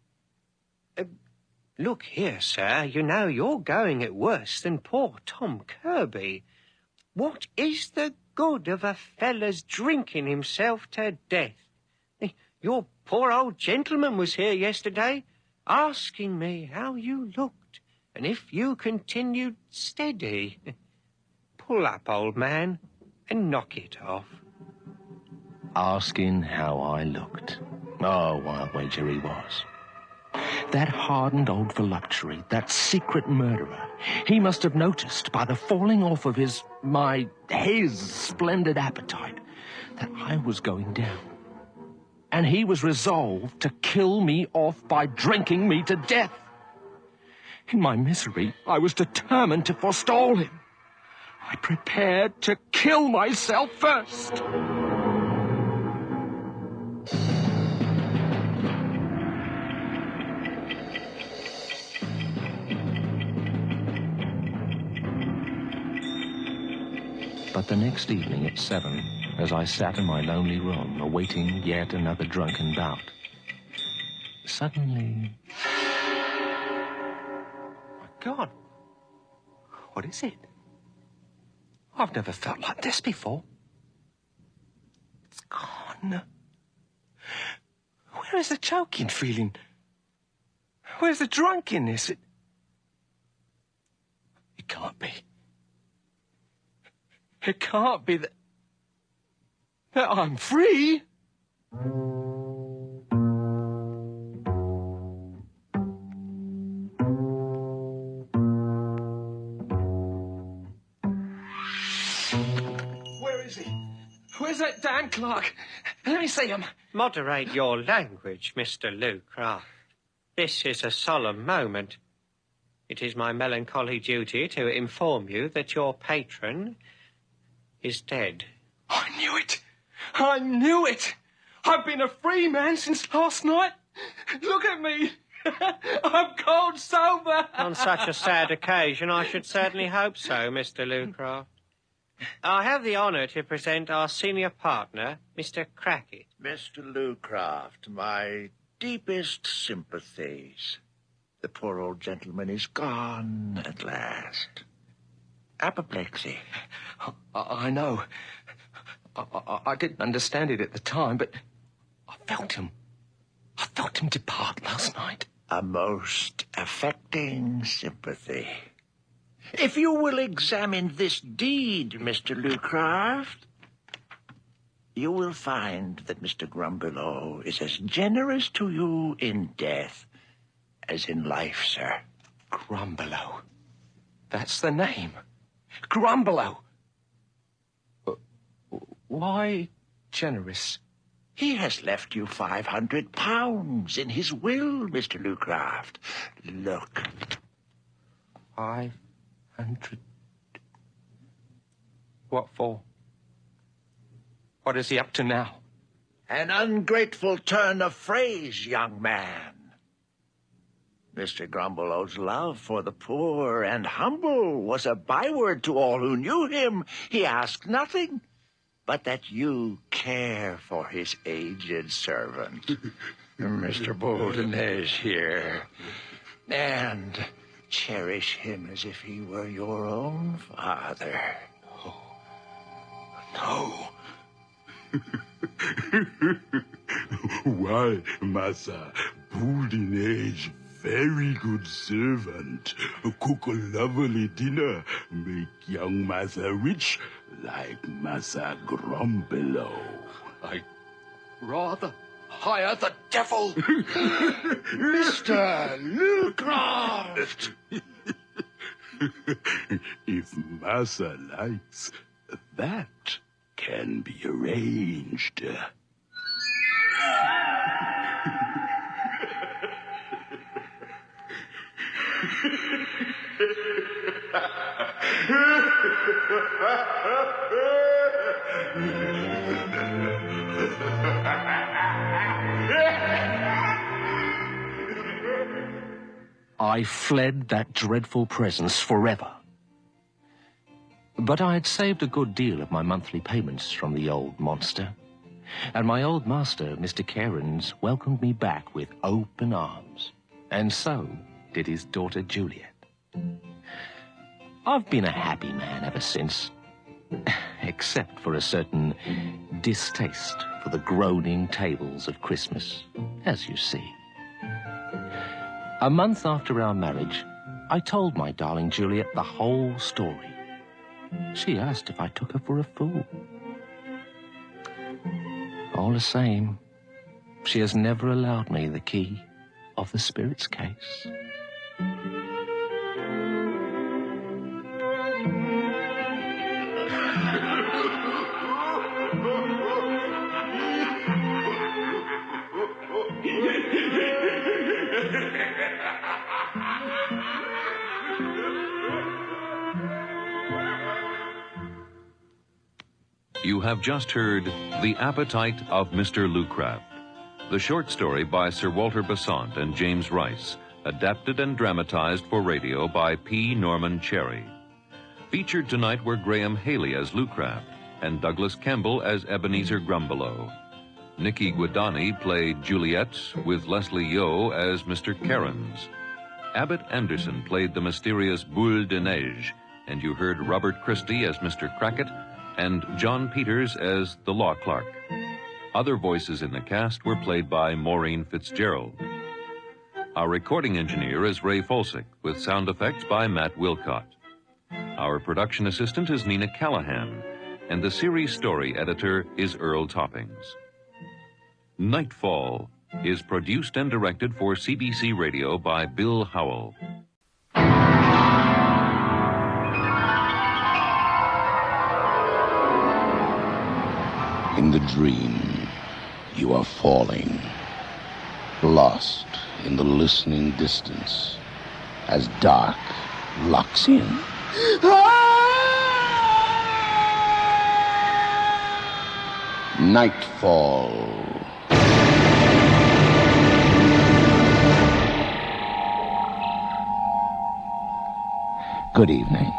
Look here, sir, you know you're going it worse than poor Tom Kirby. What is the good of a fella's drinking himself to death? Your poor old gentleman was here yesterday, asking me how you looked, and if you continued steady. Pull up, old man, and knock it off. Asking how I looked. Oh, I'll wager he was. That hardened old voluptuary, that secret murderer, he must have noticed by the falling off of his splendid appetite that I was going down. And he was resolved to kill me off by drinking me to death. In my misery, I was determined to forestall him. I prepared to kill myself first. But the next evening at 7, as I sat in my lonely room, awaiting yet another drunken bout, suddenly... My God. What is it? I've never felt like this before. It's gone. Where is the choking feeling? Where's the drunkenness? It can't be. It can't be that I'm free. Where is he? Where's that damn clerk? Let me see him. Moderate your language, Mr. Lucraft. This is a solemn moment. It is my melancholy duty to inform you that your patron is dead. I knew it. I knew it. I've been a free man since last night. Look at me. I'm cold sober. On such a sad occasion, I should certainly hope so, Mr. Lucraft. I have the honour to present our senior partner, Mr. Crackit. Mr. Lucraft, my deepest sympathies. The poor old gentleman is gone at last. Apoplexy. I know. I didn't understand it at the time, but I felt him. I felt him depart last night. A most affecting sympathy. If you will examine this deed, Mr. Lucraft, you will find that Mr. Grumbelow is as generous to you in death as in life, sir. Grumbelow. That's the name. Grumbelow. Why generous? He has left you £500 in his will, Mr. Lucraft. Look. 500. What for? What is he up to now? An ungrateful turn of phrase, young man. Mr. Grumbelow's love for the poor and humble was a byword to all who knew him. He asked nothing but that you care for his aged servant, Mr. Boldenez here, and cherish him as if he were your own father. No. Why, Massa, Boldenez, very good servant. Cook a lovely dinner, make young Massa rich like Massa Grumbelow. I'd rather hire the devil. Mr. Lucraft! If Massa likes, that can be arranged. I fled that dreadful presence forever. But I had saved a good deal of my monthly payments from the old monster, and my old master, Mr. Cairns, welcomed me back with open arms, and so did his daughter Juliet. I've been a happy man ever since, except for a certain distaste for the groaning tables of Christmas, as you see. A month after our marriage, I told my darling Juliet the whole story. She asked if I took her for a fool. All the same, she has never allowed me the key of the spirit's case. You have just heard The Appetite of Mr. Lucraft, the short story by Sir Walter Besant and James Rice, adapted and dramatized for radio by P. Norman Cherry. Featured tonight were Graham Haley as Lucraft and Douglas Campbell as Ebenezer Grumbelow. Nikki Guadani played Juliet with Leslie Yeoh as Mr. Cairns. Abbott Anderson played the mysterious Boule de Neige, and you heard Robert Christie as Mr. Crackit and John Peters as the law clerk. Other voices in the cast were played by Maureen Fitzgerald. Our recording engineer is Ray Folsick, with sound effects by Matt Wilcott. Our production assistant is Nina Callahan, and the series story editor is Earl Toppings. Nightfall is produced and directed for CBC Radio by Bill Howell. In the dream, You are falling, lost in the listening distance, as dark locks in. Nightfall. Good evening.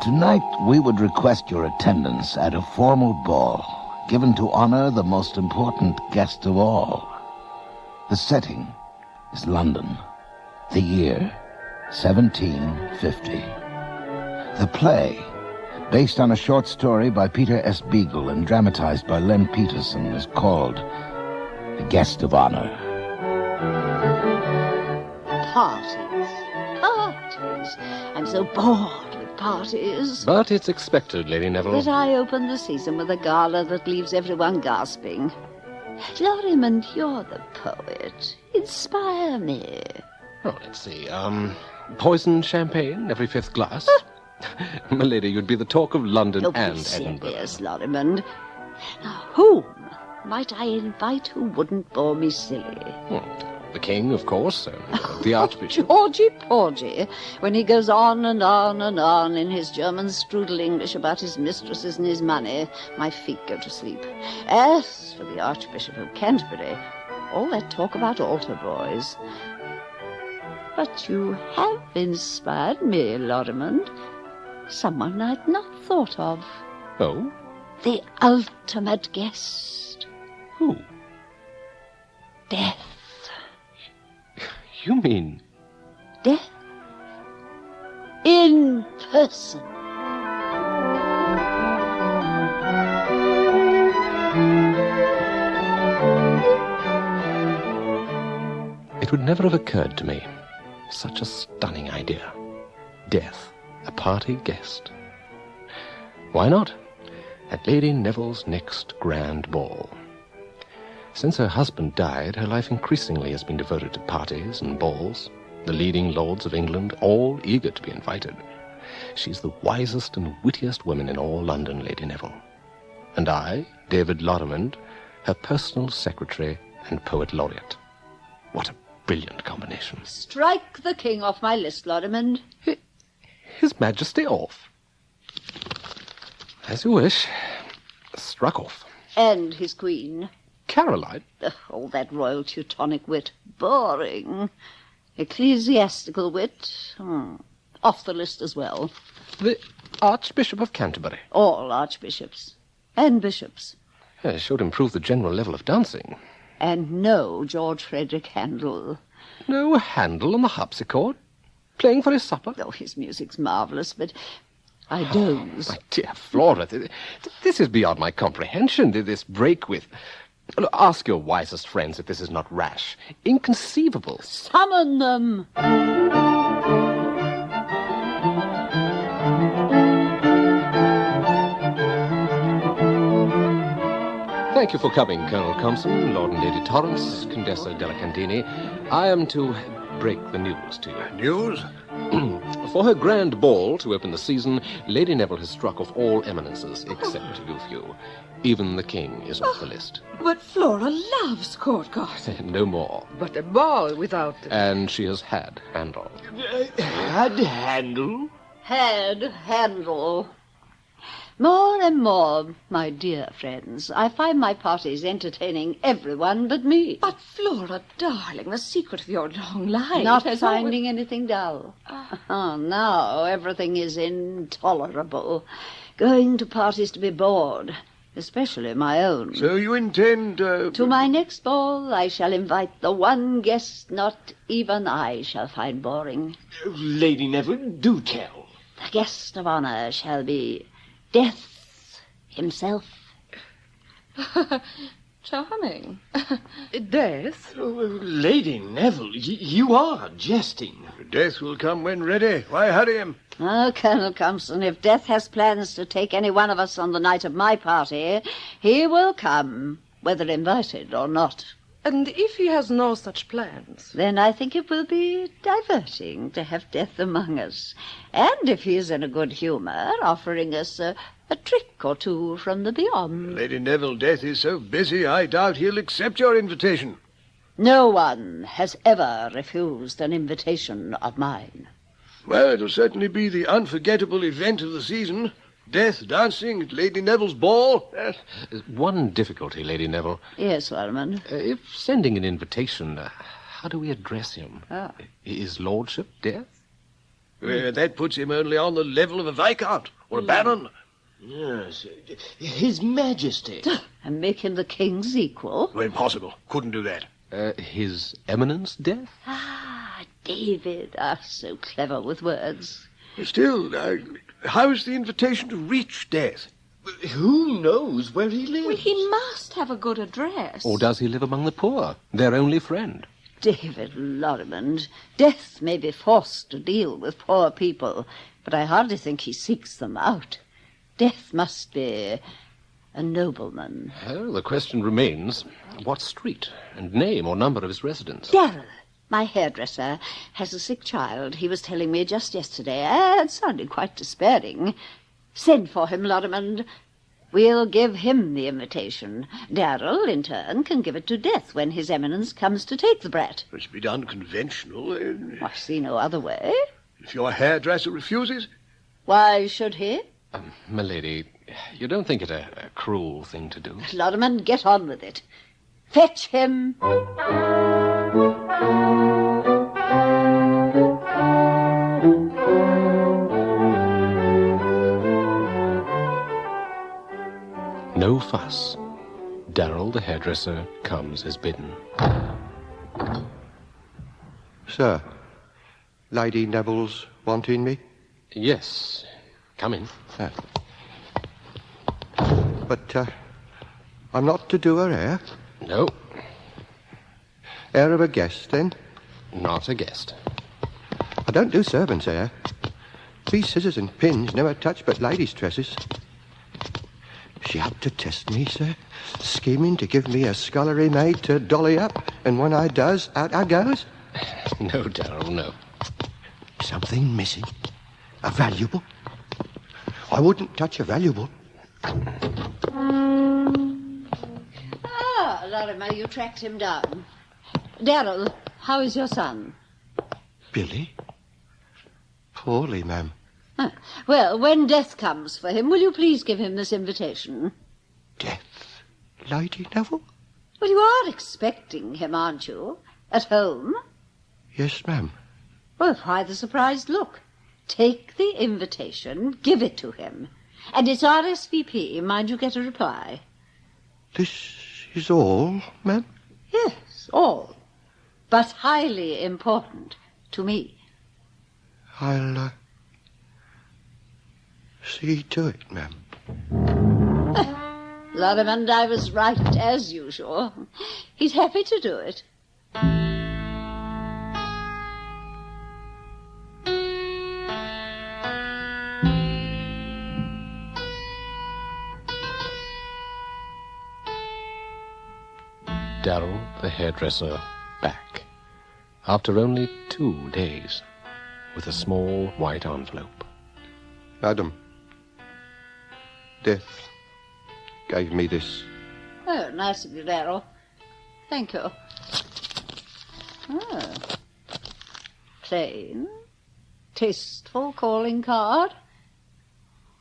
Tonight, we would request your attendance at a formal ball given to honor the most important guest of all. The setting is London, the year 1750. The play, based on a short story by Peter S. Beagle and dramatized by Len Peterson, is called The Guest of Honor. Parties. I'm so bored with parties. But it's expected, Lady Neville. But I open the season with a gala that leaves everyone gasping. Lorrimond, you're the poet. Inspire me. Oh, let's see. Poisoned champagne every fifth glass. My lady, you'd be the talk of London and Edinburgh. Serious, Lorrimond. Now, whom might I invite who wouldn't bore me silly? The king, of course, the Archbishop. Georgie Porgy, when he goes on and on and on in his German strudel English about his mistresses and his money, my feet go to sleep. As for the Archbishop of Canterbury, all that talk about altar boys. But you have inspired me, Lorrimond. Someone I'd not thought of. Oh? The ultimate guest. Who? Death. You mean... Death. In person. It would never have occurred to me. Such a stunning idea. Death, a party guest. Why not? At Lady Neville's next grand ball. Since her husband died, her life increasingly has been devoted to parties and balls, the leading lords of England all eager to be invited. She's the wisest and wittiest woman in all London, Lady Neville. And I, David Lorrimond, her personal secretary and poet laureate. What a brilliant combination. Strike the king off my list, Lorrimond. His Majesty off. As you wish. Struck off. And his queen. Caroline? All that royal Teutonic wit. Boring. Ecclesiastical wit. Off the list as well. The Archbishop of Canterbury. All archbishops. And bishops. It should improve the general level of dancing. And no George Frederick Handel. No Handel on the harpsichord? Playing for his supper? Oh, his music's marvellous, but I doze. My dear Flora, this is beyond my comprehension, this break with... Ask your wisest friends if this is not rash. Inconceivable. Summon them! Thank you for coming, Colonel Compson, Lord and Lady Torrance, Condessa della Cantini. I am to break the news to you. News? For her grand ball to open the season, Lady Neville has struck off all eminences except you few. Even the king is off the list. But Flora loves court gossip. No more. But a ball without... And she has had Handel. Had Handel? Had Handel. More and more, my dear friends, I find my parties entertaining everyone but me. But Flora, darling, the secret of your long life... Not finding anything dull. Now everything is intolerable. Going to parties to be bored, especially my own. So you intend... To my next ball, I shall invite the one guest not even I shall find boring. Lady Neville, do tell. The guest of honor shall be... Death himself. Charming. Death? Lady Neville, you are jesting. Death will come when ready. Why hurry him? Oh, Colonel Compson, if Death has plans to take any one of us on the night of my party, he will come, whether invited or not. And if he has no such plans? Then I think it will be diverting to have Death among us. And if he is in a good humor, offering us a A trick or two from the beyond. Lady Neville Death is so busy, I doubt he'll accept your invitation. No one has ever refused an invitation of mine. Well, it'll certainly be the unforgettable event of the season. Death dancing at Lady Neville's ball. One difficulty, Lady Neville. Yes, Lordman. If sending an invitation, how do we address him? Is Lordship Death? That puts him only on the level of a Viscount or a Baron. Yes, His Majesty. And make him the King's equal? Well, impossible. Couldn't do that. His Eminence Death? David, so clever with words. Still, how's the invitation to reach Death? Who knows where he lives? Well, he must have a good address. Or does he live among the poor, their only friend? David Lorrimond, Death may be forced to deal with poor people, but I hardly think he seeks them out. Death must be a nobleman. Well, the question remains, what street and name or number of his residence? Darrell, my hairdresser, has a sick child. He was telling me just yesterday, and sounded quite despairing. Send for him, Lorrimond. We'll give him the invitation. Darrell, in turn, can give it to Death when His Eminence comes to take the brat. It should be done conventional. I see no other way. If your hairdresser refuses? Why should he? Milady, you don't think it a cruel thing to do? Lorrimond, get on with it. Fetch him. No fuss. Darrell, the hairdresser, comes as bidden. Sir, Lady Neville's wanting me? Yes. Come in. But, I'm not to do her hair? No. Hair of a guest, then? Not a guest. I don't do servants' hair. These scissors and pins never touch but ladies' tresses. She up to test me, sir, scheming to give me a scullery maid to dolly up, and when I does, out I goes? No, Darrell, no. Something missing? A valuable? I wouldn't touch a valuable. Lorimer, you tracked him down. Darrell, how is your son? Billy? Poorly, ma'am. Well, when Death comes for him, will you please give him this invitation? Death? Lady Neville? Well, you are expecting him, aren't you? At home? Yes, ma'am. Well, why the surprised look? Take the invitation, give it to him. And it's RSVP, mind you get a reply. This is all, ma'am? Yes, all. But highly important to me. I'll, see to it, ma'am. Lorrimond, I was right, as usual. He's happy to do it. Darrell, the hairdresser, back. After only 2 days, with a small white envelope. Madam, Death gave me this. Oh, nice of you, Darrell. Thank you. Oh. Plain, tasteful calling card.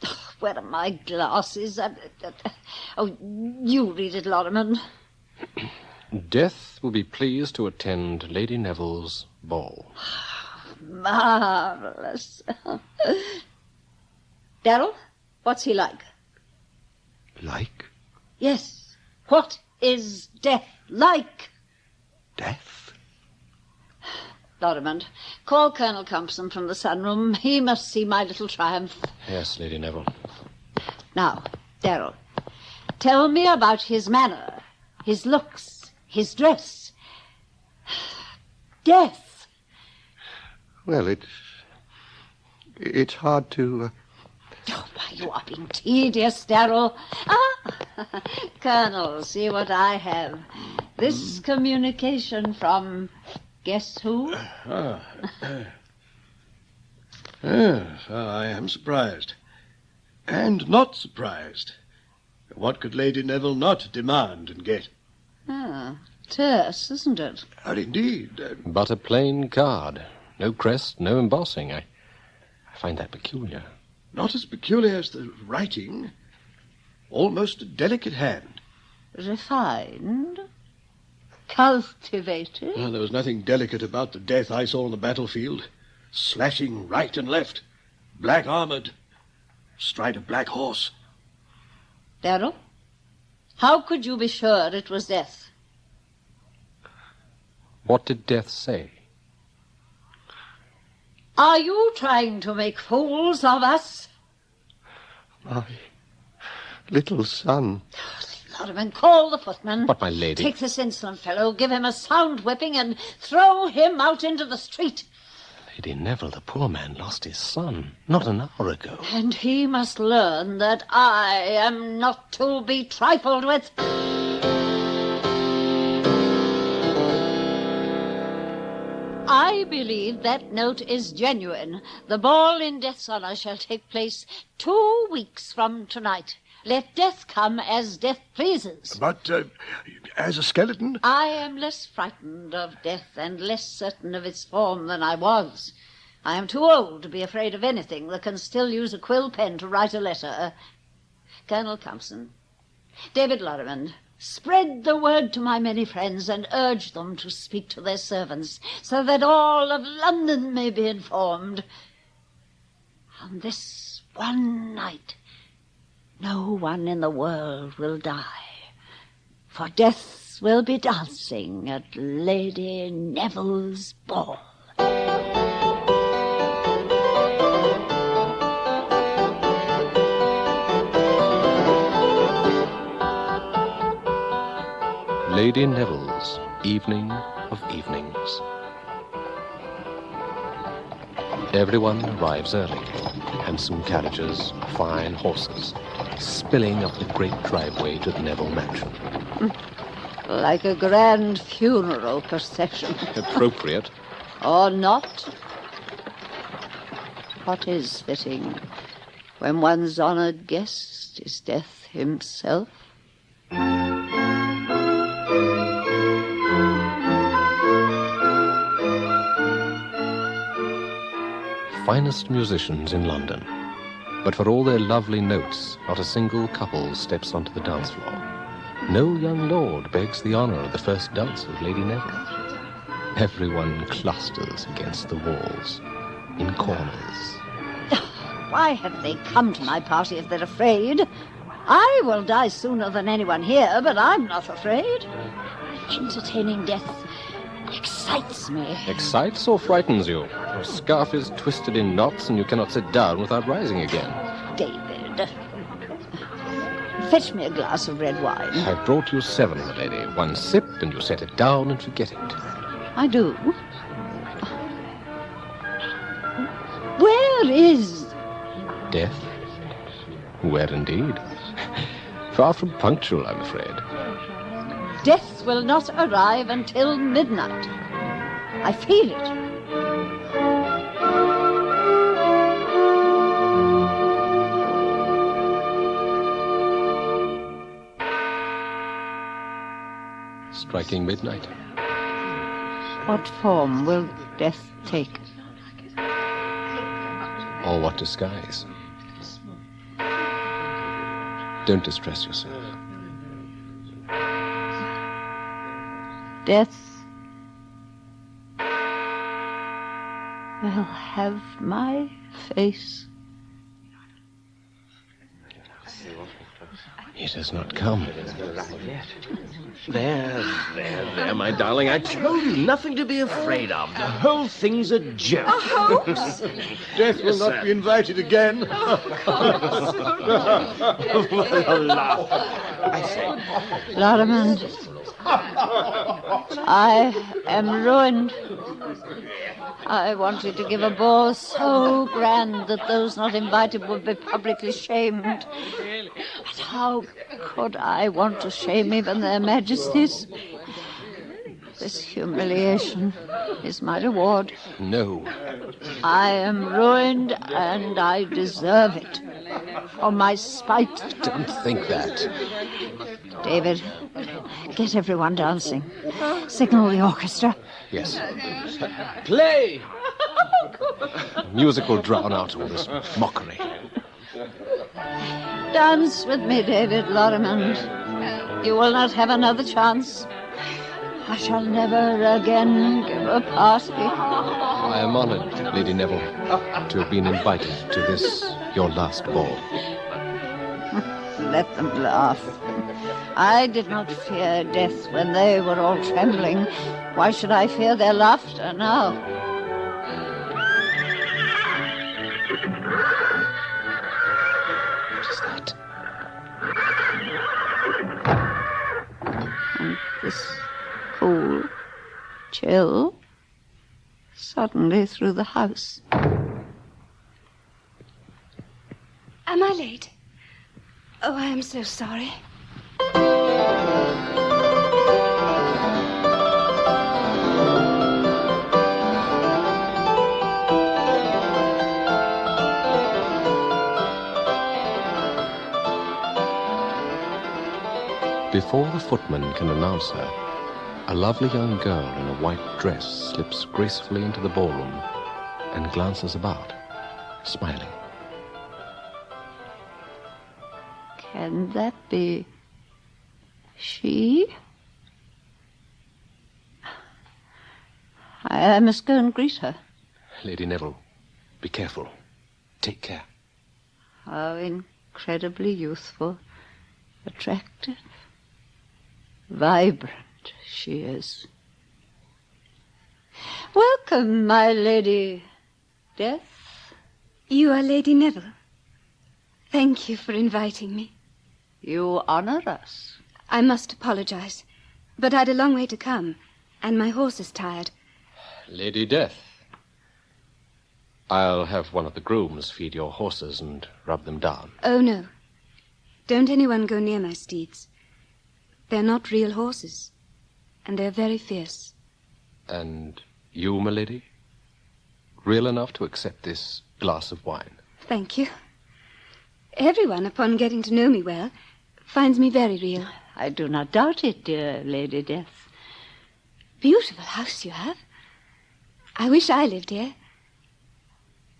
Oh, where are my glasses? Oh, you read it, Lorrimond. Death will be pleased to attend Lady Neville's ball. Marvelous. Darrell, what's he like? Like? Yes. What is Death like? Death? Lorrimond, call Colonel Compson from the sunroom. He must see my little triumph. Yes, Lady Neville. Now, Darrell, tell me about his manner, his looks, his dress. Death. Well, it's hard to... Oh, why, you are being tedious, Darrell. Colonel, see what I have. This communication from... guess who? Yes, I am surprised. And not surprised. What could Lady Neville not demand and get? Ah, terse, isn't it? Indeed. But a plain card. No crest, no embossing. I find that peculiar. Not as peculiar as the writing. Almost a delicate hand. Refined? Cultivated? Well, there was nothing delicate about the death I saw on the battlefield. Slashing right and left. Black-armored. Stride a black horse. Darrell, how could you be sure it was death? What did death say? Are you trying to make fools of us? My little son. Lorimer, call the footman. But, my lady... Take this insolent fellow, give him a sound whipping, and throw him out into the street. Lady Neville, the poor man lost his son not an hour ago. And he must learn that I am not to be trifled with. I believe that note is genuine. The ball in Death's honor shall take place 2 weeks from tonight. Let death come as death pleases. But, as a skeleton? I am less frightened of death and less certain of its form than I was. I am too old to be afraid of anything that can still use a quill pen to write a letter. Colonel Compson, David Lorimer, spread the word to my many friends and urge them to speak to their servants so that all of London may be informed. On this one night, no one in the world will die, for death will be dancing at Lady Neville's ball. Lady Neville's Evening of Evenings. Everyone arrives early. Handsome carriages, fine horses, spilling up the great driveway to the Neville mansion. Like a grand funeral procession. Appropriate. Or not? What is fitting when one's honored guest is death himself? Finest musicians in London. But for all their lovely notes, not a single couple steps onto the dance floor. No young lord begs the honor of the first dance with Lady Neville. Everyone clusters against the walls, in corners. Why have they come to my party if they're afraid? I will die sooner than anyone here, but I'm not afraid. Entertaining death excites me. Excites or frightens you? Your scarf is twisted in knots and you cannot sit down without rising again. David, fetch me a glass of red wine. I've brought you 7, my lady. 1 sip and you set it down and forget it. I do. Where is death? Where indeed? Far from punctual, I'm afraid. Death will not arrive until midnight. I feel it. Striking midnight. What form will death take? Or what disguise? Don't distress yourself. Death will have my face. It has not come. There, my darling. I told you nothing to be afraid of. The whole thing's a joke. A hoax? Death will not be invited again. Lorimer, I am ruined. I wanted to give a ball so grand that those not invited would be publicly shamed. But how could I want to shame even their majesties? This humiliation is my reward. No. I am ruined and I deserve it. For my spite. Don't think that. David, get everyone dancing. Signal the orchestra. Yes. Play! Music will drown out all this mockery. Dance with me, David Lorrimond. You will not have another chance. I shall never again give a party. I am honored, Lady Neville, to have been invited to this, your last ball. Let them laugh. I did not fear death when they were all trembling. Why should I fear their laughter now? What is that? And this cool chill suddenly through the house. Am I late? Oh, I am so sorry. Before the footman can announce her, a lovely young girl in a white dress slips gracefully into the ballroom and glances about, smiling. Can that be she? I must go and greet her. Lady Neville, be careful. Take care. How incredibly youthful, attractive, vibrant she is. Welcome, my Lady Death. You are Lady Neville. Thank you for inviting me. You honor us. I must apologize, but I'd a long way to come, and my horse is tired. Lady Death, I'll have one of the grooms feed your horses and rub them down. Oh, no. Don't anyone go near my steeds. They're not real horses, and they're very fierce. And you, my lady? Real enough to accept this glass of wine? Thank you. Everyone, upon getting to know me well, finds me very real. I do not doubt it, dear Lady Death. Beautiful house you have. I wish I lived here.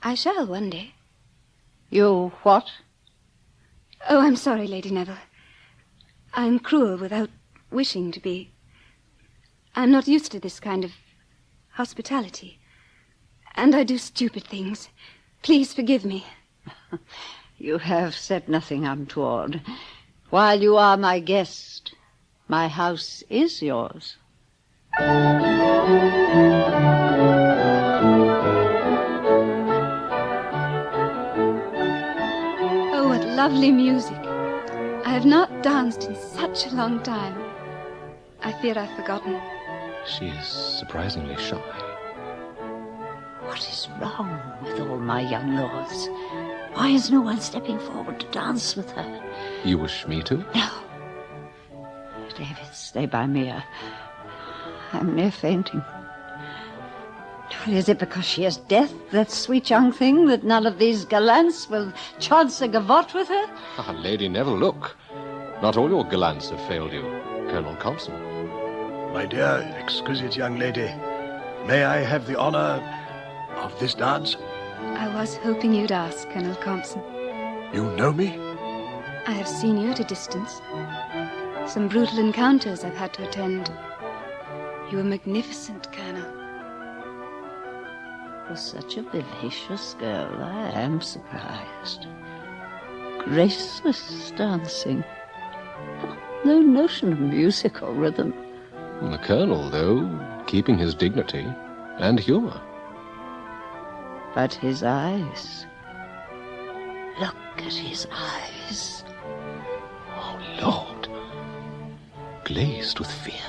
I shall one day. You what? Oh, I'm sorry, Lady Neville. I'm cruel without wishing to be. I'm not used to this kind of hospitality. And I do stupid things. Please forgive me. You have said nothing untoward. While you are my guest, my house is yours. Oh, what lovely music. I have not danced in such a long time. I fear I've forgotten. She is surprisingly shy. What is wrong with all my young lords? Why is no one stepping forward to dance with her? You wish me to? No. David, stay by me. I'm near fainting. Is it because she is death, that sweet young thing, that none of these gallants will chance a gavotte with her? Ah, Lady Neville, look. Not all your gallants have failed you. Colonel Compson. My dear, exquisite young lady, may I have the honor of this dance? I was hoping you'd ask, Colonel Compson. You know me? I have seen you at a distance. Some brutal encounters I've had to attend. You were magnificent, Colonel. For such a vivacious girl, I am surprised. Graceless dancing. No notion of music or rhythm. The Colonel, though, keeping his dignity and humor. But his eyes. Look at his eyes. Oh, Lord. Glazed with fear.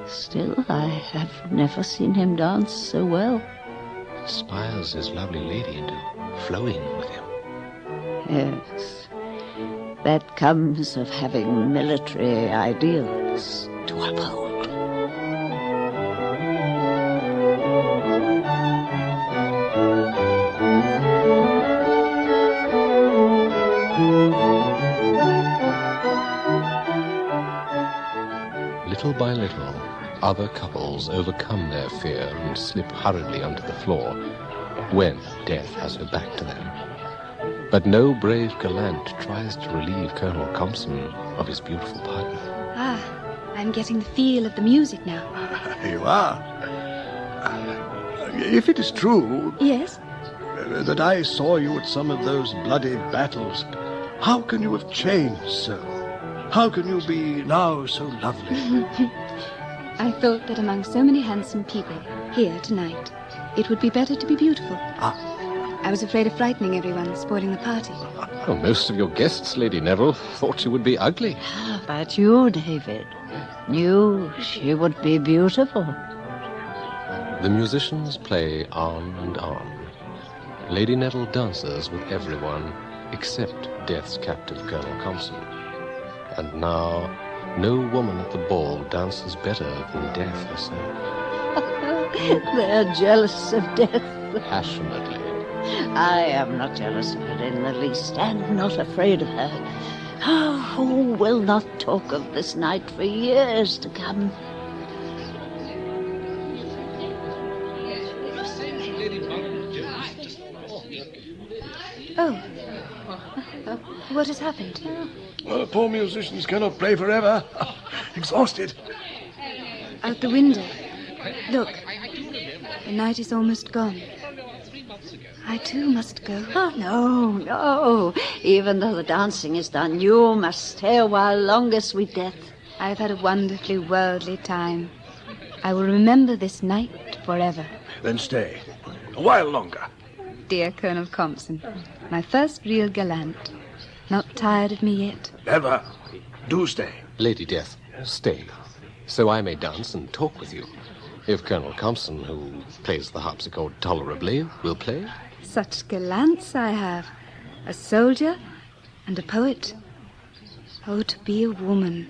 Still, I have never seen him dance so well. Inspires his lovely lady into flowing with him. Yes. That comes of having military ideals to uphold. little, other couples overcome their fear and slip hurriedly onto the floor when death has her back to them. But no brave gallant tries to relieve Colonel Compson of his beautiful partner. Ah, I'm getting the feel of the music now. You are. If it is true... Yes? That I saw you at some of those bloody battles, how can you have changed so? How can you be now so lovely? I thought that among so many handsome people here tonight, it would be better to be beautiful. I was afraid of frightening everyone, spoiling the party. Well, most of your guests, Lady Neville, thought she would be ugly. But you, David, knew she would be beautiful. The musicians play on and on. Lady Neville dances with everyone except Death's captive, Colonel Compson. And now, no woman at the ball dances better than Death herself. They're jealous of Death. Passionately. I am not jealous of her in the least, and not afraid of her. Oh, who will not talk of this night for years to come? Oh. What has happened? Well, the poor musicians cannot play forever. Exhausted. Out the window. Look. The night is almost gone. I too must go. Oh, no. Even though the dancing is done, you must stay a while longer, sweet Death. I have had a wonderfully worldly time. I will remember this night forever. Then stay. A while longer. Dear Colonel Compson, my first real gallant. Not tired of me yet? Never. Do stay. Lady Death, stay, so I may dance and talk with you. If Colonel Compson, who plays the harpsichord tolerably, will play. Such gallants I have. A soldier and a poet. Oh, to be a woman.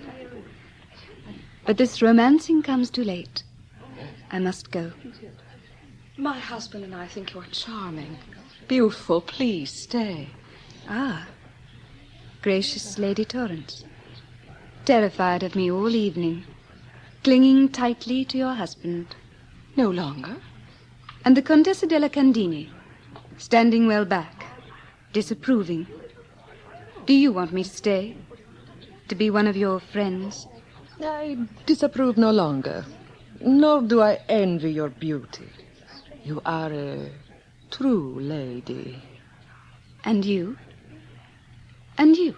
But this romancing comes too late. I must go. My husband and I think you're charming. Beautiful, please stay. Ah, gracious Lady Torrance. Terrified of me all evening. Clinging tightly to your husband. No longer? And the Contessa della Candini, standing well back, disapproving. Do you want me to stay? To be one of your friends? I disapprove no longer. Nor do I envy your beauty. You are a true lady. And you? And you?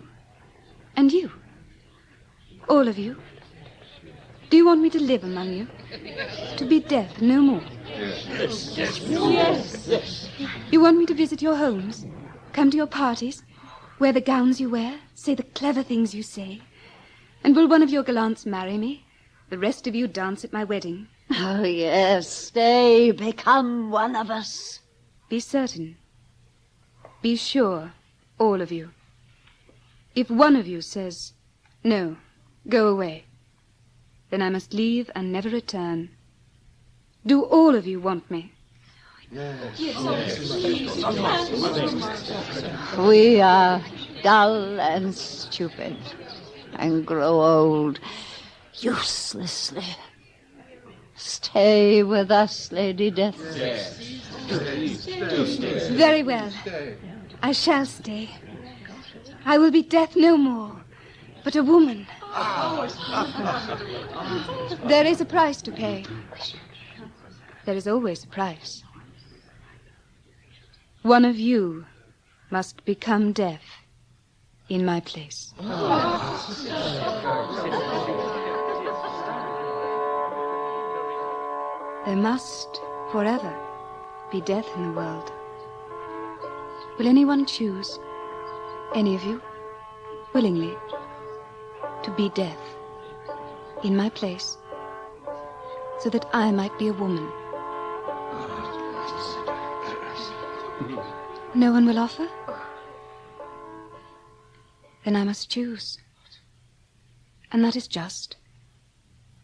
And you? All of you? Do you want me to live among you? To be deaf no more? Yes. You want me to visit your homes? Come to your parties? Wear the gowns you wear? Say the clever things you say? And will one of your gallants marry me? The rest of you dance at my wedding? Oh, yes, stay, become one of us. Be certain. Be sure, all of you. If one of you says, no, go away, then I must leave and never return. Do all of you want me? We are dull and stupid and grow old uselessly. Stay with us, Lady Death. Very well. I shall stay. I will be deaf no more, but a woman. There is a price to pay. There is always a price. One of you must become deaf in my place. There must forever be death in the world. Will anyone choose, any of you, willingly, to be deaf in my place, so that I might be a woman? No one will offer? Then I must choose. And that is just,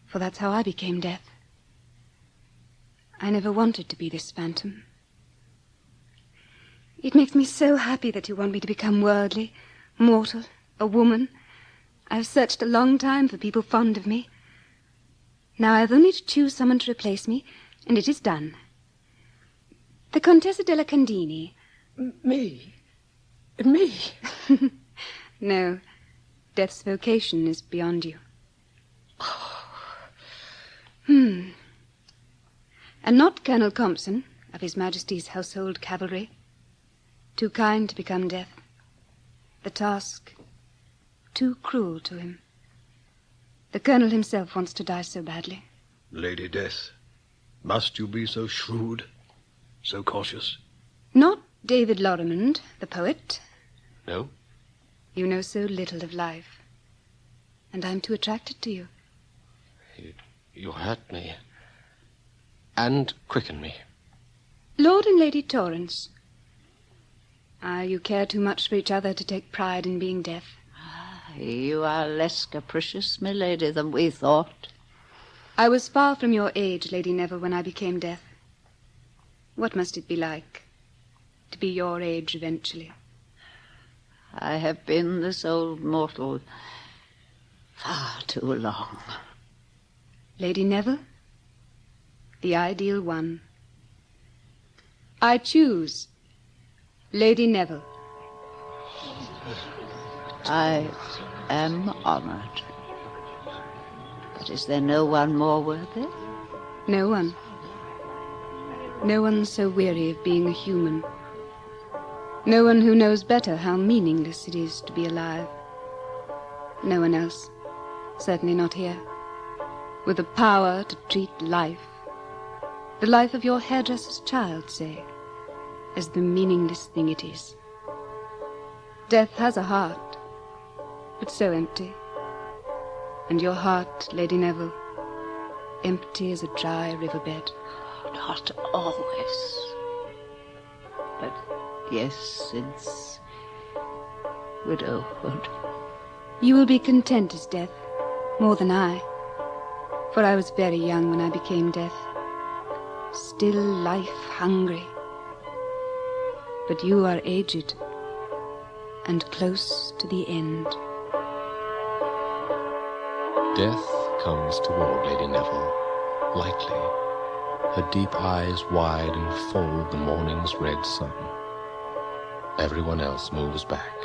for that's how I became deaf. I never wanted to be this phantom. It makes me so happy that you want me to become worldly, mortal, a woman. I've searched a long time for people fond of me. Now I have only to choose someone to replace me, and it is done. The Contessa della Candini. Me? Me? No. Death's vocation is beyond you. And not Colonel Compson, of His Majesty's Household Cavalry. Too kind to become death. The task, too cruel to him. The Colonel himself wants to die so badly. Lady Death, must you be so shrewd, so cautious? Not David Lorrimond, the poet. No? You know so little of life. And I'm too attracted to you. You hurt me. And quicken me. Lord and Lady Torrance. You care too much for each other to take pride in being deaf. You are less capricious, my lady, than we thought. I was far from your age, Lady Neville, when I became deaf. What must it be like to be your age eventually? I have been this old mortal far too long. Lady Neville, the ideal one. I choose Lady Neville. I am honored. But is there no one more worthy? No one. No one so weary of being a human. No one who knows better how meaningless it is to be alive. No one else, certainly not here, with the power to treat life, the life of your hairdresser's child, say, as the meaningless thing it is. Death has a heart, but so empty. And your heart, Lady Neville, empty as a dry riverbed. Not always. But yes, since widowhood. You will be content as death, more than I. For I was very young when I became deaf. Still life-hungry. But you are aged, and close to the end. Death comes toward Lady Neville, lightly, her deep eyes wide and full of the morning's red sun. Everyone else moves back.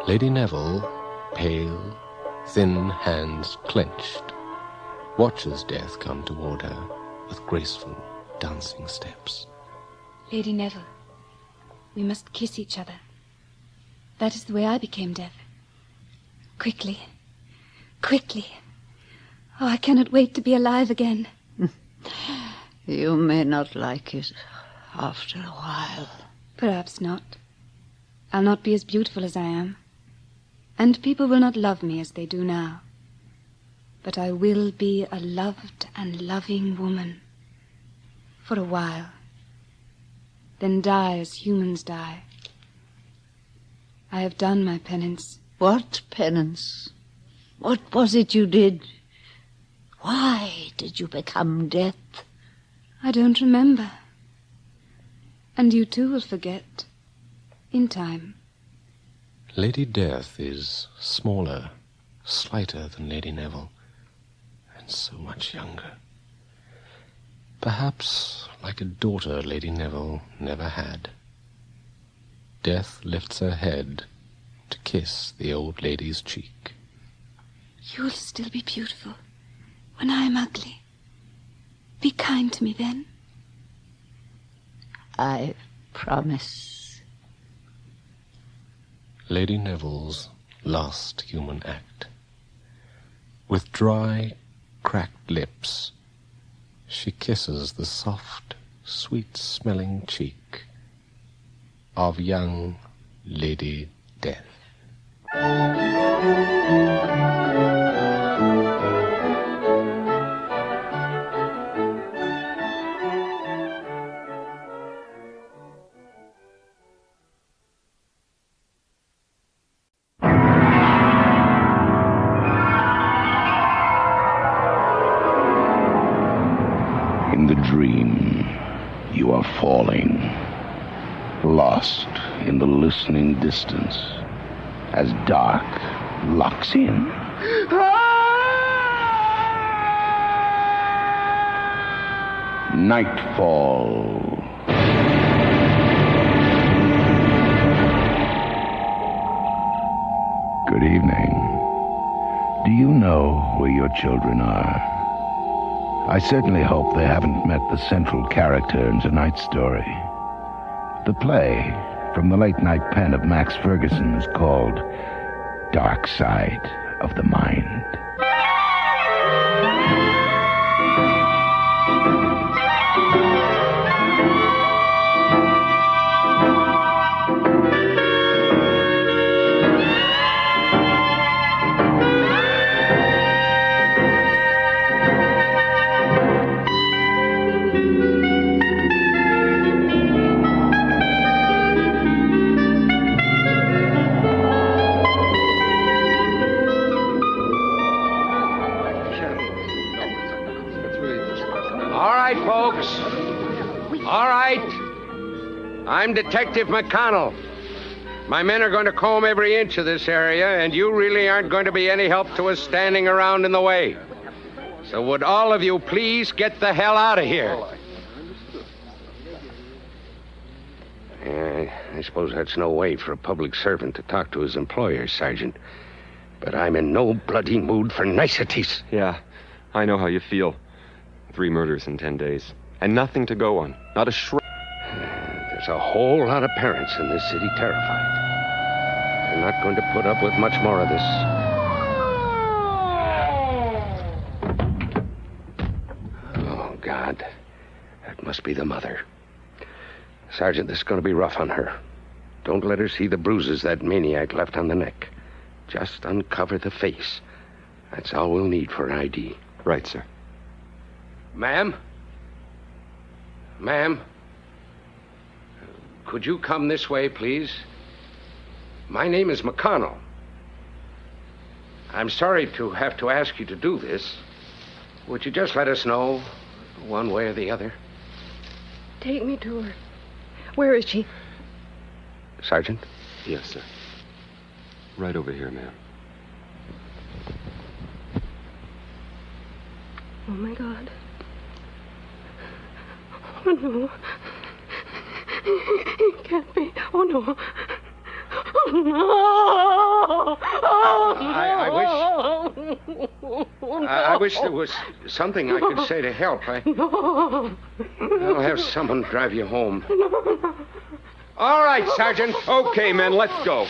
Lady Neville, pale, thin hands clenched, watches Death come toward her with graceful, dancing steps. Lady Neville, we must kiss each other. That is the way I became deaf. Quickly. Quickly. Oh, I cannot wait to be alive again. You may not like it after a while. Perhaps not. I'll not be as beautiful as I am. And people will not love me as they do now. But I will be a loved and loving woman. For a while. Then die as humans die. I have done my penance. What penance? What was it you did? Why did you become death? I don't remember. And you too will forget. In time. Lady Death is smaller, slighter than Lady Neville, and so much younger. Perhaps like a daughter Lady Neville never had. Death lifts her head to kiss the old lady's cheek. You'll still be beautiful when I am ugly. Be kind to me then. I promise. Lady Neville's last human act. With dry, cracked lips, she kisses the soft, sweet-smelling cheek of young Lady Death. In the dream, you are falling, lost in the listening distance, as dark locks in. Nightfall. Good evening. Do you know where your children are? I certainly hope they haven't met the central character in tonight's story. The play from the late-night pen of Max Ferguson is called Dark Side of the Mind. All right. I'm Detective McConnell. My men are going to comb every inch of this area, and you really aren't going to be any help to us standing around in the way. So would all of you please get the hell out of here? I suppose that's no way for a public servant to talk to his employer, Sergeant. But I'm in no bloody mood for niceties. Yeah, I know how you feel. 3 murders in 10 days. And nothing to go on. Not a shred. There's a whole lot of parents in this city terrified. They're not going to put up with much more of this. Oh, God. That must be the mother. Sergeant, this is going to be rough on her. Don't let her see the bruises that maniac left on the neck. Just uncover the face. That's all we'll need for ID. Right, sir. Ma'am? Ma'am? Could you come this way, please? My name is McConnell. I'm sorry to have to ask you to do this. Would you just let us know, one way or the other? Take me to her. Where is she? Sergeant? Yes, sir. Right over here, ma'am. Oh, my God. Oh, no. It can't be. Oh, no. Oh, no. I wish there was something I could say to help. I'll have someone drive you home. All right, Sergeant. Okay, men, let's go.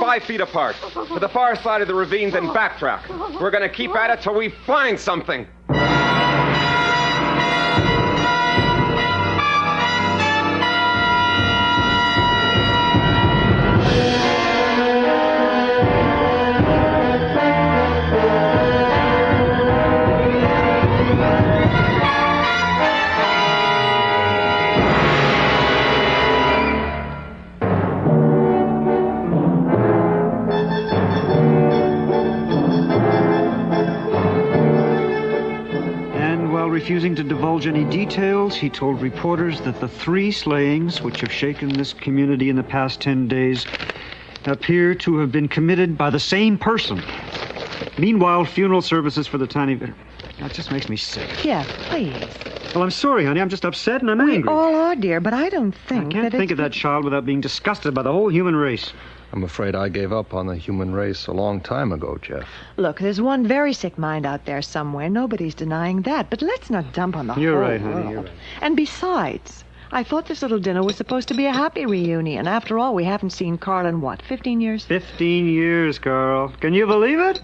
5 feet apart. To the far side of the ravine, then backtrack. We're going to keep at it till we find something. Refusing to divulge any details, he told reporters that the 3 slayings which have shaken this community in the past 10 days appear to have been committed by the same person. Meanwhile, funeral services for the tiny... That just makes me sick. Jeff, please. Well, I'm sorry, honey. I'm just upset and I'm angry. We all are, dear, but I don't think I can't think of that child without being disgusted by the whole human race. I'm afraid I gave up on the human race a long time ago, Jeff. Look, there's one very sick mind out there somewhere. Nobody's denying that. But let's not dump on the whole You're right, world. honey. You're right. And besides, I thought this little dinner was supposed to be a happy reunion. After all, we haven't seen Carl in, what, 15 years? 15 years, Carl. Can you believe it?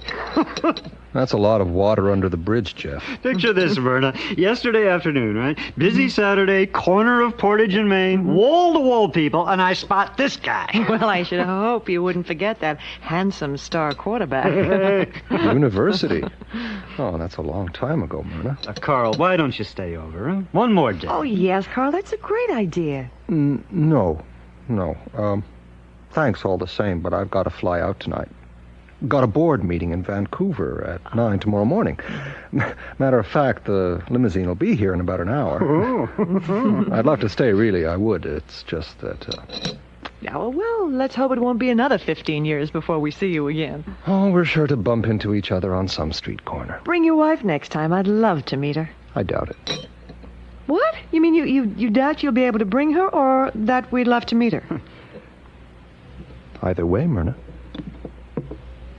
That's a lot of water under the bridge, Jeff. Picture this, Verna. Yesterday afternoon, right? Busy Saturday, corner of Portage and Main, wall-to-wall people, and I spot this guy. Well, I should hope you wouldn't forget that handsome star quarterback. University. Oh, that's a long time ago, Myrna. Carl, why don't you stay over, huh? One more day. Oh, yes, Carl, that's a great idea. No. Thanks all the same, but I've got to fly out tonight. Got a board meeting in Vancouver at 9 tomorrow morning. Matter of fact, the limousine will be here in about an hour. I'd love to stay, really, I would. It's just that... Well, let's hope it won't be another 15 years before we see you again. Oh, we're sure to bump into each other on some street corner. Bring your wife next time. I'd love to meet her. I doubt it. What? You mean you doubt you'll be able to bring her, or that we'd love to meet her? Either way, Myrna.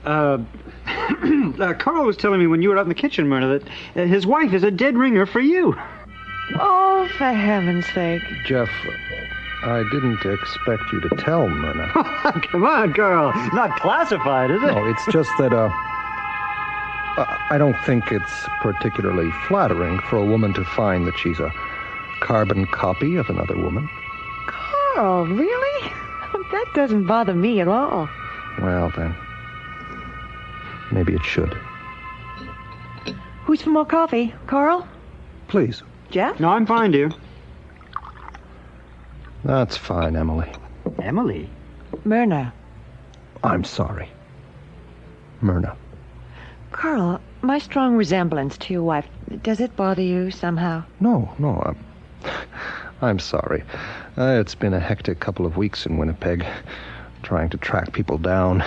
Carl was telling me when you were out in the kitchen, Myrna, that his wife is a dead ringer for you. Oh, for heaven's sake. Jeff, I didn't expect you to tell Myrna. Come on, Carl. Not classified, is it? No, it's just that, I don't think it's particularly flattering for a woman to find that she's a carbon copy of another woman. Carl, really? That doesn't bother me at all. Well, then, maybe it should. Who's for more coffee? Carl? Please. Jeff? No, I'm fine, dear. That's fine, Emily. Emily? Myrna. I'm sorry. Myrna. Carl, my strong resemblance to your wife, does it bother you somehow? No, I'm sorry. It's been a hectic couple of weeks in Winnipeg, trying to track people down,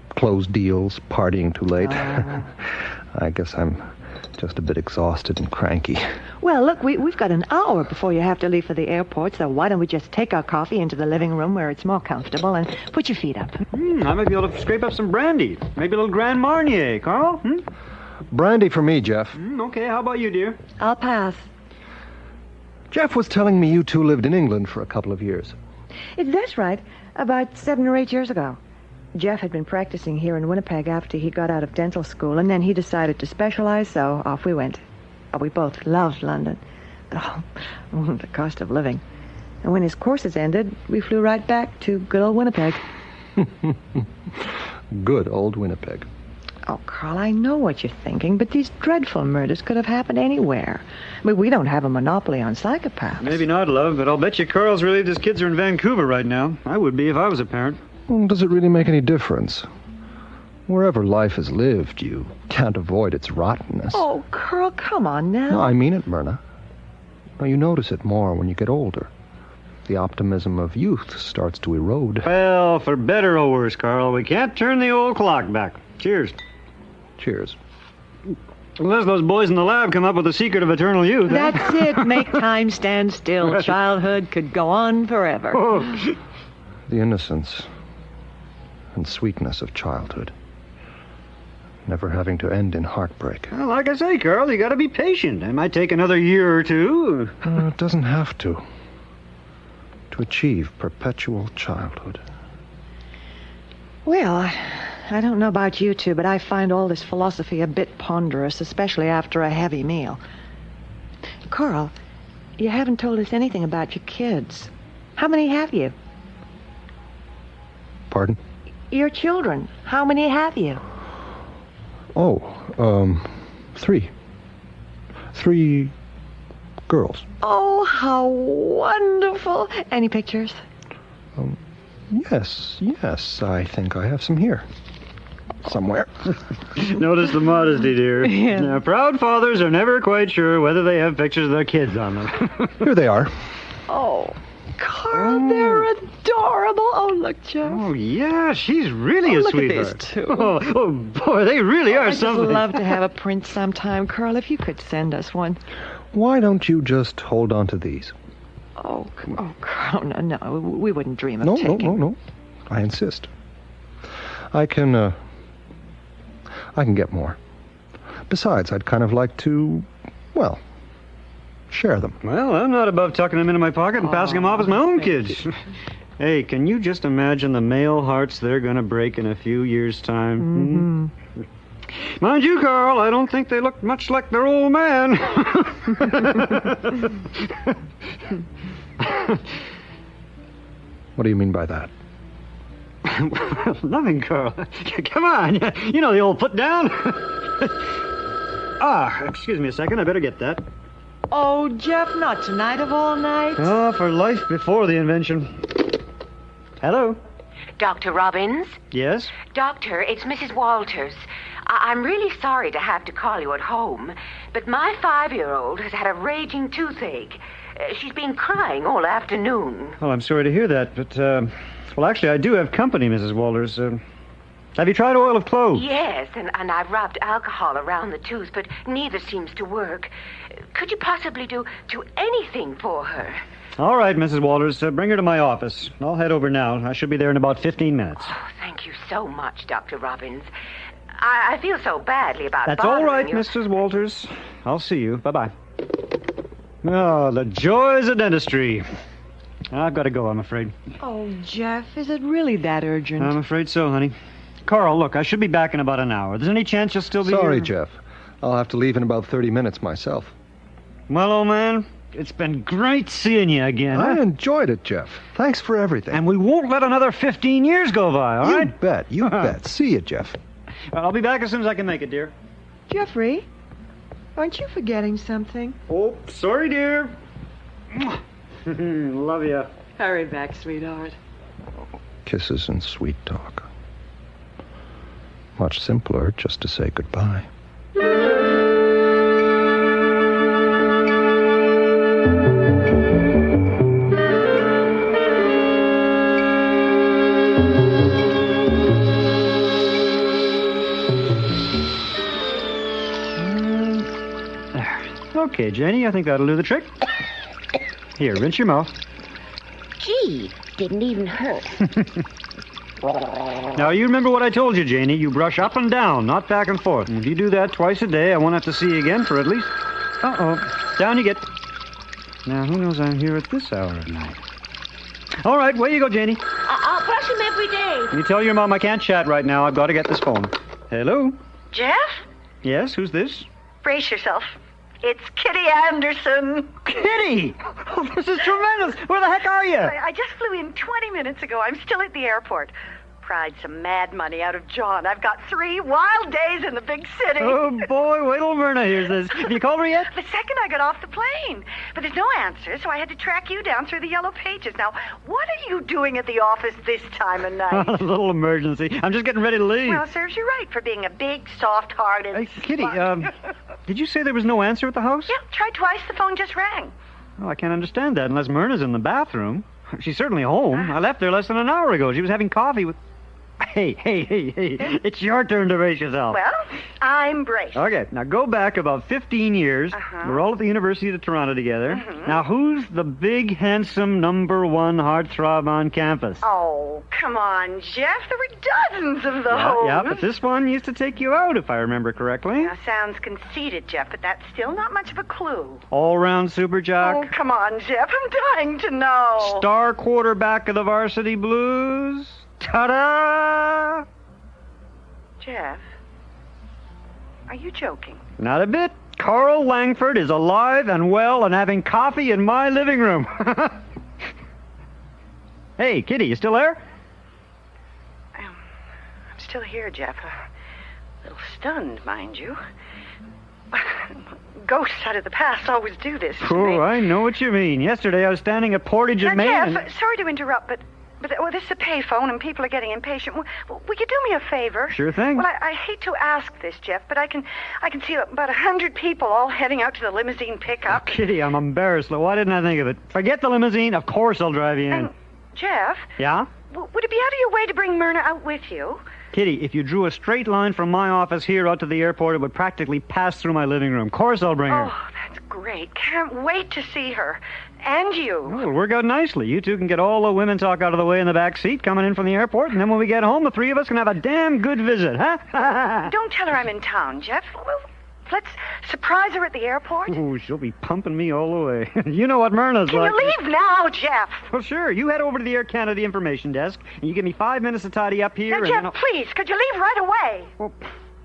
close deals, partying too late. I guess I'm just a bit exhausted and cranky. Well, look, we've got an hour before you have to leave for the airport, so why don't we just take our coffee into the living room where it's more comfortable and put your feet up? I might be able to scrape up some brandy. Maybe a little Grand Marnier, Carl? Brandy for me, Jeff. Okay, how about you, dear? I'll pass. Jeff was telling me you two lived in England for a couple of years. That's right. About 7 or 8 years ago. Jeff had been practicing here in Winnipeg after he got out of dental school, and then he decided to specialize, so off we went. We both loved London, but the cost of living. And when his courses ended, we flew right back to good old Winnipeg. Good old Winnipeg. Oh, Carl, I know what you're thinking, but these dreadful murders could have happened anywhere. I mean, we don't have a monopoly on psychopaths. Maybe not, love, but I'll bet you Carl's relieved his kids are in Vancouver right now. I would be if I was a parent. Well, does it really make any difference? Wherever life is lived, you can't avoid its rottenness. Oh, Carl, come on now. No, I mean it, Myrna. Now, you notice it more when you get older. The optimism of youth starts to erode. Well, for better or worse, Carl, we can't turn the old clock back. Cheers. Cheers. Unless those boys in the lab come up with the secret of eternal youth. That's it. Make time stand still. Childhood could go on forever. Oh. The innocence and sweetness of childhood. Never having to end in heartbreak. Well, like I say, Carl, you gotta be patient. It might take another year or two. It doesn't have to. To achieve perpetual childhood. Well, I don't know about you two, but I find all this philosophy a bit ponderous, especially after a heavy meal. Carl, you haven't told us anything about your kids. How many have you? Pardon? Your children. How many have you? Oh, 3. 3 girls. Oh, how wonderful. Any pictures? Yes, I think I have some here. Somewhere. Notice the modesty, dear. Yeah. Now, proud fathers are never quite sure whether they have pictures of their kids on them. Here they are. Oh, Carl, they're adorable. Oh, look, Jeff. Oh, yeah, she's really a look sweetheart. at these two. Oh, boy, they really are I'd something. just love to have a print sometime, Carl, if you could send us one. Why don't you just hold on to these? Oh, Carl, no, we wouldn't dream of taking... No. I insist. I can get more. Besides, I'd kind of like to, well, share them. Well, I'm not above tucking them into my pocket and passing them off as my own kids. Hey, can you just imagine the male hearts they're going to break in a few years' time? Mm-hmm. Mind you, Carl, I don't think they look much like their old man. What do you mean by that? Nothing, Carl. Come on. You know the old put down. Excuse me a second. I better get that. Oh, Jeff, not tonight of all nights. Oh, for life before the invention. Hello? Dr. Robbins? Yes? Doctor, it's Mrs. Walters. I'm really sorry to have to call you at home, but my 5-year-old has had a raging toothache. She's been crying all afternoon. Well, I'm sorry to hear that, but, well, actually, I do have company, Mrs. Walters. Have you tried oil of clove? Yes, and I've rubbed alcohol around the tooth, but neither seems to work. Could you possibly do anything for her? All right, Mrs. Walters, bring her to my office. I'll head over now. I should be there in about 15 minutes. Oh, thank you so much, Dr. Robbins. I feel so badly about That's all right, you. Mrs. Walters. I'll see you. Bye-bye. Oh, the joys of dentistry. I've got to go, I'm afraid. Oh, Jeff, is it really that urgent? I'm afraid so, honey. Carl, look, I should be back in about an hour. There's any chance you'll still be Sorry, here? Jeff. I'll have to leave in about 30 minutes myself. Well, old man, it's been great seeing you again. I enjoyed it, Jeff. Thanks for everything. And we won't let another 15 years go by, all right? You bet. You bet. See you, Jeff. Well, I'll be back as soon as I can make it, dear. Jeffrey, aren't you forgetting something? Oh, sorry, dear. Love you. Hurry back, sweetheart. Kisses and sweet talk. Much simpler just to say goodbye. Okay, Janie, I think that'll do the trick. Here, rinse your mouth. Gee, didn't even hurt. Now, you remember what I told you, Janie. You brush up and down, not back and forth. And if you do that twice a day, I won't have to see you again for at least... Uh-oh. Down you get. Now, who knows I'm here at this hour of night? All right, away you go, Janie. I'll brush him every day. You tell your mom I can't chat right now. I've got to get this phone. Hello? Jeff? Yes, who's this? Brace yourself. It's Kitty Anderson. Kitty! Oh, this is tremendous. Where the heck are you? I just flew in 20 minutes ago. I'm still at the airport. Pried some mad money out of John. I've got 3 wild days in the big city. Oh, boy, wait till Myrna hears this. Have you called her yet? The second I got off the plane. But there's no answer, so I had to track you down through the yellow pages. Now, what are you doing at the office this time of night? A little emergency. I'm just getting ready to leave. Well, serves you right for being a big, soft-hearted... Hey, Kitty, did you say there was no answer at the house? Yeah, tried twice. The phone just rang. Oh, I can't understand that unless Myrna's in the bathroom. She's certainly home. I left there less than an hour ago. She was having coffee with... Hey. It's your turn to brace yourself. Well, I'm braced. Okay, now go back about 15 years. We're all at the University of Toronto together. Now, who's the big, handsome, #1 heartthrob on campus? Oh, come on, Jeff. There were dozens of those. Yeah, but this one used to take you out, if I remember correctly. Now, sounds conceited, Jeff, but that's still not much of a clue. All-round super jock. Oh, come on, Jeff. I'm dying to know. Star quarterback of the Varsity Blues. Ta-da! Jeff, are you joking? Not a bit. Carl Langford is alive and well and having coffee in my living room. Hey, Kitty, you still there? I'm still here, Jeff. A little stunned, mind you. Ghosts out of the past always do this to me. Oh, I know what you mean. Yesterday I was standing at Portage and Main. Jeff, sorry to interrupt, but this is a payphone and people are getting impatient. Will you do me a favor? Sure thing. Well, I hate to ask this, Jeff, but I can see about 100 people all heading out to the limousine pickup. Oh, Kitty, I'm embarrassed. Why didn't I think of it? Forget the limousine. Of course I'll drive you in. And, Jeff? Yeah? Would it be out of your way to bring Myrna out with you? Kitty, if you drew a straight line from my office here out to the airport, it would practically pass through my living room. Of course I'll bring her. Oh, that's great. Can't wait to see her. And you. Oh, it'll work out nicely. You two can get all the women talk out of the way in the back seat coming in from the airport, and then when we get home, the 3 of us can have a damn good visit, huh? Don't tell her I'm in town, Jeff. Well, let's surprise her at the airport. Oh, she'll be pumping me all the way. You know what Myrna's Can like. you leave now, Jeff? Well, sure. You head over to the Air Canada information desk, and you give me 5 minutes to tidy up here. Now, Jeff, please, could you leave right away? Well,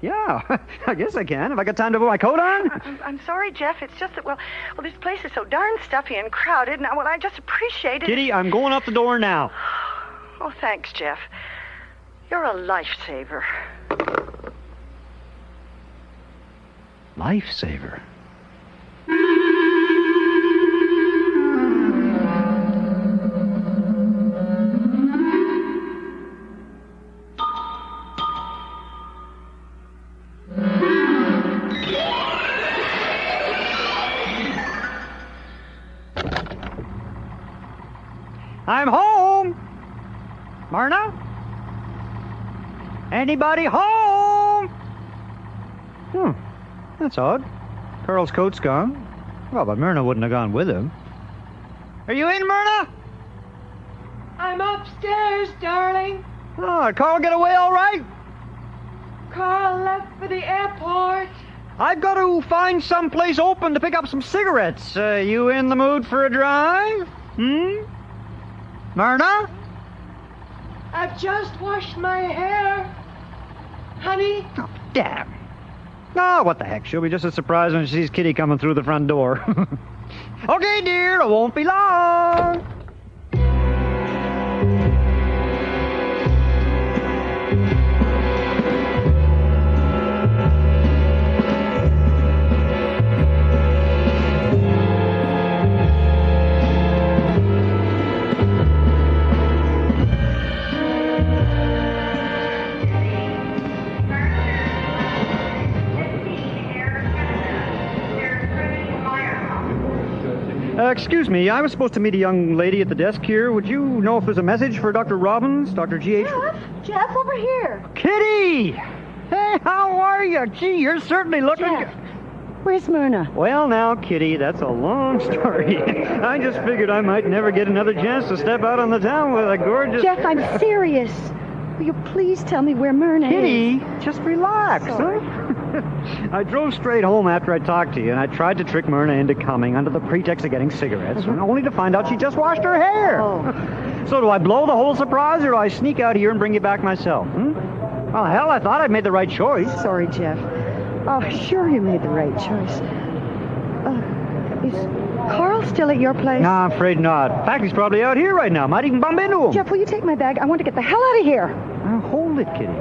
yeah, I guess I can. Have I got time to put my coat on? I'm sorry, Jeff. It's just that, well, this place is so darn stuffy and crowded. Now, I just appreciate it. Kitty, I'm going out the door now. Oh, thanks, Jeff. You're a lifesaver. Lifesaver? I'm home! Myrna? Anybody home? That's odd. Carl's coat's gone. Well, but Myrna wouldn't have gone with him. Are you in, Myrna? I'm upstairs, darling. Oh, did Carl get away all right? Carl left for the airport. I've got to find some place open to pick up some cigarettes. You in the mood for a drive? Myrna? I've just washed my hair. Honey? Oh, damn. Oh, what the heck. She'll be just as surprised when she sees Kitty coming through the front door. Okay, dear, it won't be long. Excuse me, I was supposed to meet a young lady at the desk here. Would you know if there's a message for Dr. Robbins, Dr. G.H.? Jeff, over here. Kitty! Hey, how are you? Gee, you're certainly looking... Jeff, where's Myrna? Well, now, Kitty, that's a long story. I just figured I might never get another chance to step out on the town with a gorgeous... Jeff, I'm serious. Will you please tell me where Myrna Kitty, is? just relax, Sorry. huh? I drove straight home after I talked to you, and I tried to trick Myrna into coming under the pretext of getting cigarettes, only to find out she just washed her hair. So do I blow the whole surprise, or do I sneak out here and bring you back myself? Well, hell, I thought I'd made the right choice. Sorry, Jeff. Oh, sure you made the right choice. Is Carl still at your place? No, I'm afraid not. In fact, he's probably out here right now. Might even bump into him. Jeff, will you take my bag? I want to get the hell out of here. Now, hold it, Kitty.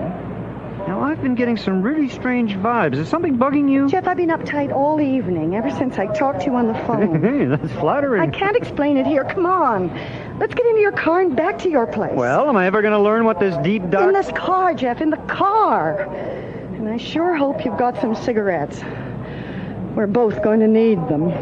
Now, I've been getting some really strange vibes. Is something bugging you? Jeff, I've been uptight all evening, ever since I talked to you on the phone. Hey, that's flattering. I can't explain it here. Come on. Let's get into your car and back to your place. Well, am I ever going to learn what this deep dark... In this car, Jeff, in the car. And I sure hope you've got some cigarettes. We're both going to need them.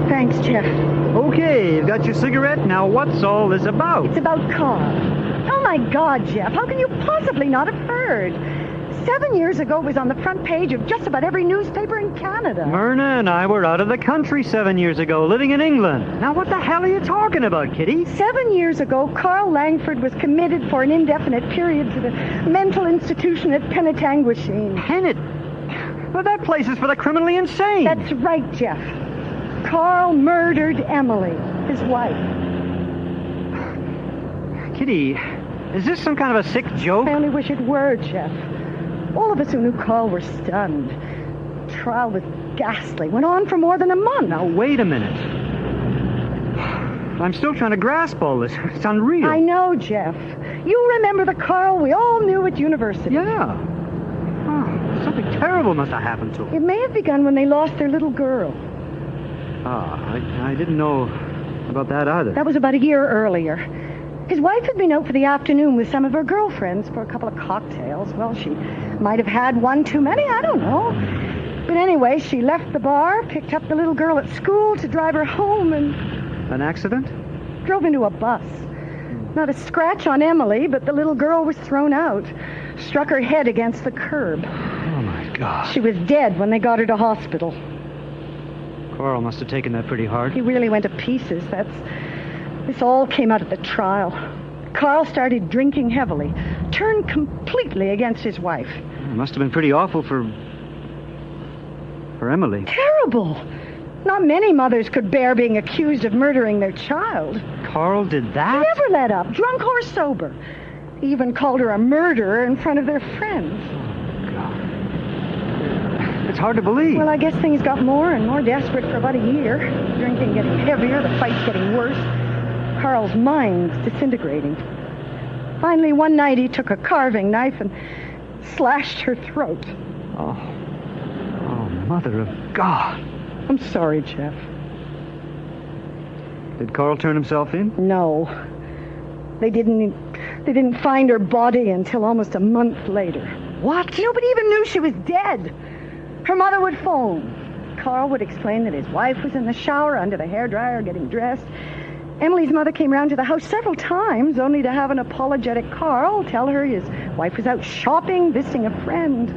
Thanks, Jeff. Okay, you've got your cigarette. Now, what's all this about? It's about Carl. Oh, my God, Jeff. How can you possibly not have heard? 7 years ago, it was on the front page of just about every newspaper in Canada. Myrna and I were out of the country 7 years ago, living in England. Now, what the hell are you talking about, Kitty? 7 years ago, Carl Langford was committed for an indefinite period to the mental institution at Penetanguishene. Well, that place is for the criminally insane. That's right, Jeff. Carl murdered Emily, his wife. Kitty, is this some kind of a sick joke? I only wish it were, Jeff. All of us who knew Carl were stunned. The trial was ghastly. Went on for more than a month. Now, wait a minute. I'm still trying to grasp all this. It's unreal. I know, Jeff. You remember the Carl we all knew at university. Yeah. Oh, something terrible must have happened to him. It may have begun when they lost their little girl. I didn't know about that either. That was about a year earlier. His wife had been out for the afternoon with some of her girlfriends for a couple of cocktails. Well, she might have had one too many, I don't know. But anyway, she left the bar, picked up the little girl at school to drive her home, and... An accident? Drove into a bus. Not a scratch on Emily, but the little girl was thrown out. Struck her head against the curb. Oh, my God. She was dead when they got her to hospital. Carl must have taken that pretty hard. He really went to pieces. This all came out at the trial. Carl started drinking heavily, turned completely against his wife. It must have been pretty awful for Emily. Terrible! Not many mothers could bear being accused of murdering their child. Carl did that? He never let up, drunk or sober. He even called her a murderer in front of their friends. It's hard to believe. Well, I guess things got more and more desperate for about a year. Drinking getting heavier, the fights getting worse. Carl's mind's disintegrating. Finally, one night he took a carving knife and slashed her throat. Oh, Mother of God. I'm sorry, Jeff. Did Carl turn himself in? No. They didn't find her body until almost a month later. What? Nobody even knew she was dead. Her mother would phone. Carl would explain that his wife was in the shower under the hairdryer getting dressed. Emily's mother came round to the house several times, only to have an apologetic Carl tell her his wife was out shopping, visiting a friend.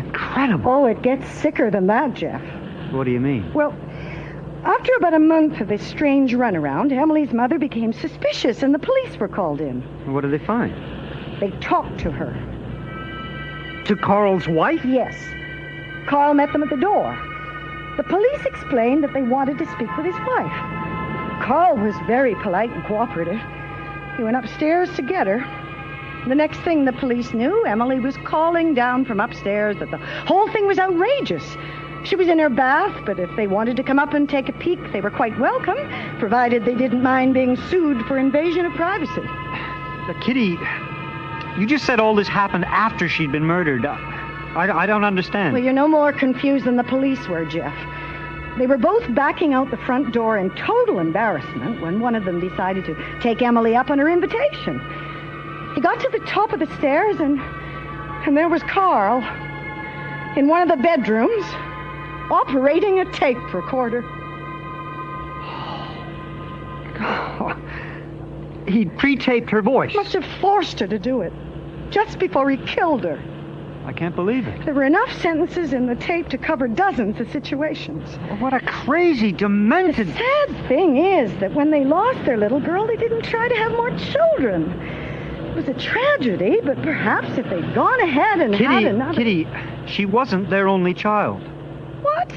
Incredible. Oh, it gets sicker than that, Jeff. What do you mean? Well, after about a month of this strange runaround, Emily's mother became suspicious and the police were called in. What did they find? They talked to her. To Carl's wife? Yes. Carl met them at the door. The police explained that they wanted to speak with his wife. Carl was very polite and cooperative. He went upstairs to get her. The next thing the police knew, Emily was calling down from upstairs that the whole thing was outrageous. She was in her bath, but if they wanted to come up and take a peek, they were quite welcome, provided they didn't mind being sued for invasion of privacy. Kitty, you just said all this happened after she'd been murdered. I don't understand. Well, you're no more confused than the police were, Jeff. They were both backing out the front door in total embarrassment when one of them decided to take Emily up on her invitation. He got to the top of the stairs, and there was Carl in one of the bedrooms operating a tape recorder. He'd pre-taped her voice. Must have forced her to do it just before he killed her. I can't believe it. There were enough sentences in the tape to cover dozens of situations. What a crazy, demented... The sad thing is that when they lost their little girl, they didn't try to have more children. It was a tragedy, but perhaps if they'd gone ahead and had another... Kitty, she wasn't their only child. What?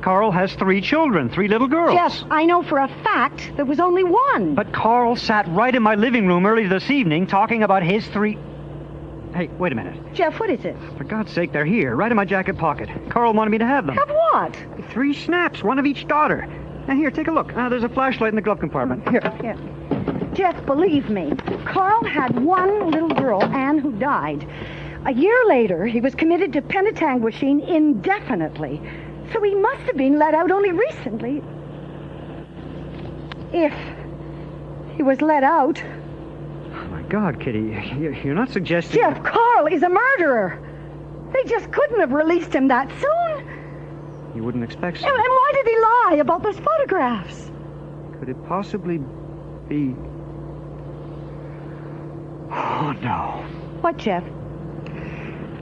Carl has 3 children, 3 little girls. Jeff, I know for a fact there was only one. But Carl sat right in my living room early this evening talking about his 3... Hey, wait a minute. Jeff, what is it? For God's sake, they're here, right in my jacket pocket. Carl wanted me to have them. Have what? 3 snaps, one of each daughter. Now, here, take a look. There's a flashlight in the glove compartment. Here. Jeff, believe me, Carl had one little girl, Anne, who died. A year later, he was committed to penitentiary indefinitely. So he must have been let out only recently. If he was let out... God, Kitty, you're not suggesting... Jeff, Carl is a murderer. They just couldn't have released him that soon. You wouldn't expect so. And why did he lie about those photographs? Could it possibly be... Oh, no. What, Jeff?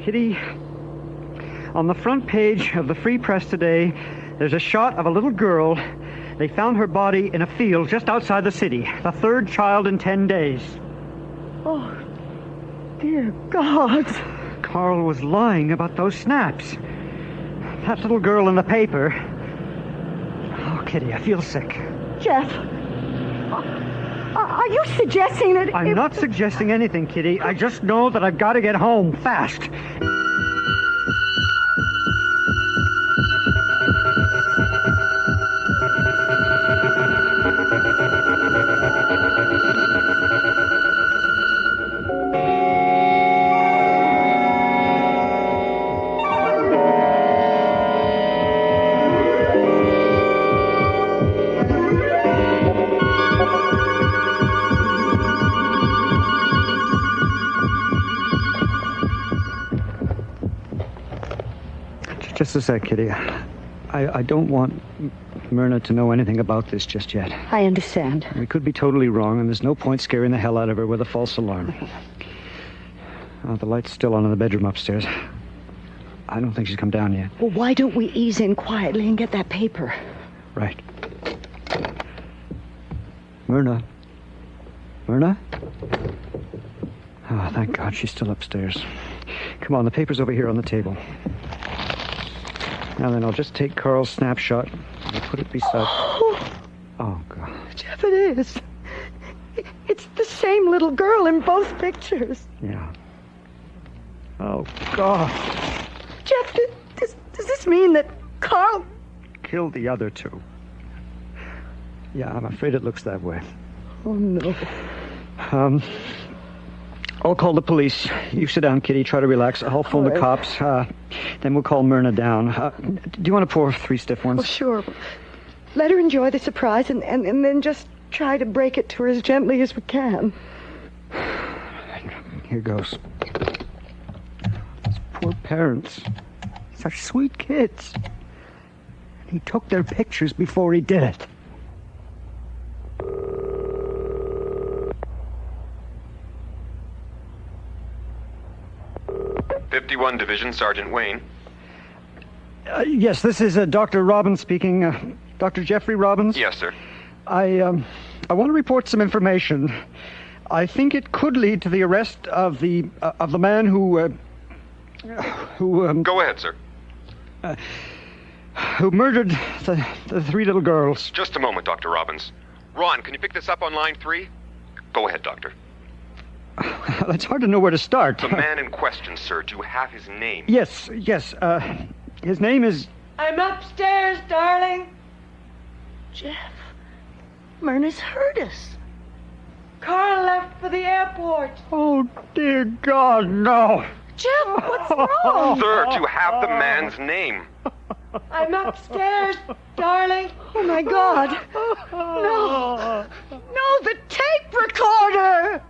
Kitty, on the front page of the Free Press today, there's a shot of a little girl. They found her body in a field just outside the city. The 3rd child in 10 days. Oh, dear God. Carl was lying about those snaps. That little girl in the paper. Oh, Kitty, I feel sick. Jeff, are you suggesting that... I'm not suggesting anything, Kitty. I just know that I've got to get home fast. Just a sec, Kitty. I don't want Myrna to know anything about this just yet. I understand. We could be totally wrong, and there's no point scaring the hell out of her with a false alarm. The light's still on in the bedroom upstairs. I don't think she's come down yet. Well, why don't we ease in quietly and get that paper? Right. Myrna? Myrna? Oh, thank God she's still upstairs. Come on, the paper's over here on the table. Now then, I'll just take Carl's snapshot and put it beside... Oh, God. Jeff, it is. It's the same little girl in both pictures. Yeah. Oh, God. Jeff, does this mean that Carl... killed the other 2? Yeah, I'm afraid it looks that way. Oh, no. I'll call the police. You sit down, Kitty. Try to relax. I'll phone the cops. Then we'll call Myrna down. Do you want to pour 3 stiff ones? Oh, sure. Let her enjoy the surprise and then just try to break it to her as gently as we can. Here goes. Those poor parents. Such sweet kids. He took their pictures before he did it. '51 Division, Sergeant Wayne. Yes, this is Dr. Robbins speaking. Dr. Jeffrey Robbins? Yes, sir. I want to report some information. I think it could lead to the arrest of the man who Go ahead, sir. Who murdered the 3 little girls. Just a moment, Dr. Robbins. Ron, can you pick this up on line 3? Go ahead, Doctor. Well, it's hard to know where to start. The man in question, sir. Do you have his name? Yes. His name is... I'm upstairs, darling. Jeff, Myrna's heard us. Carl left for the airport. Oh, dear God, no. Jeff, what's wrong? Sir, do you have the man's name? I'm upstairs, darling. Oh, my God. No, the tape recorder.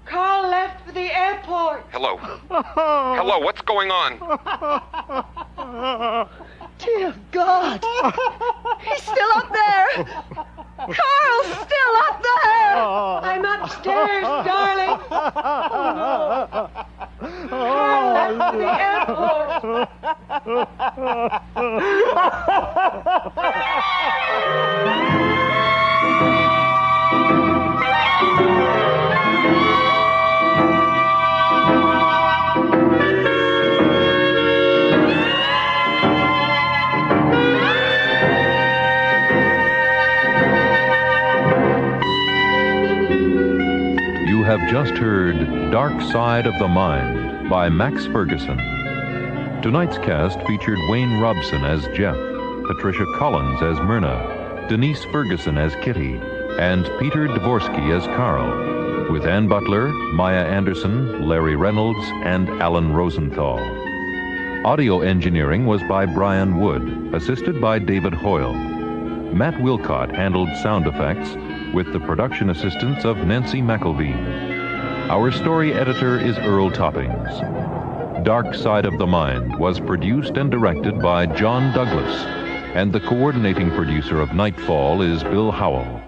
Carl left for the airport. Hello. Hello, what's going on? Dear God. He's still up there. Carl's still up there. I'm upstairs, darling. Oh, no. Carl left for the You have just heard Dark Side of the Mind by Max Ferguson. Tonight's cast featured Wayne Robson as Jeff, Patricia Collins as Myrna, Denise Ferguson as Kitty, and Peter Dvorsky as Carl, with Ann Butler, Maya Anderson, Larry Reynolds, and Alan Rosenthal. Audio engineering was by Brian Wood, assisted by David Hoyle. Matt Wilcott handled sound effects, with the production assistance of Nancy McElveen. Our story editor is Earl Toppings. Dark Side of the Mind was produced and directed by John Douglas, and the coordinating producer of Nightfall is Bill Howell.